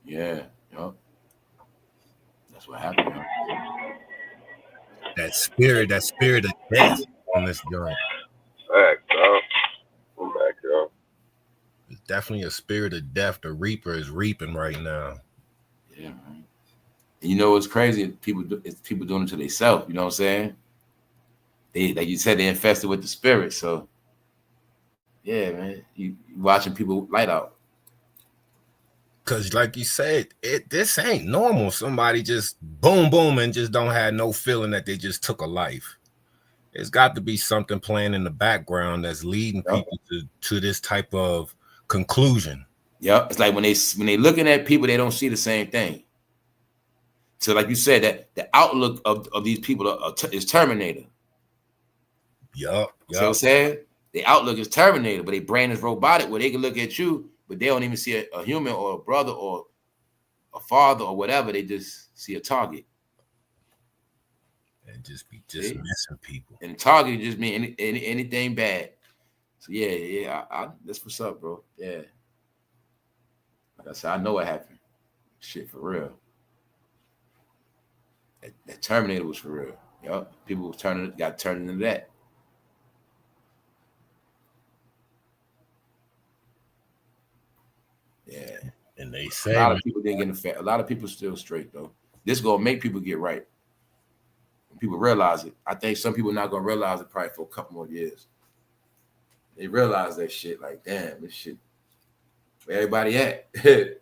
Yeah. Yep. That's what happened. Huh? That spirit of death on this joint. Facts, bro. I'm back, y'all. It's definitely a spirit of death. The reaper is reaping right now. Yeah, man. And you know what's crazy? It's people doing it to themselves. You know what I'm saying? They, like you said, they infested with the spirit. So yeah, man, you watching people light out. Cause like you said, this ain't normal. Somebody just boom, boom, and just don't have no feeling that they just took a life. There's got to be something playing in the background that's leading people to this type of conclusion. Yep. It's like when they looking at people, they don't see the same thing. So like you said, that the outlook of these people is Terminator. Yup. You know what I'm saying? The outlook is Terminator, but their brain is robotic where they can look at you, but they don't even see a human or a brother or a father or whatever. They just see a target. And just be dismissing people. And target just mean anything bad. So yeah, that's what's up, bro. Yeah. Like I said, I know what happened. Shit, for real. That Terminator was for real. Yup. People got turned into that. Yeah. And they A say lot of people didn't get in the fact. A lot of people still straight though. This gonna make people get right. When people realize it. I think some people not gonna realize it probably for a couple more years. They realize that shit. Like, damn, this shit. Where everybody at? People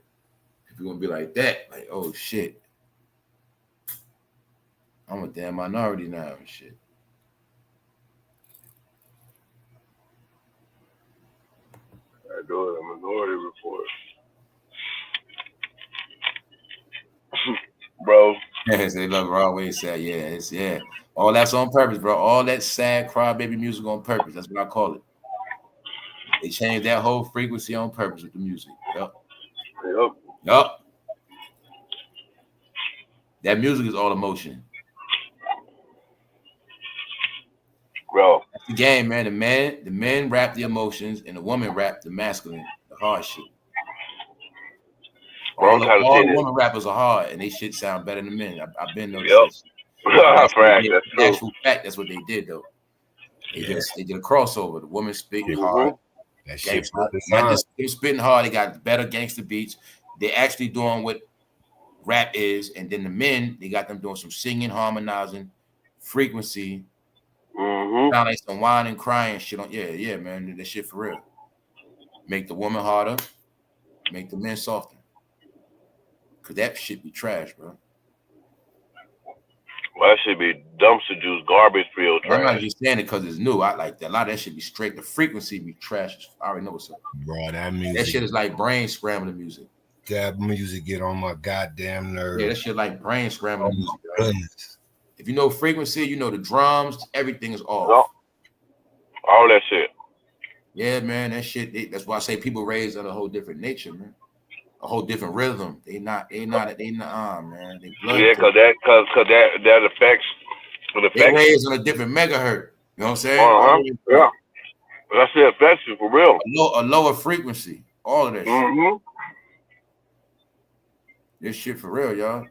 gonna be like that. Like, oh shit. I'm a damn minority now and shit. I do it. A minority report. Bro. They love always say, yeah, it's yeah. All that's on purpose, bro. All that sad crybaby music on purpose. That's what I call it. They changed that whole frequency on purpose with the music. Yup. Yep. Yup. That music is all emotion. Bro. That's the game, man. The men rap the emotions and the woman rap the masculine, the hard shit. Bro, All I'm trying to the see women rappers are hard and they shit sound better than men. I've been noticed Yep. this. That's what they Fact, did. that's The true. actual fact, that's what they did though. They Yeah. did a crossover. The women spit hard. that shit. Not just they spitting hard, they got better gangster beats. They actually doing what rap is, and then the men, they got them doing some singing, harmonizing, frequency, sound like some whining, crying shit on. Yeah, man, that shit for real. Make the woman harder, make the men softer. Cause that shit be trash, bro. Well, that should be dumpster juice, garbage field I'm not trash. just saying it because it's new. I like that. A lot of that shit be straight. The frequency be trash. I already know what's up. Bro, that music. That shit is like brain scrambling music. That music get on my goddamn nerves. Yeah, that shit like brain scrambling music. Right? If you know frequency, you know the drums, everything is off. Yep. All that shit. Yeah, man, that shit. That's why I say people raised on a whole different nature, man. A whole different rhythm. They not, man. They blood. Yeah, cause that affects. They raised on a different megahertz. You know what I'm saying? Yeah. That shit affects you for real. A lower frequency. All of that shit. This shit for real, y'all.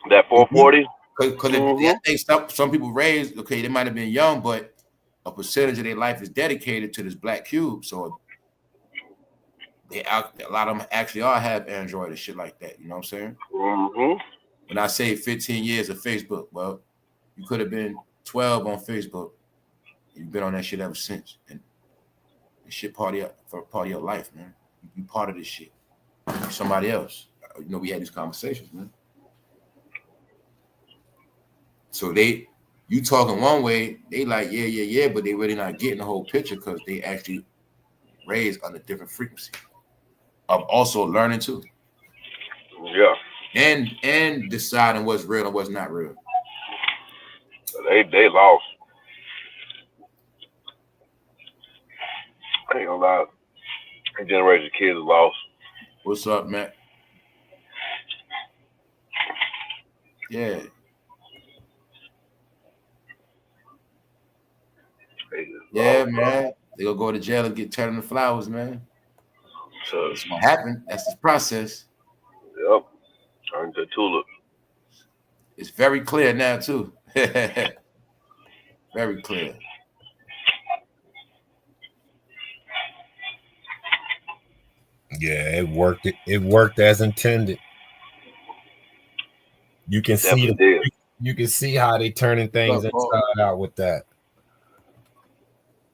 That 440. Because I think some people raised, okay, they might have been young, but a percentage of their life is dedicated to this black cube. So a lot of them actually are have Android and shit like that. You know what I'm saying? When I say 15 years of Facebook, well, you could have been 12 on Facebook. You've been on that shit ever since. And this shit part of your life, man. You part of this shit. You're somebody else. You know, we had these conversations, man. So you talking one way, they like, yeah, but they really not getting the whole picture because they actually raised on a different frequency of also learning too. Yeah. And deciding what's real and what's not real. They lost. I ain't gonna lie. That generation of kids is lost. What's up, Matt? Yeah. Yeah, man. They gonna go to jail and get turned into flowers, man. So it's gonna happen. That's the process. Yep. Turn to tulip. It's very clear now, too. Very clear. Yeah, it worked. It worked as intended. You can see you can see how they turning things inside out with that.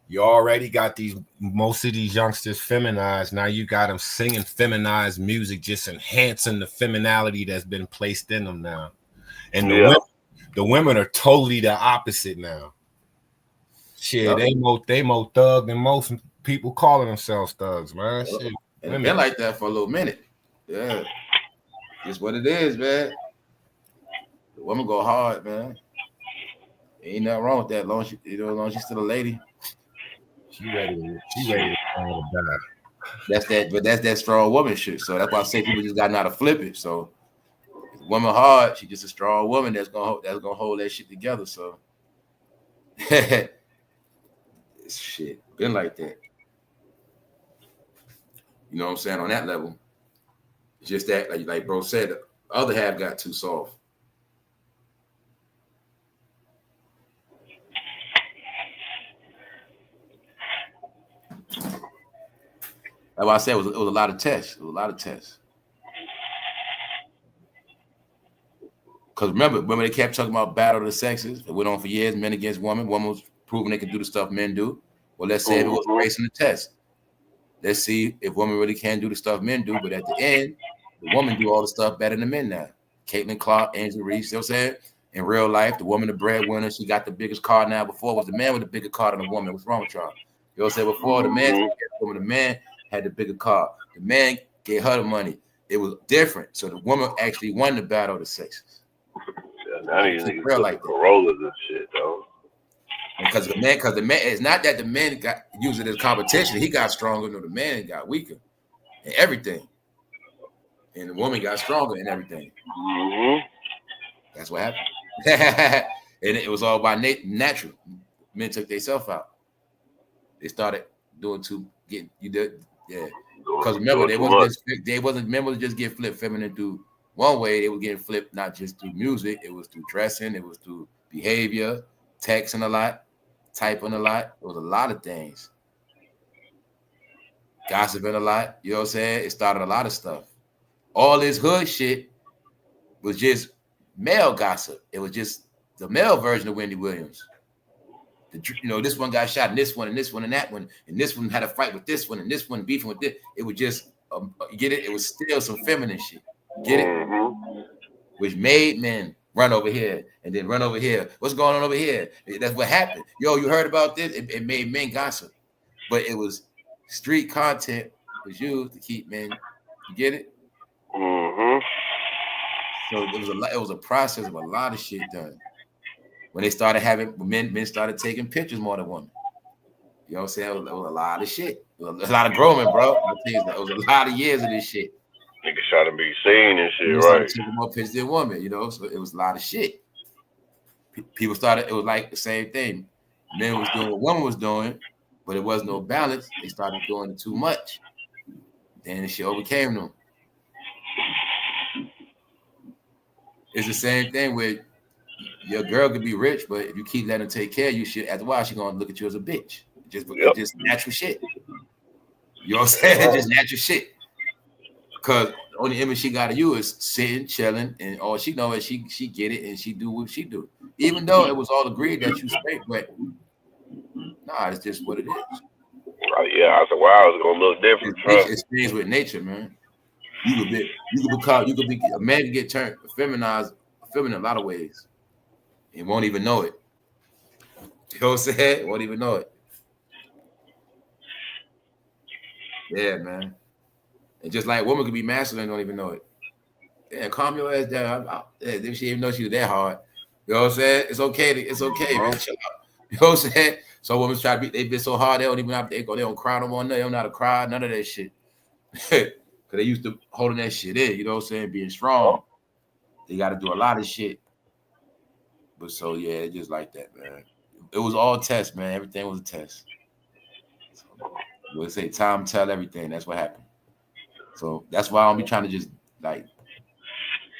You already got most of these youngsters feminized. Now you got them singing feminized music, just enhancing the femininity that's been placed in them now. And the women are totally the opposite now. Shit, they more thug than most people calling themselves thugs, man. Shit. And it's been like that for a little minute. Yeah. It's what it is, man. The woman go hard, man. Ain't nothing wrong with that. As long as she's still a lady. She ready to die. That's that strong woman shit. So that's why I say people just got to know how to flip it. So if the woman hard, she just a strong woman that's gonna hold that shit together. So it's shit been like that. You know what I'm saying? On that level. It's just that, like bro said, the other half got too soft. That's why I said it was a lot of tests. It was a lot of tests. Because remember they kept talking about battle of the sexes. It went on for years, men against women. Women was proving they could do the stuff men do. Well, let's say if it was a race in the test. Let's see if women really can do the stuff men do. But at the end, the woman do all the stuff better than men now. Caitlin Clark, Angel Reese, you know what I'm saying? In real life, the woman, the breadwinner, she got the biggest car now. Before it was the man with the bigger car than the woman. What's wrong with y'all? You know what I'm saying? Before the man had the bigger car. The man gave her the money. It was different. So the woman actually won the battle of the sexes. Yeah, now these niggas like Corollas and shit, though. Because the man, it's not that the man got used it as competition. He got stronger. No, the man got weaker and everything. And the woman got stronger and everything. That's what happened. And it was all by natural. Men took themselves out. They started doing yeah. Because remember, they wasn't just get flipped feminine through one way. They were getting flipped not just through music. It was through dressing. It was through behavior, texting a lot, typing a lot. It was a lot of things. Gossiping a lot. You know what I'm saying? It started a lot of stuff. All this hood shit was just male gossip. It was just the male version of Wendy Williams. This one got shot, and this one, and this one, and that one, and this one had a fight with this one, and this one beefing with this. It was just, get it? It was still some feminine shit. Get it? Which made men run over here and then run over here. What's going on over here? That's what happened. Yo, you heard about this? It made men gossip. But it was street content was used to keep men. You get it? So it was a process of a lot of shit done. When they started men started taking pictures more than women. You know what I'm saying? It was a lot of shit. It was a lot of grooming, bro. It was a lot of years of this shit. Niggas trying to be seen and shit, right? Taking more pictures than women, so it was a lot of shit. People started, it was like the same thing. Men was doing what women was doing, but it was no balance. They started doing it too much. Then the shit overcame them. It's the same thing with your girl could be rich, but if you keep letting her take care of you, shit, after a while, she's gonna look at you as a bitch. Just natural shit. You know what I'm saying? Just natural shit. Because the only image she got of you is sitting, chilling, and all she know is she get it and she do what she do. Even though it was all agreed that you straight, but nah, it's just what it is. Yeah, I said, wow, it's gonna look different. It's things with nature, man. You could be a man can get turned feminine in a lot of ways. And won't even know it. You know what I'm saying? Won't even know it. Yeah, man. And just like women could be masculine, don't even know it. Yeah, calm your ass down. If she even know she was that hard. You know what I'm saying? It's okay, man. Chill out. You know what I'm saying? So women try to be, they've been so hard, they don't even have to, they don't cry no more. They don't know how to cry, none of that shit. Because they used to holding that shit in, you know what I'm saying? Being strong. They got to do a lot of shit. But so, yeah, it's just like that, man. It was all tests, man. Everything was a test. So, we'll say time tell everything. That's what happened. So that's why I don't be trying to just, like,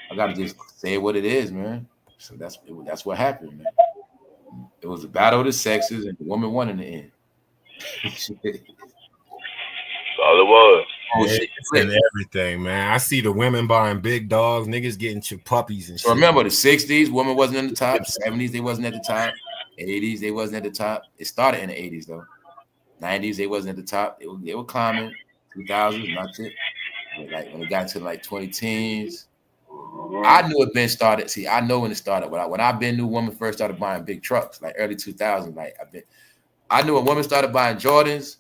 I got to just say what it is, man. So that's what happened, man. It was a battle of the sexes, and the woman won in the end. All it was. Oh, shit. And everything, man. I see the women buying big dogs, niggas getting puppies and shit. So remember, the 60s, women wasn't in the top. 70s, they wasn't at the top. 80s, they wasn't at the top. It started in the 80s, though. 90s, they wasn't at the top. They were climbing. 2000s, not it. Like when it got to like 2010s, I knew it been started. See, I know when it started. When I been knew women first started buying big trucks, like early 2000s. Like I knew when women started buying Jordans,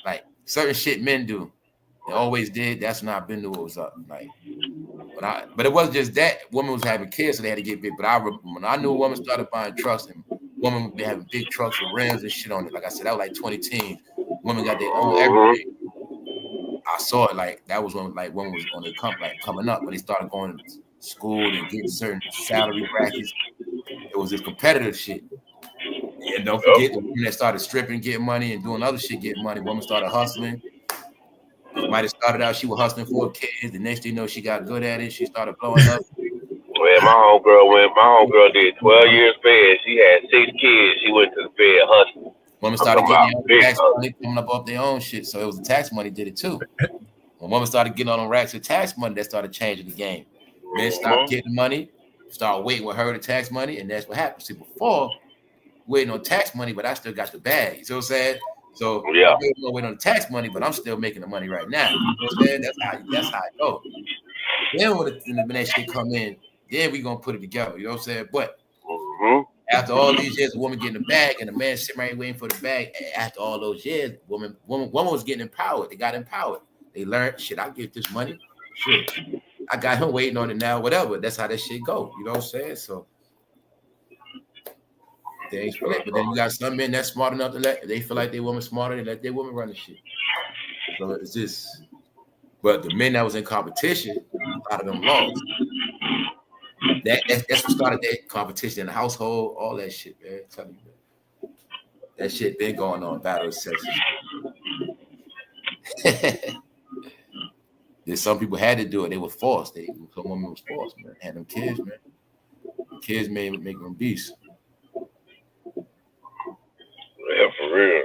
like certain shit men do. They always did. That's when I been knew what was up. Like, but it wasn't just that. Women was having kids, so they had to get big. But when I knew a woman started buying trucks, and women would be having big trucks with rims and shit on it. Like I said, that was like 2010. Women got their own everything. I saw it like that was when like women was on the coming up when they started going to school and getting certain salary brackets. It was this competitive shit. And don't forget the women that started stripping, getting money, and doing other shit, getting money. Women started hustling. It might have started out she was hustling for kids. The next thing you know, she got good at it. She started blowing up. Well, my homegirl did 12 years fed. She had 6 kids. She went to the fed hustling. Women started getting their tax money coming up off their own shit. So it was the tax money did it too. When women started getting on racks of tax money, that started changing the game. Men stopped getting money, started waiting with her to tax money, and that's what happened. See, before waiting on tax money, but I still got the bag. You know what I'm saying? So I'm waiting on the tax money, but I'm still making the money right now. You know what I'm saying? That's how it go. Then when that shit come in, then we gonna put it together. You know what I'm saying? But after all these years, a woman getting the bag and the man sitting right waiting for the bag. After all those years, woman was getting empowered. They got empowered. They learned, shit, I get this money. Shit, I got him waiting on it now, whatever. That's how that shit go. You know what I'm saying? So they ain't split. But then you got some men that's smart enough to they feel like they woman smarter, they let their woman run the shit. So it's just, but the men that was in competition, a lot of them lost. That's what started that competition in the household, all that shit, man. I'm telling you, man. That shit been going on, battle of sexes. Then some people had to do it. They were forced. Some women was forced, man. Had them kids, man. The kids make them beasts. Yeah, for real.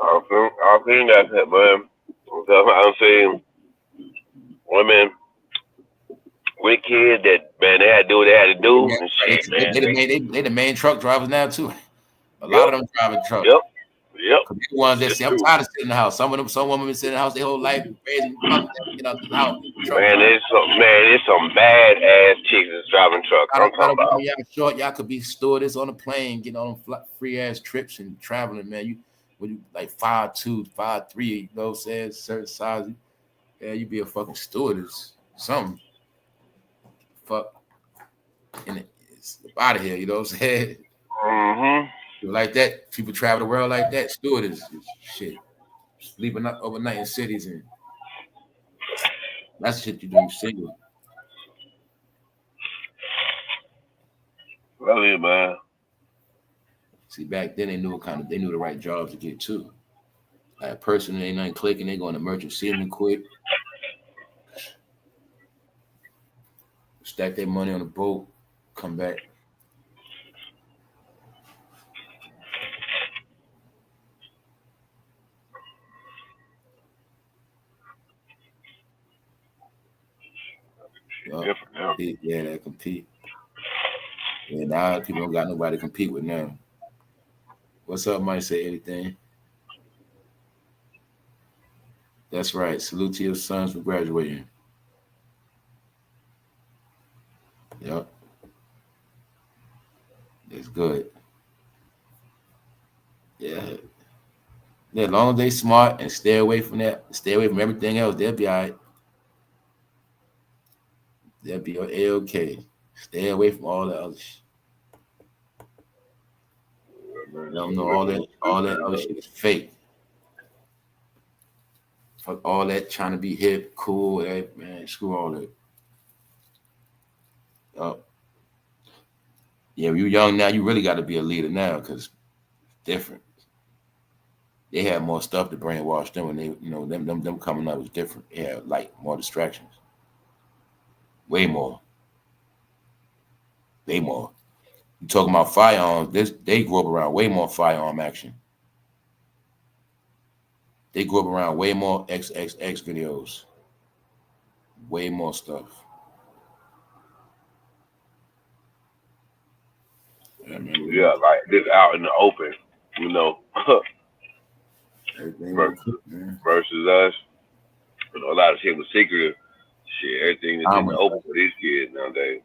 I've seen that, man. I'm saying women with kids that, man, they had to do what they had to do. Yeah, and shit, they the main truck drivers now, too. A lot of them driving trucks. Yep. The ones that say, I'm tired of sitting in the house. Some women been sitting in the house their whole life, raising fucking get out the house. It's some bad ass chicks that's driving trucks. I'm talking about. Y'all short, y'all could be stewardess on a plane, getting on free ass trips and traveling, man. When you like 5'2", 5'3", you know what I'm saying? Certain size, yeah, you be a fucking stewardess, something. Fuck, and it's out of here, you know what I'm saying? Like that, people travel the world like that. Stewardess, shit, sleeping overnight in cities, and that's shit you do single. Really, man. See, back then they knew the right jobs to get too. Like a person ain't nothing clicking, they going to merchant seaman quick, stack their money on the boat, come back. Yeah, they compete. Yeah, now people don't got nobody to compete with now. What's up, Mike? Say anything. That's right. Salute to your sons for graduating. Yep. That's good. Yeah. As long as they smart and stay away from that, stay away from everything else, they'll be all right. They'll be okay. Stay away from all that other shit. Let them know all that other shit is fake. Fuck all that trying to be hip, cool, man. Screw all that. Yeah, when you're young now, you really got to be a leader now because it's different. They had more stuff to brainwash them when they, them coming up was different. Yeah, like more distractions. Way more. You talking about firearms, they grew up around way more firearm action. They grew up around way more XXX videos. Way more stuff. Yeah, like this out in the open, versus us. A lot of shit was secretive. Shit, everything is in the open for these kids nowadays.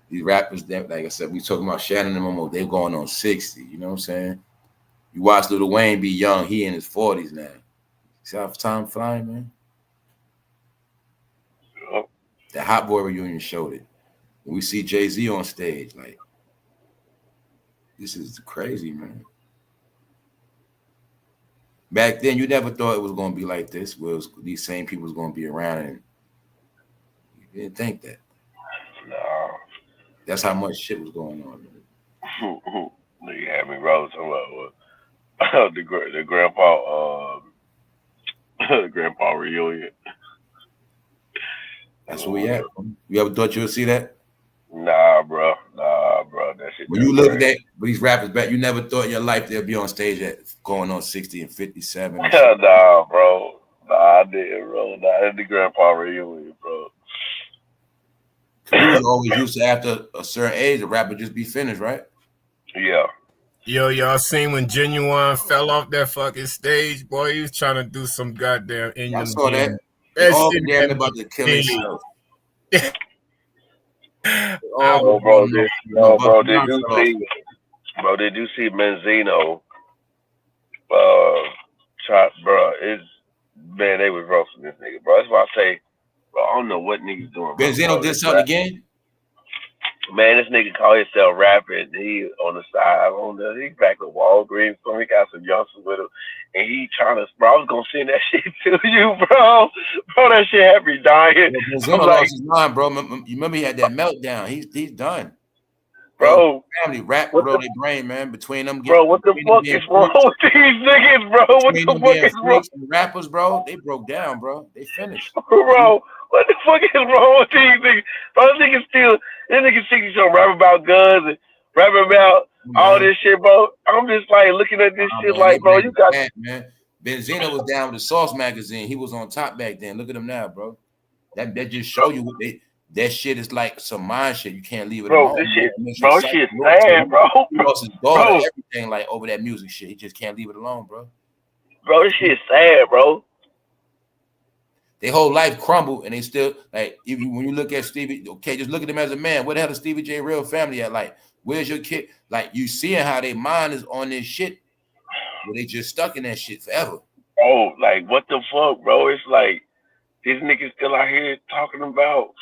These rappers, like I said, we talking about Shannon and Momo, they're going on 60. You know what I'm saying? You watch Lilwayne be young, he in his 40s now. See how time flying, man? Yep. The Hot Boy reunion showed it. When we see Jay-Z on stage, like, this is crazy, man. Back then, you never thought it was going to be like this, where these same people was going to be around, and you didn't think that. No. That's how much shit was going on. You had me rolling somewhere. The grandpa, the grandpa reunion. That's where we at. You ever thought you would see that? Nah, bro. that shit. When you look at that, but these rappers back, you never thought in your life they'll be on stage at going on 60 and 57. And nah, bro. Nah, I didn't, bro. Nah, that's the grandpa reunion, bro. We was always used to after a certain age, the rapper just be finished, right? Yeah. Yo, y'all seen when Genuine fell off that fucking stage, boy? He was trying to do some goddamn in I your saw game. that. They all been damn about to kill themselves. Oh, bro, did you see Benzino? Bro, they was roasting this nigga, bro. That's why I say, bro, I don't know what niggas doing. Benzino did something again. Man, this nigga call himself rapping. He on the side, he's back with Walgreens. So he got some youngsters with him, and he trying to. Bro, I was gonna send that shit to you, bro. Bro, that shit had me dying. Benzino lost his mind, bro. You remember he had that meltdown. He's done. Bro, family rap, bro, they brain, man. Between them, bro, what the fuck is wrong with these niggas, bro? What the fuck is wrong? Rappers, bro, they broke down, bro. They finished, bro. What the fuck is wrong with these niggas? Bro, this niggas think he's gonna rap about guns and rap about all this shit, bro. I'm just like looking at this shit, man, like, bro, you got man. Benzino was down with the Sauce magazine. He was on top back then. Look at him now, bro. That just show you what they. That shit is like some mind shit. You can't leave it alone. This shit, bro, shit sad, bro. He lost his daughter and everything like over that music shit. He just can't leave it alone, bro. Bro, this shit sad, bro. Their whole life crumbled, and they still like. Even when you look at Stevie, okay, just look at him as a man. Where the hell is Stevie J real family at? Like, where's your kid? Like, you seeing how their mind is on this shit, where they just stuck in that shit forever. Oh, like what the fuck, bro? It's like these niggas still out here talking about.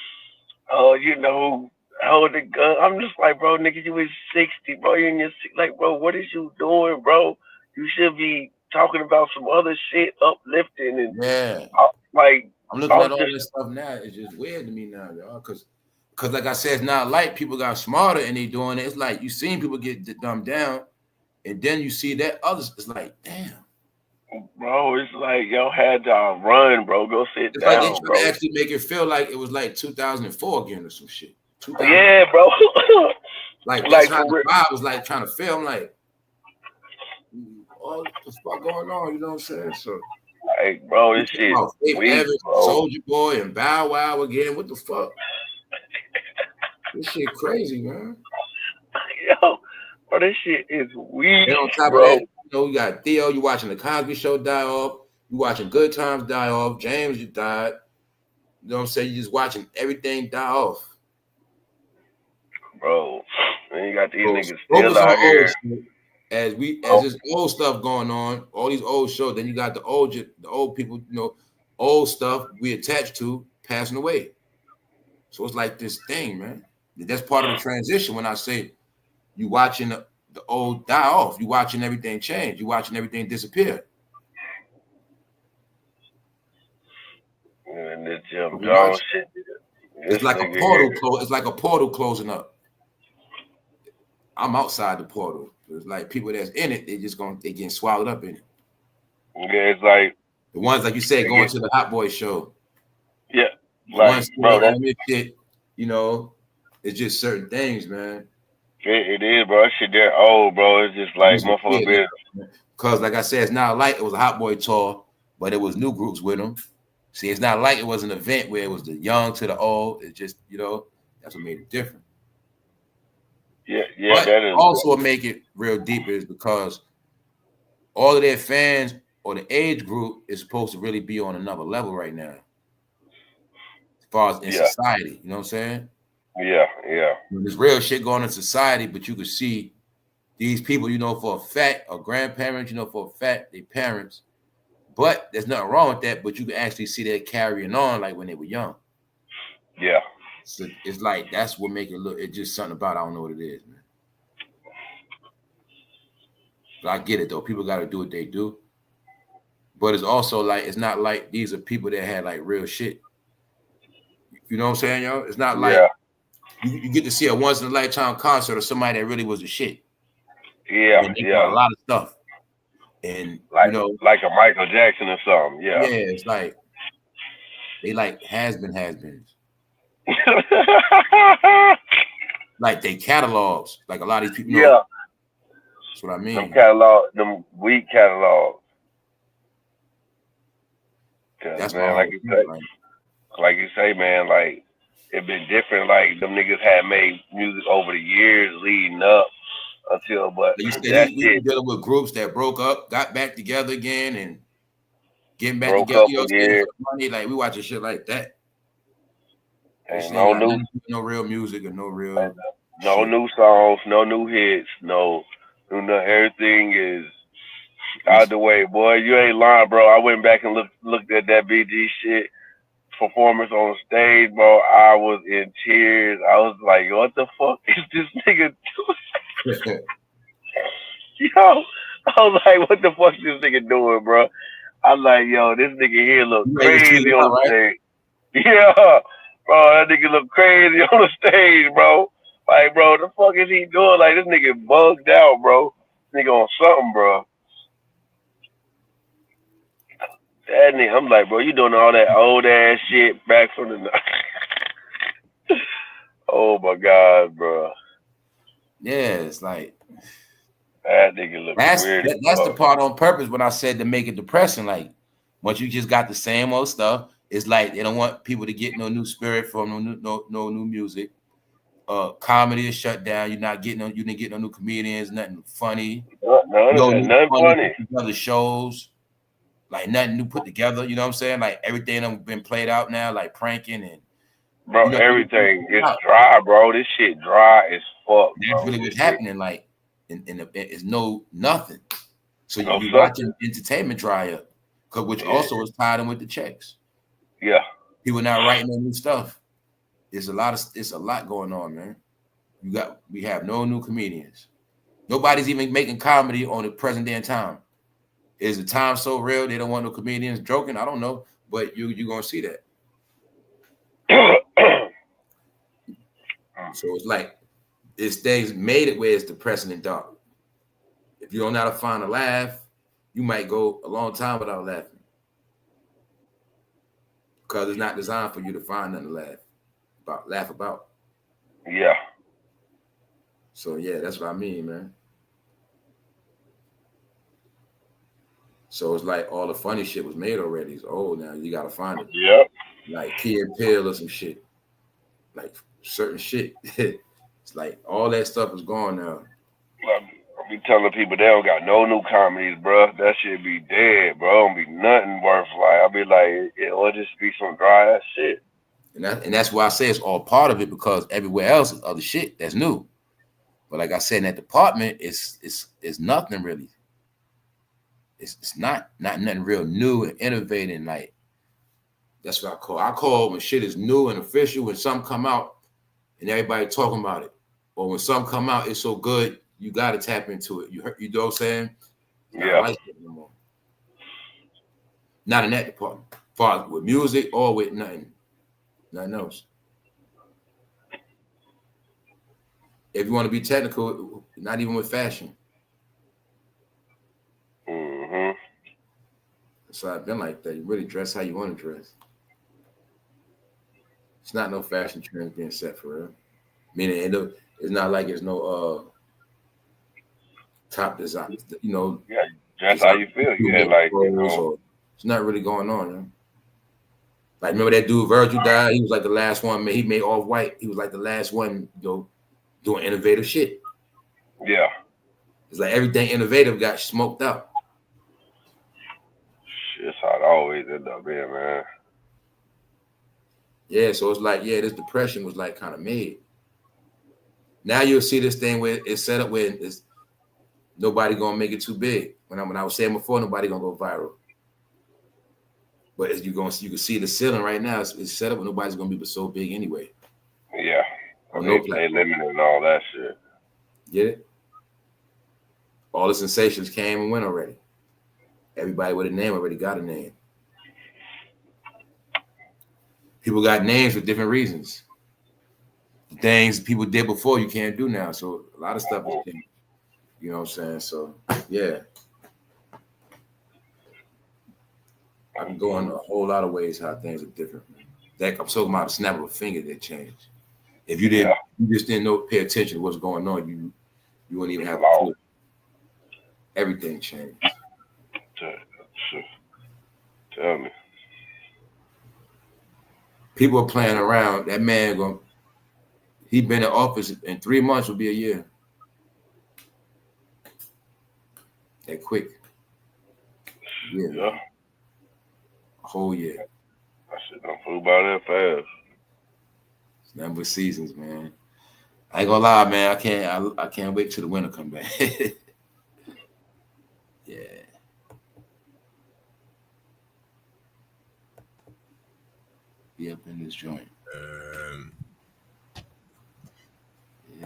The gun. I'm just like, bro, nigga, you was 60, bro. You're in your like, bro, what is you doing, bro? You should be talking about some other shit, uplifting and like. I'm looking at all this stuff now. It's just weird to me now, y'all, because like I said, it's not like people got smarter and they doing it. It's like you seen people get dumbed down, and then you see that others. It's like, damn. Bro, it's like y'all had to run, bro. Go sit down, like they bro. Actually make it feel like it was like 2004 again or some shit. Yeah, bro. like how the vibe was like trying to film. Like, what the fuck going on? You know what I'm saying? So, like, bro, this shit. Soulja Boy and Bow Wow again. What the fuck? This shit crazy, man. Yo, bro, this shit is weird. And on top of that, you got Theo. You watching the Cosby Show die off. You watching Good Times die off. James, you died. You know what I'm saying? You just watching everything die off. Bro, and you got these niggas still out here. As this old stuff going on, all these old shows, then you got the old people, old stuff we attached to passing away. So it's like this thing, man. That's part of the transition. When I say you watching the old die off, you watching everything change, you watching everything disappear. And this Jim Jones shit. It's like a portal. It's like a portal closing up. I'm outside the portal. It's like people that's in it, they getting swallowed up in it. Yeah, it's like the ones like you said going to the Hot Boy show. Yeah, like bro, that shit. It's just certain things, man. It is, bro. That shit there old, bro. It's just like motherfucker. Because like I said, it's not like it was a Hot Boy tour, but it was new groups with them. See, it's not like it was an event where it was the young to the old. It's just that's what made it different. Yeah, but that is. Also, what make it real deep is because all of their fans or the age group is supposed to really be on another level right now, as far as in society. You know what I'm saying? Yeah. There's real shit going on in society, but you can see these people, for a fact, or grandparents, for a fact, they parents. But there's nothing wrong with that. But you can actually see that carrying on like when they were young. Yeah. So it's like that's what make it look. It's just something about I don't know what it is, man. But I get it though. People got to do what they do. But it's also like it's not like these are people that had like real shit. You know what I'm saying, yo? It's not like you get to see a once in a lifetime concert of somebody that really was a shit. Yeah, a lot of stuff. And like like a Michael Jackson or something. Yeah. Yeah, it's like they like has-beens. like they catalogs. Like a lot of these people. Yeah. That's what I Them mean. them weak catalogs. Cause That's man, my like you say, man, like it been different. Like them niggas had made music over the years leading up until, but you said that we shit dealing with groups that broke up, got back together again, and getting back broke together. up You know what I'm saying? again. For the money, like we watching shit like that. This And ain't no got new, nothing to do with no real music or no real no shit. new songs, no new hits, no, everything is out the way, boy. You ain't lying, bro. I went back and looked at that BG shit performance on stage, bro. I was in tears. I was like, what the fuck is this nigga doing? Yo, I was like, what the fuck is this nigga doing, bro? I'm like, yo, this nigga here look You ready to tweet crazy it out, on the right? stage. Yeah, bro, that nigga look crazy on the stage, bro. Like, bro, the fuck is he doing? Like, this nigga bugged out, bro. Nigga on something, bro. That nigga, I'm like, bro, you doing all that old ass shit back from the. Oh my god, bro. Yeah, it's like That nigga look weird. That's the part on purpose when I said to make it depressing. Like once you just got the same old stuff, it's like they don't want people to get no new spirit from no new music. Comedy is shut down. You didn't get no new comedians, nothing funny. Nothing funny. Other shows, like nothing new put together. You know what I'm saying? Like everything have been played out now, like pranking and bro, everything is dry, bro. This shit dry as fuck. That's really what's happening. Like, it's nothing. So you watching entertainment dry up, which also is tied in with the checks. Yeah, people not writing no new stuff. It's a lot going on, man. We have no new comedians. Nobody's even making comedy on the present day in time. Is the time so real they don't want no comedians joking? I don't know, but you're gonna see that. So it's like this thing's made it where it's depressing and dark. If you don't know how to find a laugh, you might go a long time without laughing. Because it's not designed for you to find nothing to laugh about. Yeah. So yeah, that's what I mean, man. So it's like all the funny shit was made already. It's old now. You gotta find it. Yep. Like Key and Peele or some shit. Like certain shit. It's like all that stuff is gone now. I be telling people they don't got no new comedies, bro. That shit be dead, bro. Don't be nothing worth like. I be like, it'll just be some dry ass shit. And that's why I say it's all part of it, because everywhere else is other shit that's new. But like I said, in that department, it's nothing really. It's not nothing real new and innovating. Like that's what I call when shit is new and official. When something come out and everybody talking about it, or when something come out, it's so good you got to tap into it. You know what I'm saying? Yeah. Like it anymore. Not in that department. Far with music or with nothing else. If you want to be technical, not even with fashion. Mm-hmm. So I've been like that. You really dress how you want to dress. It's not no fashion trends being set for real. Meaning it's not like there's no top design. You know. Yeah, just how you feel. Yeah, like it's not really going on. You know? Like remember that dude Virgil died? He was like the last one. He made Off-White. He was like the last one, doing innovative shit. Yeah. It's like everything innovative got smoked out. That's how it always end up being, man. Yeah, so it's like, this depression was like kind of made. Now you'll see this thing where it's set up where it's nobody gonna make it too big. When I was saying before, nobody gonna go viral. But you can see the ceiling right now. It's set up where nobody's gonna be so big anyway. Yeah. No they limited and all that shit. Get it? All the sensations came and went already. Everybody with a name already got a name. People got names for different reasons. The things people did before you can't do now. So a lot of stuff is changed. You know what I'm saying? So yeah. I can go in a whole lot of ways how things are different. That I'm talking about a snap of a finger that changed. If you didn't You just didn't pay attention to what's going on. You wouldn't even have a clue. Everything changed. Tell me. People are playing around. That man he been in office in 3 months will be a year. That quick. Yeah. A whole year. I shit don't flew by that fast. It's nothing but seasons, man. I ain't gonna lie, man. I can't wait till the winter come back. Yeah. Be up in this joint.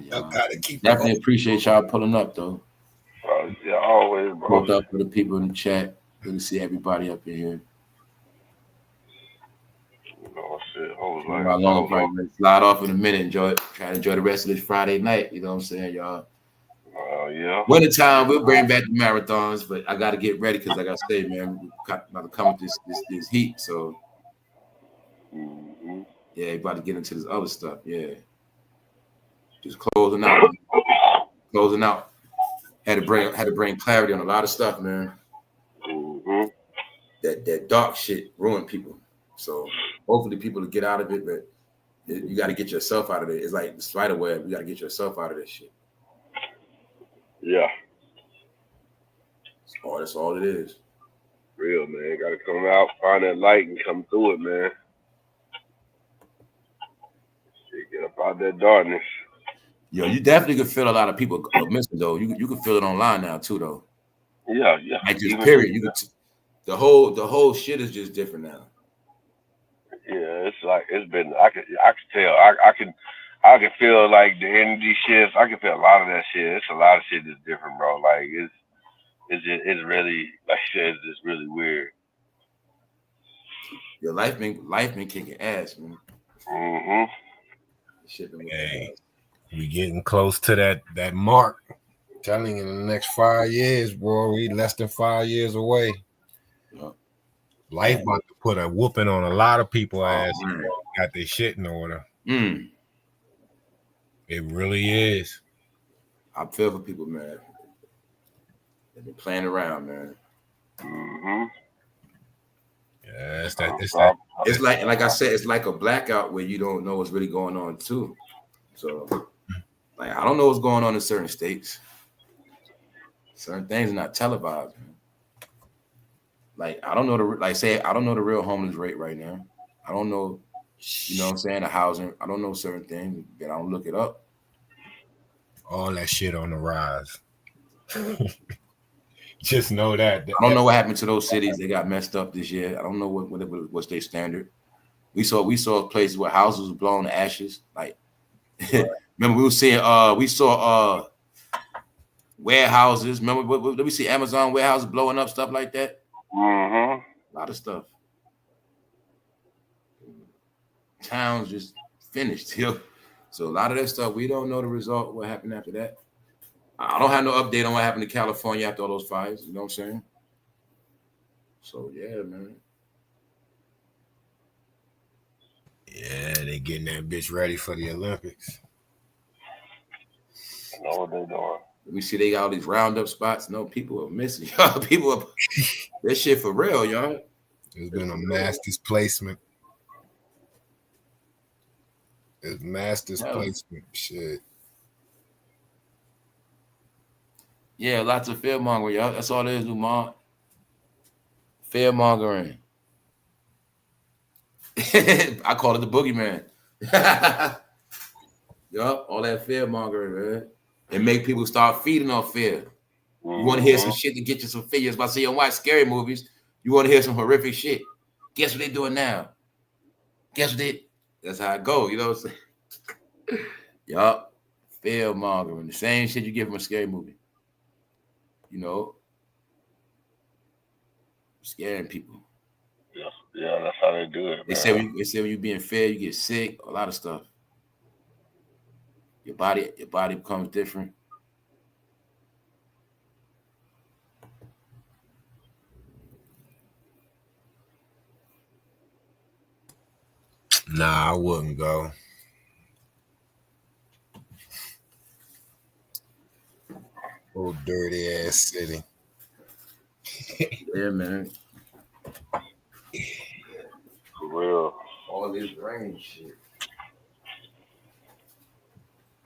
Yeah, gotta keep definitely appreciate y'all pulling up though. Yeah, always, bro. Pulled up for the people in the chat. Good to see everybody up in here. Shit, How long probably slide off in a minute. Try to enjoy the rest of this Friday night. You know what I'm saying, y'all? Yeah. Winter time, we'll bring back the marathons, but I got to get ready because, like I say, man, we got to come with this heat. So, yeah, about to get into this other stuff. Yeah, just closing out. Closing out. Had to bring clarity on a lot of stuff, man. That dark shit ruined people. So hopefully people will get out of it, but you got to get yourself out of it. It's like the spider web. You got to get yourself out of this shit. Yeah. That's all it is. Real, man. Got to come out, find that light, and come through it, man. Shit, get up out that darkness. Yo, you definitely could feel a lot of people missing though. You can feel it online now too, though. Yeah. Like just period. You could the whole shit is just different now. Yeah, it's like it's been. I can tell. I can feel like the energy shifts. I can feel a lot of that shit. It's a lot of shit that's different, bro. Like it's really, like I said, it's just really weird. Your life been kicking ass, man. Shit been hey, we getting close to that mark. I'm telling you, in the next 5 years, boy, we less than 5 years away. Yeah. Life about to put a whooping on a lot of people ass. Got their shit in order. It really is. I feel for people, man. They've been playing around, man. Yeah, it's like I said, it's like a blackout where you don't know what's really going on too. So, like, I don't know what's going on in certain states. Certain things are not televised, man. Like, I don't know I don't know the real homeless rate right now. I don't know, you know what I'm saying, the housing. I don't know certain things, but I don't look it up. All that shit on the rise. Just know that. I don't know what happened to those cities. They got messed up this year. I don't know what's their standard. We saw places where houses were blown to ashes. Like, remember we saw warehouses. Remember what did we see? Amazon warehouses blowing up, stuff like that. A lot of stuff. Towns just finished. So a lot of that stuff, we don't know the result. What happened after that? I don't have no update on what happened to California after all those fires. You know what I'm saying? So yeah, man. Yeah, they getting that bitch ready for the Olympics. I know what they're doing. We see they got all these roundup spots. No, people are missing. Y'all, people are that shit for real, y'all. There's been a mass displacement. There's mass displacement. Shit. Yeah, lots of fear mongering, y'all. That's all it is, Umar. Fear mongering. I call it the boogeyman. Yup, all that fear mongering, man. It make people start feeding on fear. You want to hear some shit to get you some fear. It's about to say you watch scary movies. You want to hear some horrific shit. Guess what they doing now? Guess what they? That's how it go. You know what I'm saying? Yup, fear mongering. The same shit you get from a scary movie. You know, scaring people. Yeah, that's how they do it. They say when you being fair, you get sick. A lot of stuff. Your body becomes different. Nah, I wouldn't go. Oh, dirty ass city. Yeah, man. For real. All this rain shit.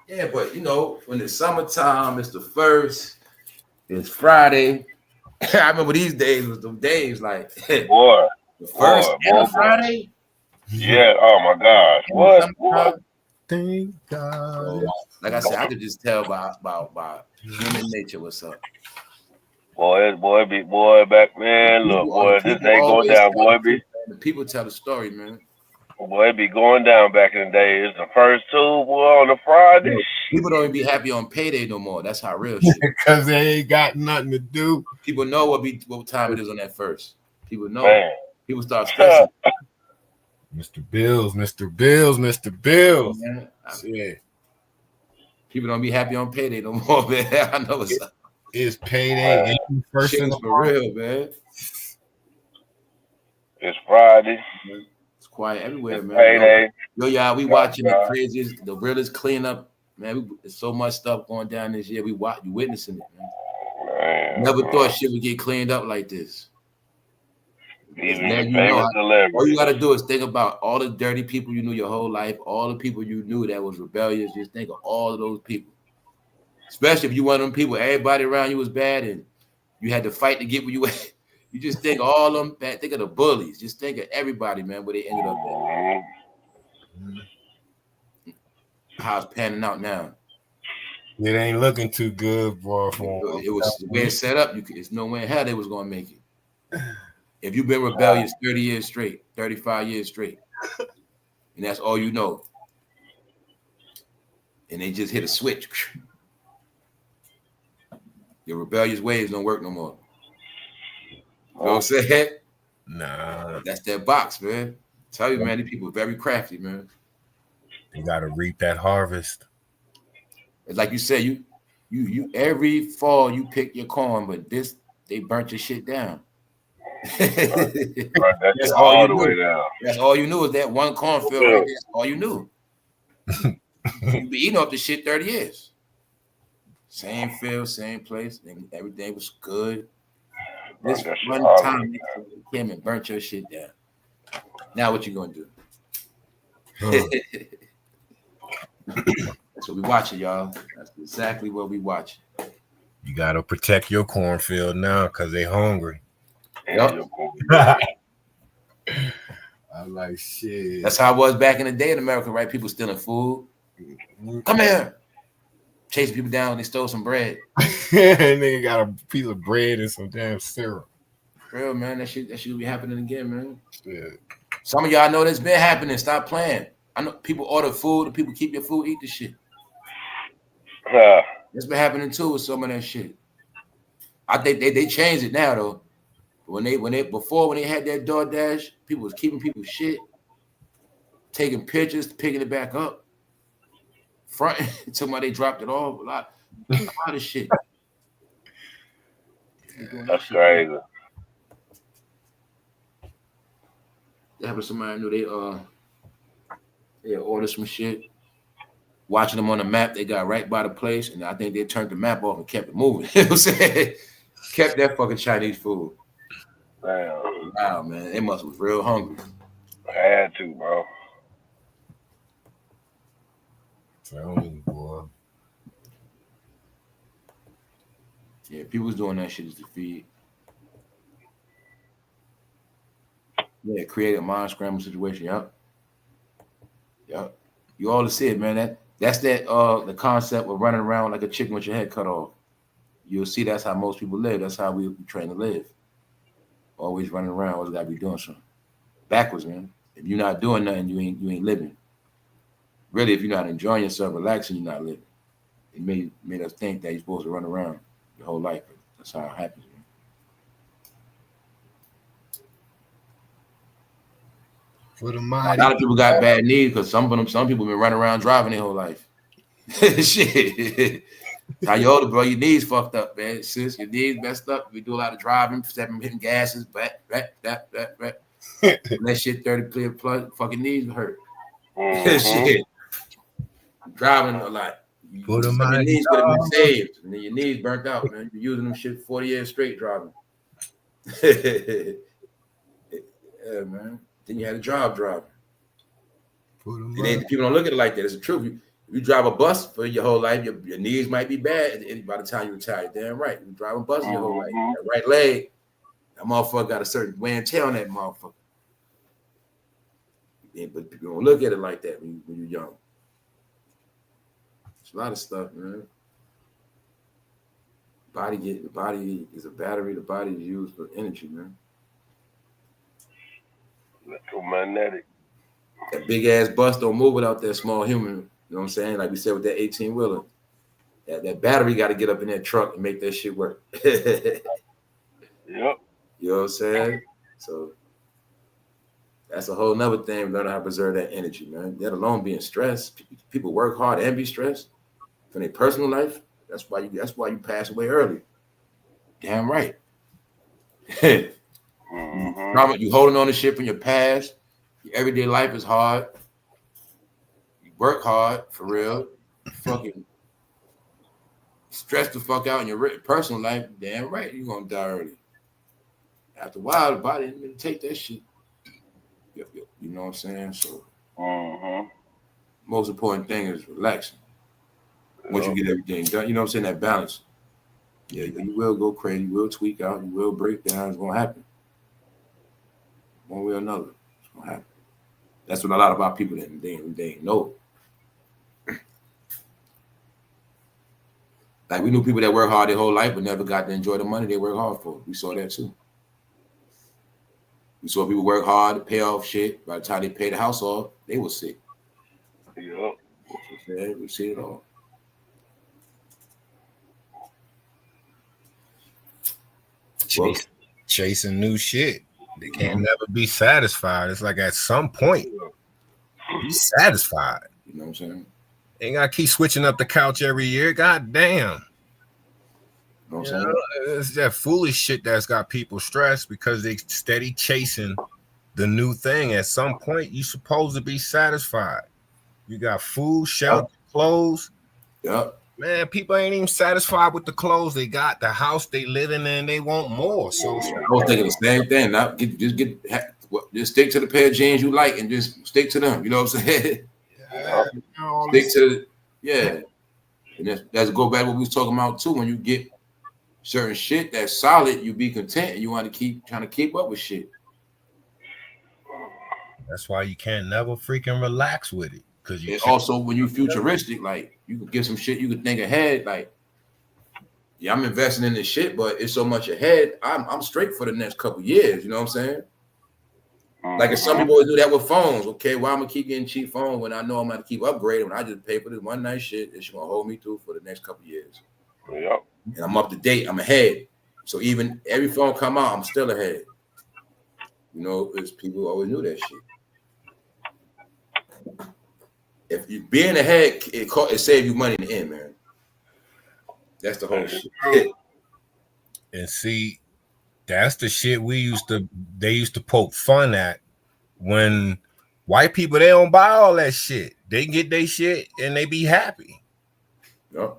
Yeah, but you know, when it's summertime, it's the first. It's Friday. I remember these days was them days like Boy. the first and a Boy. Friday. Yeah. Oh my gosh. What? Thank God. So, like I said, I could just tell by human nature what's up. Boy, back, man. Look, boy, this ain't going always down, tell boy. the truth, man. The people tell the story, man. Boy, it be going down back in the day. It's the first two, boy, on the Friday. You know, people don't even be happy on payday no more. That's how real shit. Because they ain't got nothing to do. People know what time it is on that first. People know. Man. People start stressing. Mr. Bills. Man, Yeah. people don't be happy on payday no more, man. I know it's up. It's payday. First Shit in is the for real, man. It's Friday. It's quiet everywhere, It's man. payday. Yo, y'all, we watching the craziest, the realest cleanup, man. There's so much stuff going down this year. You witnessing it, man. Never thought shit would get cleaned up like this. Even Now the you famous know, celebrities. all you got to do is think about all the dirty people you knew your whole life, all the people you knew that was rebellious. Just think of all of those people. Especially if you one of them people, everybody around you was bad and you had to fight to get where you at. You just think of all of them bad. Think of the bullies. Just think of everybody, man, where they ended up at. How it's panning out now. It ain't looking too good, bro. It was the way it's set up. It's no way in hell they was going to make it. If you've been rebellious 30 years straight, 35 years straight, and that's all you know, and they just hit a switch, your rebellious ways don't work no more. You know what I'm saying? Nah. That's that box, man. Tell you, man, these people are very crafty, man. You got to reap that harvest. It's like you said, you every fall you pick your corn, but they burnt your shit down. That's all the way down. That's all you knew is that one cornfield right there. That's all you knew. You be eating off the shit 30 years. Same field, same place, and everything was good. This one time they came and burnt your shit down. Now what you gonna do? That's what we watching, y'all. That's exactly what we watching. You gotta protect your cornfield now because they hungry. Yep. I'm like, shit. That's how it was back in the day in America, right? People stealing food. Come here. Chasing people down. They stole some bread. Nigga got a piece of bread and some damn syrup. Real, man. That shit will be happening again, man. Yeah. Some of y'all know that's been happening. Stop playing. I know people order food and people keep your food, eat the shit. That's been happening too with some of that shit. I think they changed it now though. When they had that DoorDash, people was keeping people's shit, taking pictures, picking it back up, front somebody dropped it off. A lot of shit. That's crazy. That happened to somebody I knew. They ordered some shit. Watching them on the map, they got right by the place, and I think they turned the map off and kept it moving. You know what I'm saying? Kept that fucking Chinese food. Damn. Wow, man. They must was real hungry. Had to, bro. Tell me, boy. Yeah, people was doing that shit just to feed. Yeah, create a mind scramble situation. Yep. You all see it, man. That's the concept of running around like a chicken with your head cut off. You'll see that's how most people live. That's how we train to live. Always running around, always gotta be doing something. Backwards, man. If you're not doing nothing, you ain't living. Really, if you're not enjoying yourself, relaxing, you're not living. It made us think that you're supposed to run around your whole life. But that's how it happens, man. For the mighty. A lot of people got bad knees because some people been running around driving their whole life. Shit. Now your older bro, your knees fucked up, man. Sis, your knees messed up. We do a lot of driving, hitting gases, that shit 30 plus fucking knees hurt. Shit. Driving a lot. Some of your knees could have been saved, and then your knees burnt out, man. You're using them shit 40 years straight driving. Yeah, man. Then you had a job driving. People don't look at it like that. It's the truth. You drive a bus for your whole life, your knees might be bad by the time you retire. Damn right. You drive a bus your whole life. That right leg, that motherfucker got a certain wear and tear on that motherfucker. Yeah, but people don't look at it like that when you're young. It's a lot of stuff, man. The body is a battery. The body is used for energy, man. Electromagnetic. That big ass bus don't move without that small human. You know what I'm saying? Like we said with that 18-wheeler. That battery got to get up in that truck and make that shit work. Yep. You know what I'm saying? So that's a whole nother thing. Learn how to preserve that energy, man. Let alone being stressed. People work hard and be stressed for their personal life. That's why you pass away early. Damn right. You holding on to shit from your past. Your everyday life is hard. You work hard for real. You fucking stress the fuck out in your personal life. Damn right, you're gonna die early. After a while, the body didn't take that shit. You know what I'm saying? So, most important thing is relaxing. Once you get everything done, you know what I'm saying? That balance. Yeah, you will go crazy. You will tweak out. You will break down. It's gonna happen. One way or another, it's gonna happen. That's what a lot of our people they know. Like we knew people that work hard their whole life but never got to enjoy the money they work hard for. We saw that too. We saw people work hard to pay off shit. By the time they pay the house off, they were sick. Yep. We see it all. Chasing new shit. They can't never be satisfied. It's like at some point, be satisfied. You know what I'm saying? Ain't gotta keep switching up the couch every year. God damn. You know what I'm saying? It's that foolish shit that's got people stressed because they steady chasing the new thing. At some point, you supposed to be satisfied. You got food, shelter, clothes. Yep. Man, people ain't even satisfied with the clothes they got, the house they living in. They want more. So I was thinking the same thing. Now just stick to the pair of jeans you like and just stick to them. You know what I'm saying? Yeah. Stick to and that's go back to what we was talking about too. When you get certain shit that's solid, you be content and you want to keep trying to keep up with shit. That's why you can't never freaking relax with it. Because you also when you futuristic, like you can get some shit you can think ahead, like I'm investing in this shit, but it's so much ahead. I'm straight for the next couple years. You know what I'm saying? Like if some people always do that with phones. Okay, why I'm gonna keep getting cheap phones when I know I'm gonna keep upgrading? When I just pay for this one nice shit, it's gonna hold me through for the next couple years. Yep. And I'm up to date. I'm ahead. So even every phone come out, I'm still ahead. You know, it's people always knew that shit. If you being ahead, it save you money in the end, man. That's the whole shit. And see, that's the shit they used to poke fun at when white people, they don't buy all that shit. They get their shit and they be happy. Yep.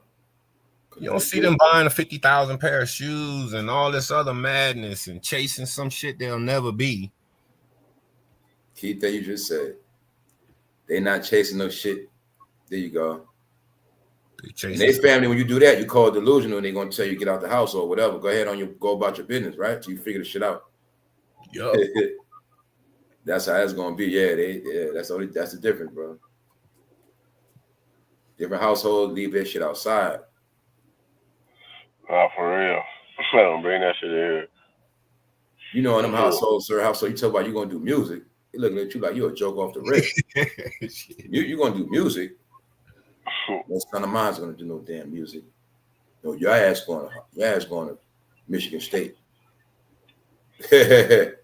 You don't see them buying a 50,000 pair of shoes and all this other madness and chasing some shit they'll never be. Key thing you just said. They not chasing no shit. There you go. In their family, when you do that, you call it delusional and they're going to tell you get out the house or whatever. Go ahead go about your business, right? So you figure the shit out. Yup. That's how it's going to be. Yeah, that's the difference, bro. Different households leave that shit outside. Oh, for real. I don't bring that shit in here. You know, in them households, you talk about you going to do music. They're looking at you like you're a joke off the rip. You're going to do music. No son of mine's going to do no damn music. No, your ass going to Michigan State. You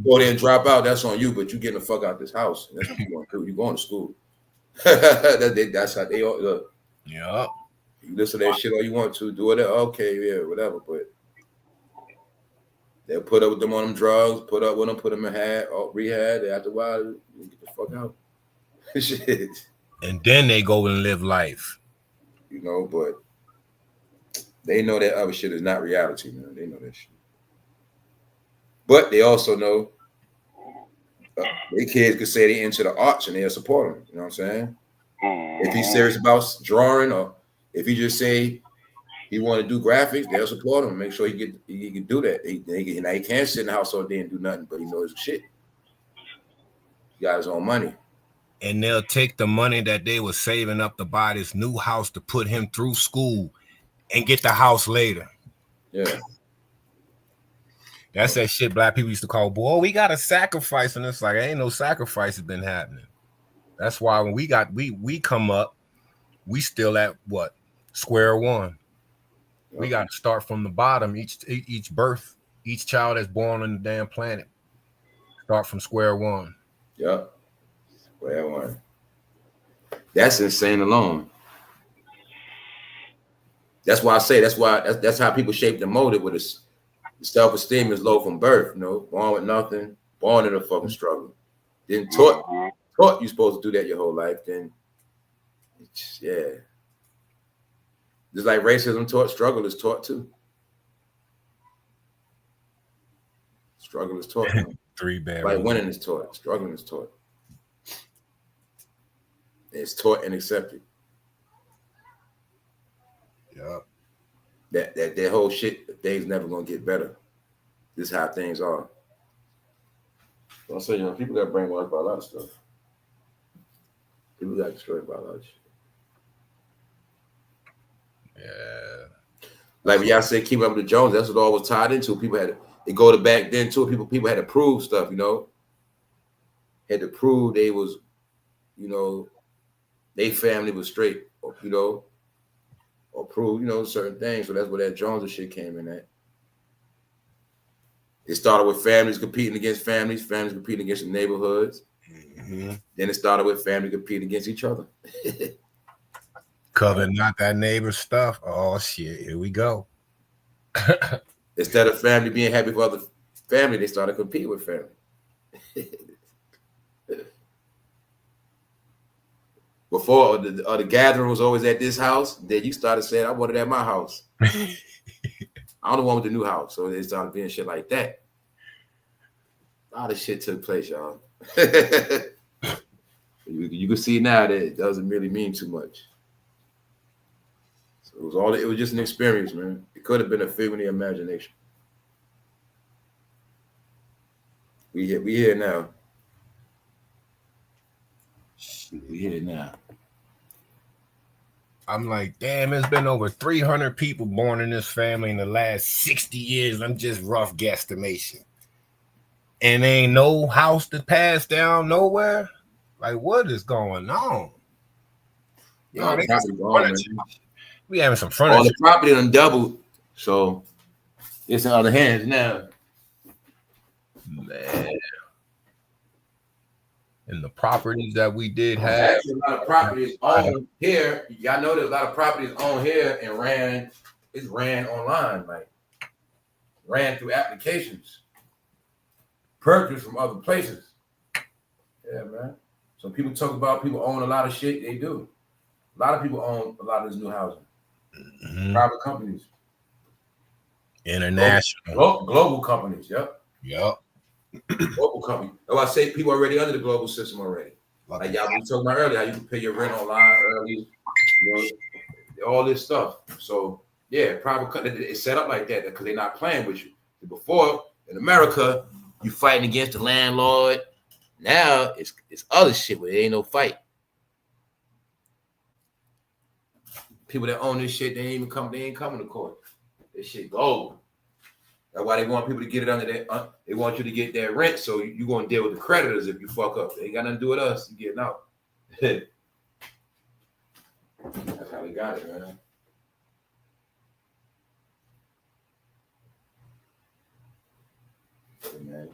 go there and drop out, that's on you, but you getting the fuck out this house. That's what you're going to do. You're going to school. That's how they all look. Yeah. You listen to that shit all you want to, do it. Okay, yeah, whatever. But they'll put up with them on them drugs, put up with them, put them in rehab. After a while, you get the fuck out. Shit. And then they go and live life. you know, but they know that other shit is not reality, man. They know that shit. But they also know their kids could say they into the arts and they'll support him. You know what I'm saying? If he's serious about drawing, or if he just say he want to do graphics, they'll support him. Make sure he can do that. He can't sit in the house all day and do nothing, but he knows shit. He got his own money. And they'll take the money that they were saving up to buy this new house to put him through school and get the house later. Yeah. That's that shit black people used to call, boy, we got to sacrifice. And it's like, ain't no sacrifice has been happening. That's why when we come up, we still at what? Square one. Yep. We got to start from the bottom. Each birth, each child that's born on the damn planet, start from square one. Yep. Square one. That's insane alone. That's why I say that's how people shape the motive with us. Self-esteem is low from birth, you know, born with nothing, born in a fucking struggle. Then taught you're supposed to do that your whole life. Then, yeah. Just like racism taught, struggle is taught too. Struggle is taught. 3 bad. Like winning is taught, struggling is taught. It's taught and accepted. Yep. That whole shit, things never gonna get better. This is how things are. So I say, you know, people got brainwashed by a lot of stuff. People got destroyed by a lot of shit. Yeah. Like when y'all say keep up with the Jones, that's what all was tied into. People had to go to back then too. People had to prove stuff, you know. Had to prove they was, you know, they family was straight, you know, or prove, you know, certain things. So that's where that Jones and shit came in at. It started with families competing against families competing against the neighborhoods. Mm-hmm. Then it started with family competing against each other. Covered not that neighbor stuff. Oh shit, here we go. Instead of family being happy for other family, they started competing with family. Before the gathering was always at this house, then you started saying, I want it at my house. I'm the one with the new house. So it started being shit like that. A lot of shit took place, y'all. You can see now that it doesn't really mean too much. So it was just an experience, man. It could have been a figment of imagination. We here now. Shit, we here now. I'm like, damn, it's been over 300 people born in this family in the last 60 years. I'm just rough guesstimation. And ain't no house to pass down nowhere. Like, what is going on? Yo, we having some furniture. All the property done doubled. So it's in other hands now. Man. And the properties that we did have. Actually, a lot of properties owned here. Y'all know there's a lot of properties owned here and ran online, like ran through applications, purchased from other places. Yeah, man. So people talk about people own a lot of shit. They do. A lot of people own a lot of this new housing. Mm-hmm. Private companies. International. Global companies. Yep. Global company. Oh, I say people already under the global system already. Like y'all was talking about earlier, how you can pay your rent online early, you know, all this stuff. So yeah, private company it's set up like that because they're not playing with you. Before in America, you fighting against the landlord. Now it's other shit where there ain't no fight. People that own this shit, they ain't coming to court. This shit gold. That's why they want people to get it under their. They want you to get their rent, so you're gonna deal with the creditors if you fuck up. They ain't got nothing to do with us. You getting out. That's how we got it, man.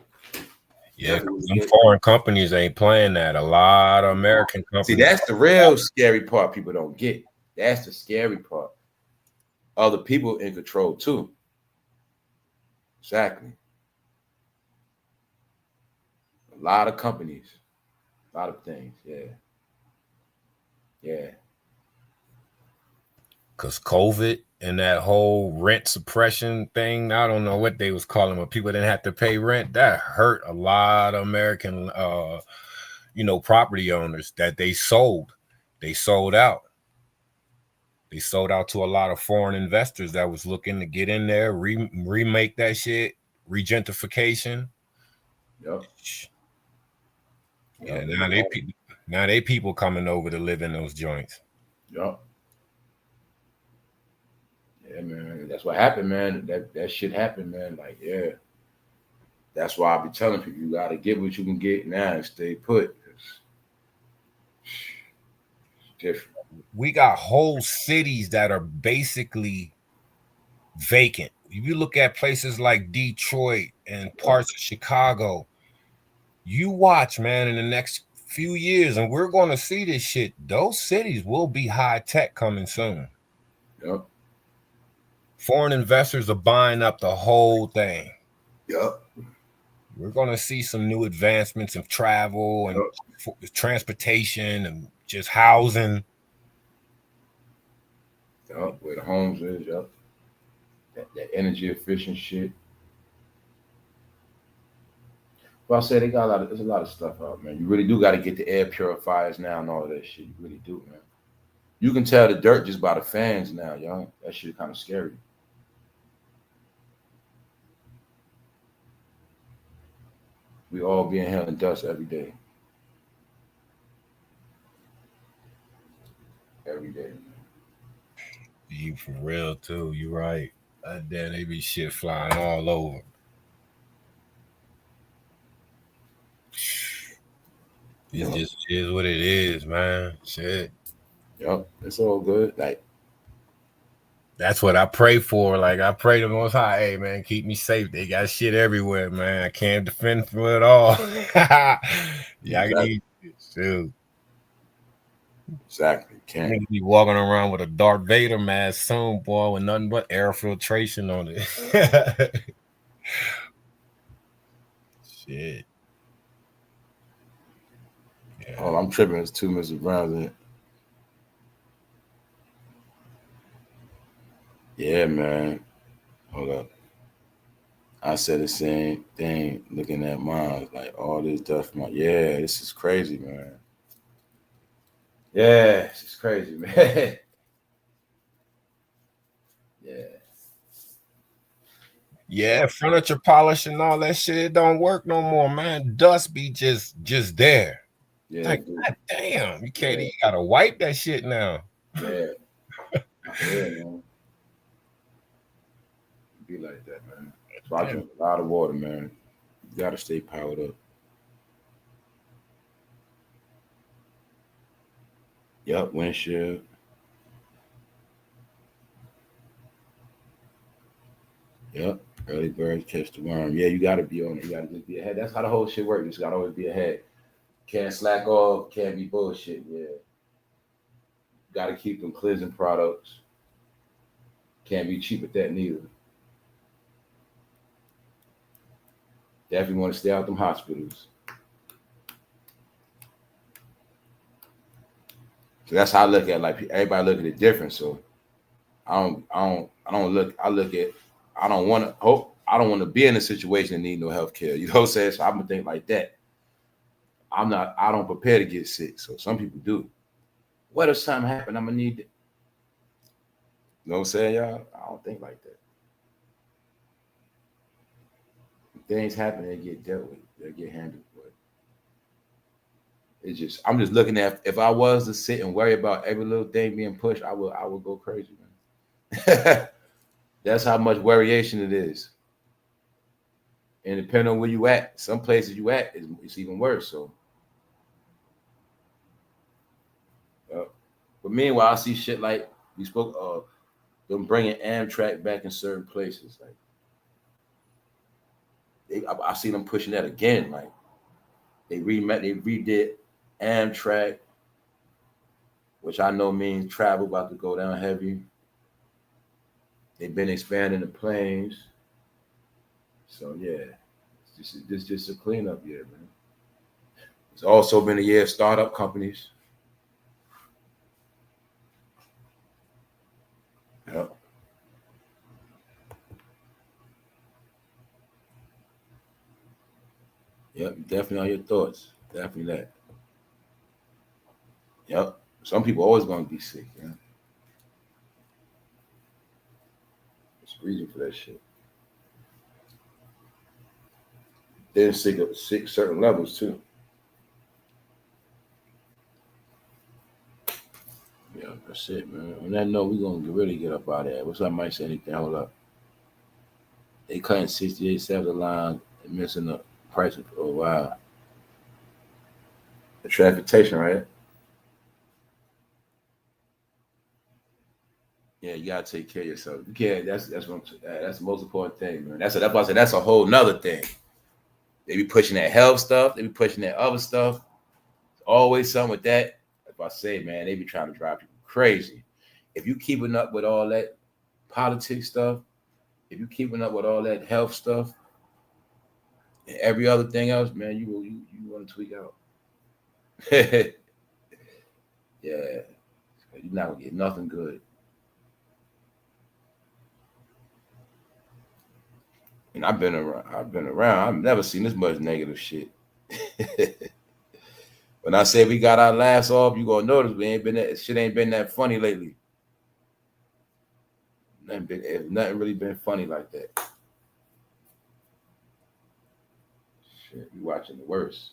Yeah, some foreign companies ain't playing that. A lot of American companies. See, that's the real scary part people don't get. That's the scary part. Other people in control too. Exactly. A lot of companies, a lot of things. Yeah. because COVID and that whole rent suppression thing, I don't know what they was calling, but people didn't have to pay rent. That hurt a lot of American, property owners that they sold. They sold out. They sold out to a lot of foreign investors that was looking to get in there, remake that shit, regentification. Yep. Yeah, now they people coming over to live in those joints. Yep. Yeah, man. That's what happened, man. That shit happened, man. Like, yeah. That's why I be telling people you gotta get what you can get now and stay put. It's different. We got whole cities that are basically vacant. If you look at places like Detroit and parts of Chicago, you watch, man, in the next few years, and we're going to see this shit. Those cities will be high tech coming soon. Yep. Foreign investors are buying up the whole thing. Yep. We're going to see some new advancements in travel and transportation and just housing. Yep. Where the homes is, yep. That energy efficient shit. Well, I said they got there's a lot of stuff out, man. You really do got to get the air purifiers now and all of that shit. You really do, man. You can tell the dirt just by the fans now, y'all. That shit kind of scary. We all be inhaling dust every day. Every day. You for real too. You right. Damn, they be shit flying all over. It just is what it is, man. Shit. Yep, it's all good. Like, that's what I pray for. Like, I pray to Most High, hey man, keep me safe. They got shit everywhere, man. I can't defend for it all. Yeah, I need it too. Exactly. Can't be walking around with a Darth Vader mask soon, boy, with nothing but air filtration on it. Shit. Yeah. Oh, I'm tripping. It's 2 Mr. Browns in it. Yeah, man. Hold up. I said the same thing looking at mine. Like, all this stuff. Yeah, this is crazy, man. Yeah, this is crazy, man. Yeah, furniture polish and all that shit, it don't work no more, man. Dust be just there. Yeah, like, God damn, you can't. You gotta wipe that shit now. Yeah, yeah, man. Be like that, man. So I drink a lot of water, man. You gotta stay powered up. Yep, windshield. Yep, early birds catch the worm. Yeah, you gotta be on it. You gotta just be ahead. That's how the whole shit works. You just gotta always be ahead. Can't slack off. Can't be bullshit. Yeah. Gotta keep them cleansing products. Can't be cheap at that neither. Definitely want to stay out them hospitals. So that's how I look at, like, everybody look at it different. So I don't want to be in a situation that need no health care. You know what I'm saying? So I'm gonna think like that. I don't prepare to get sick. So some people do. What if something happen? I'm gonna need it. You know what I'm saying, y'all? I don't think like that. If things happen, they get dealt with. They get handled. But it's just, I'm just looking at, if I was to sit and worry about every little thing being pushed, I would go crazy, man. That's how much variation it is. And depending on where you at, some places you at, it's even worse. So, but meanwhile, I see shit like we spoke of them bringing Amtrak back in certain places. Like, I see them pushing that again. Like, they redid Amtrak, which I know means travel about to go down heavy. They've been expanding the planes. So yeah, this just a cleanup year, man. It's also been a year of startup companies. Yep. Yep, definitely on your thoughts. Definitely that. Yep. Some people always gonna be sick, yeah. There's a reason for that shit. They're sick certain levels too. Yeah, that's it, man. On that note, we're gonna really get up out of there. What's up, Mike? Say anything? Hold up. They cutting 68 cents a line and missing the price of, oh wow. The transportation, right? Yeah, you gotta take care of yourself. You can't. That's the most important thing, man. That's why I said that's a whole nother thing. They be pushing that health stuff. They be pushing that other stuff. Always something with that. If I say, man, they be trying to drive people crazy. If you keeping up with all that politics stuff, if you keeping up with all that health stuff, and every other thing else, man, you want to tweak out. Yeah, you're not gonna get nothing good. And I've been around. I've never seen this much negative shit. When I say we got our laughs off, you gonna notice we ain't been that shit ain't been that funny lately. Nothing really been funny like that. Shit, you watching the worst.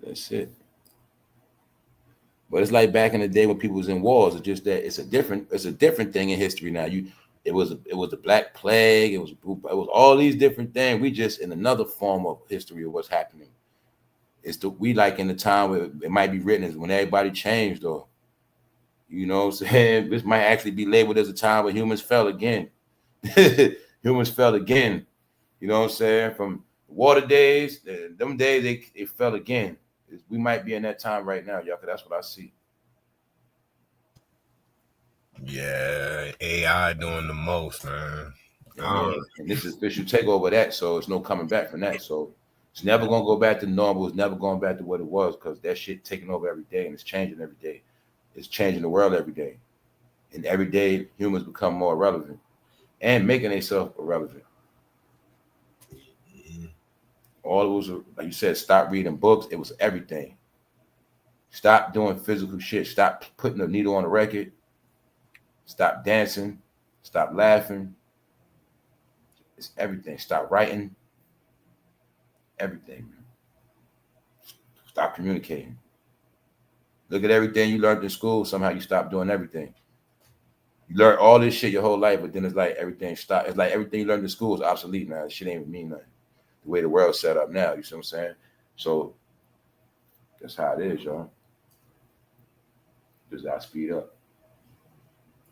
That's it. But it's like back in the day when people was in wars. It's just that it's a different thing in history now. It was the Black Plague. It was all these different things. We just in another form of history of what's happening. We like in the time where it might be written as when everybody changed, or you know what I'm saying? This might actually be labeled as a time where humans fell again. Humans fell again. You know what I'm saying? From water days, them days they fell again. We might be in that time right now, y'all, because that's what I see. Yeah, AI doing the most, man. Yeah. And this is official takeover of that, so it's no coming back from that. So it's never gonna go back to normal. It's never going back to what it was, because that shit taking over every day and it's changing every day. It's changing the world every day. And every day humans become more relevant and making themselves irrelevant. All it was, like you said, stop reading books. It was everything. Stop doing physical shit. Stop putting a needle on the record. Stop dancing. Stop laughing. It's everything. Stop writing. Everything. Stop communicating. Look at everything you learned in school. Somehow you stop doing everything. You learn all this shit your whole life, but then it's like everything stopped. It's like everything you learned in school is obsolete now. This shit ain't even mean nothing. The way the world's set up now, you see what I'm saying? So that's how it is, y'all. Just gotta speed up.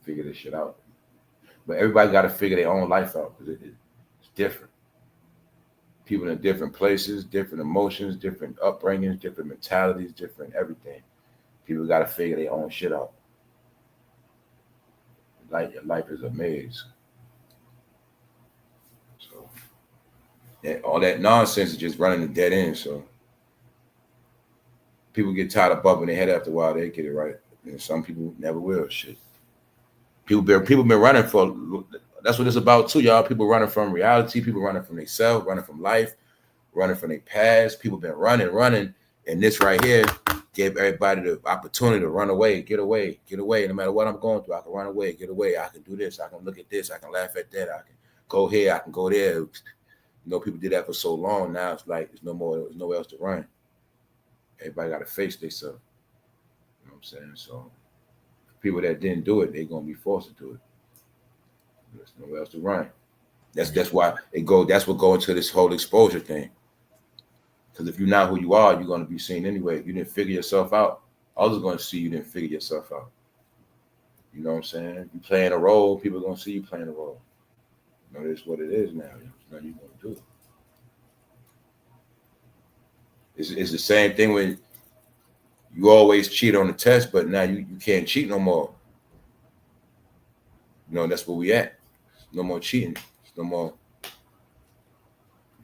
Figure this shit out. But everybody gotta figure their own life out, because it's different. People in different places, different emotions, different upbringings, different mentalities, different everything. People gotta figure their own shit out. Like your life is a maze. So all that nonsense is just running the dead end. So people get tired of bumping their head after a while, they get it right. And some people never will. Shit. People been running for. That's what it's about too, y'all. People running from reality. People running from themselves, running from life, running from their past. People been running, and this right here gave everybody the opportunity to run away, get away. No matter what I'm going through, I can run away, get away. I can do this. I can look at this. I can laugh at that. I can go here. I can go there. You know, people did that for so long. Now it's like there's nowhere else to run. Everybody got to face themselves. You know what I'm saying? So people that didn't do it, they're gonna be forced to do it. There's nowhere else to run. That's why that's what go into this whole exposure thing. Because if you're not who you are, you're gonna be seen anyway. If you didn't figure yourself out, others are gonna see you didn't figure yourself out. You know what I'm saying? You playing a role, people are gonna see you playing a role. You know, that's what it is now. There's nothing you're gonna do. It's the same thing when you always cheat on the test, but now you can't cheat no more. You know, that's where we at. No more cheating. No more.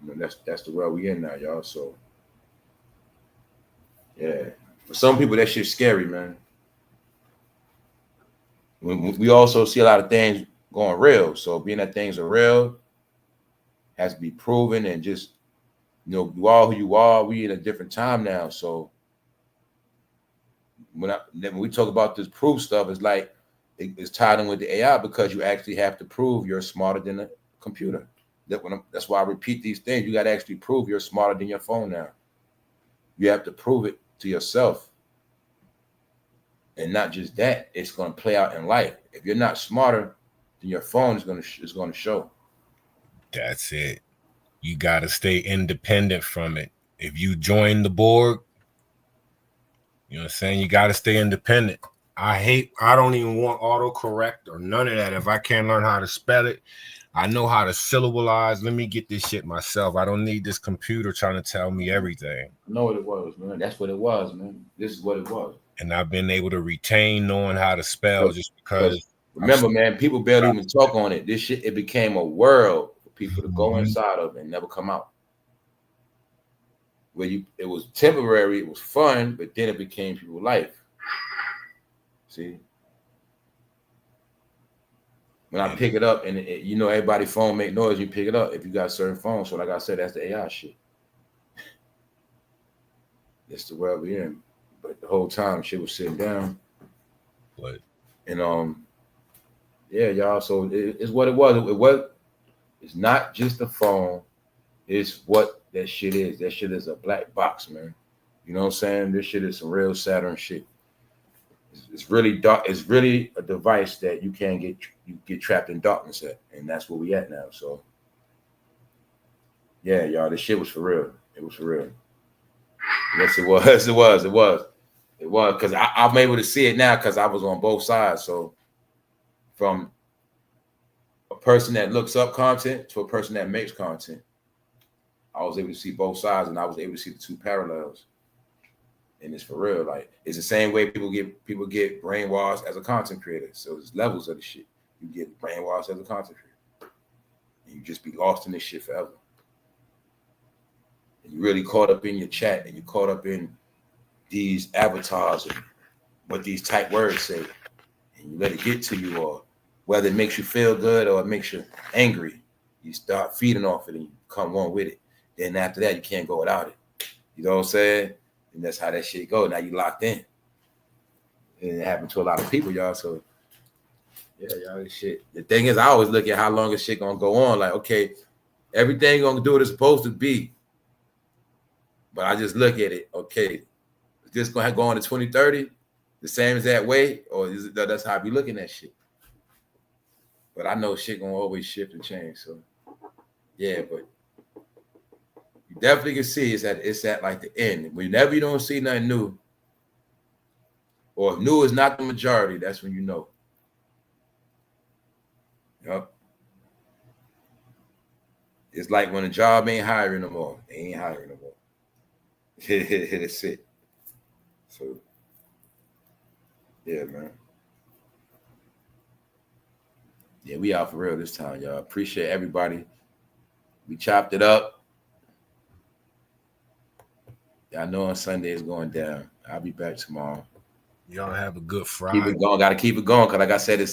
You know, that's the world we in now, y'all. So yeah. For some people that shit's scary, man. We also see a lot of things going real. So being that things are real has to be proven, and just you are who you are. We in a different time now. So when we talk about this proof stuff, it's like it's tied in with the AI, because you actually have to prove you're smarter than a computer. That's why I repeat these things. You got to actually prove you're smarter than your phone now. You have to prove it to yourself. And not just that, it's going to play out in life. If you're not smarter, then your phone is going to show. That's it. You got to stay independent from it. If you join the board, you know what I'm saying? You got to stay independent. I don't even want autocorrect or none of that. If I can't learn how to spell it, I know how to syllableize. Let me get this shit myself. I don't need this computer trying to tell me everything. I know what it was, man. That's what it was, man. This is what it was. And I've been able to retain knowing how to spell just because. Remember, man, people barely even talk on it. This shit, it became a world for people to go inside of and never come out. Where it was temporary, it was fun, but then it became people's life. See? When I pick it up, and everybody's phone make noise, you pick it up if you got certain phones. So like I said, that's the AI shit. That's the world we're in. But the whole time shit was sitting down. And yeah, y'all. So it's what it was. It's not just a phone. It's what that shit is. That shit is a black box, man. You know what I'm saying? This shit is some real Saturn shit. It's really dark. It's really a device that you can't get trapped in darkness at, and that's where we at now. So yeah, y'all, this shit was for real. It was for real. Yes, it was. It was. Because I'm able to see it now because I was on both sides. So from a person that looks up content to a person that makes content, I was able to see both sides, and I was able to see the two parallels. And it's for real. Like, it's the same way people get brainwashed as a content creator. So there's levels of the shit. You get brainwashed as a content creator, and you just be lost in this shit forever. And you really caught up in your chat, and you caught up in these avatars and what these type words say, and you let it get to you, or whether it makes you feel good or it makes you angry, you start feeding off it and you become one with it. Then after that, you can't go without it. You know what I'm saying? And that's how that shit go. Now you locked in. And it happened to a lot of people, y'all. So yeah, y'all, this shit. The thing is, I always look at how long this shit gonna go on. Like, okay, everything gonna do what it's supposed to be. But I just look at it, okay, is this gonna go on to 2030? The same as that way? Or is it, that's how I be looking at shit. But I know shit gonna always shift and change. So yeah, but you definitely can see it's at like the end. Whenever you don't see nothing new, or if new is not the majority, that's when you know. Yep. It's like when a job ain't hiring no more. They ain't hiring no more. That's it. So yeah, man. Yeah, we out for real this time, y'all. Appreciate everybody. We chopped it up. Y'all know on Sunday it's going down. I'll be back tomorrow. Y'all have a good Friday. Keep it going. Got to keep it going because, like I said, it's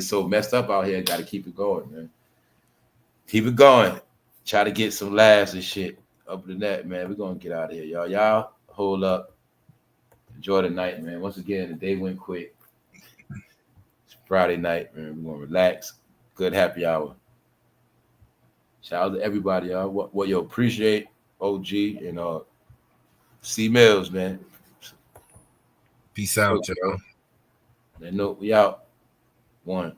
so messed up out here. Got to keep it going, man. Keep it going. Try to get some laughs and shit. Other than that, man, we're gonna get out of here, y'all. Y'all hold up. Enjoy the night, man. Once again, the day went quick. It's Friday night, man. We're gonna relax. Good happy hour. Shout out to everybody, y'all. What you appreciate OG and C Mills, man. Peace out, y'all. That note, we out. One.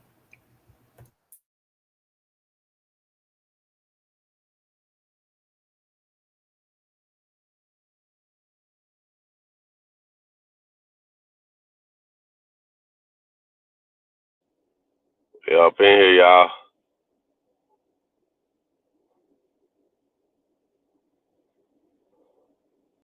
Yeah, up in here, y'all.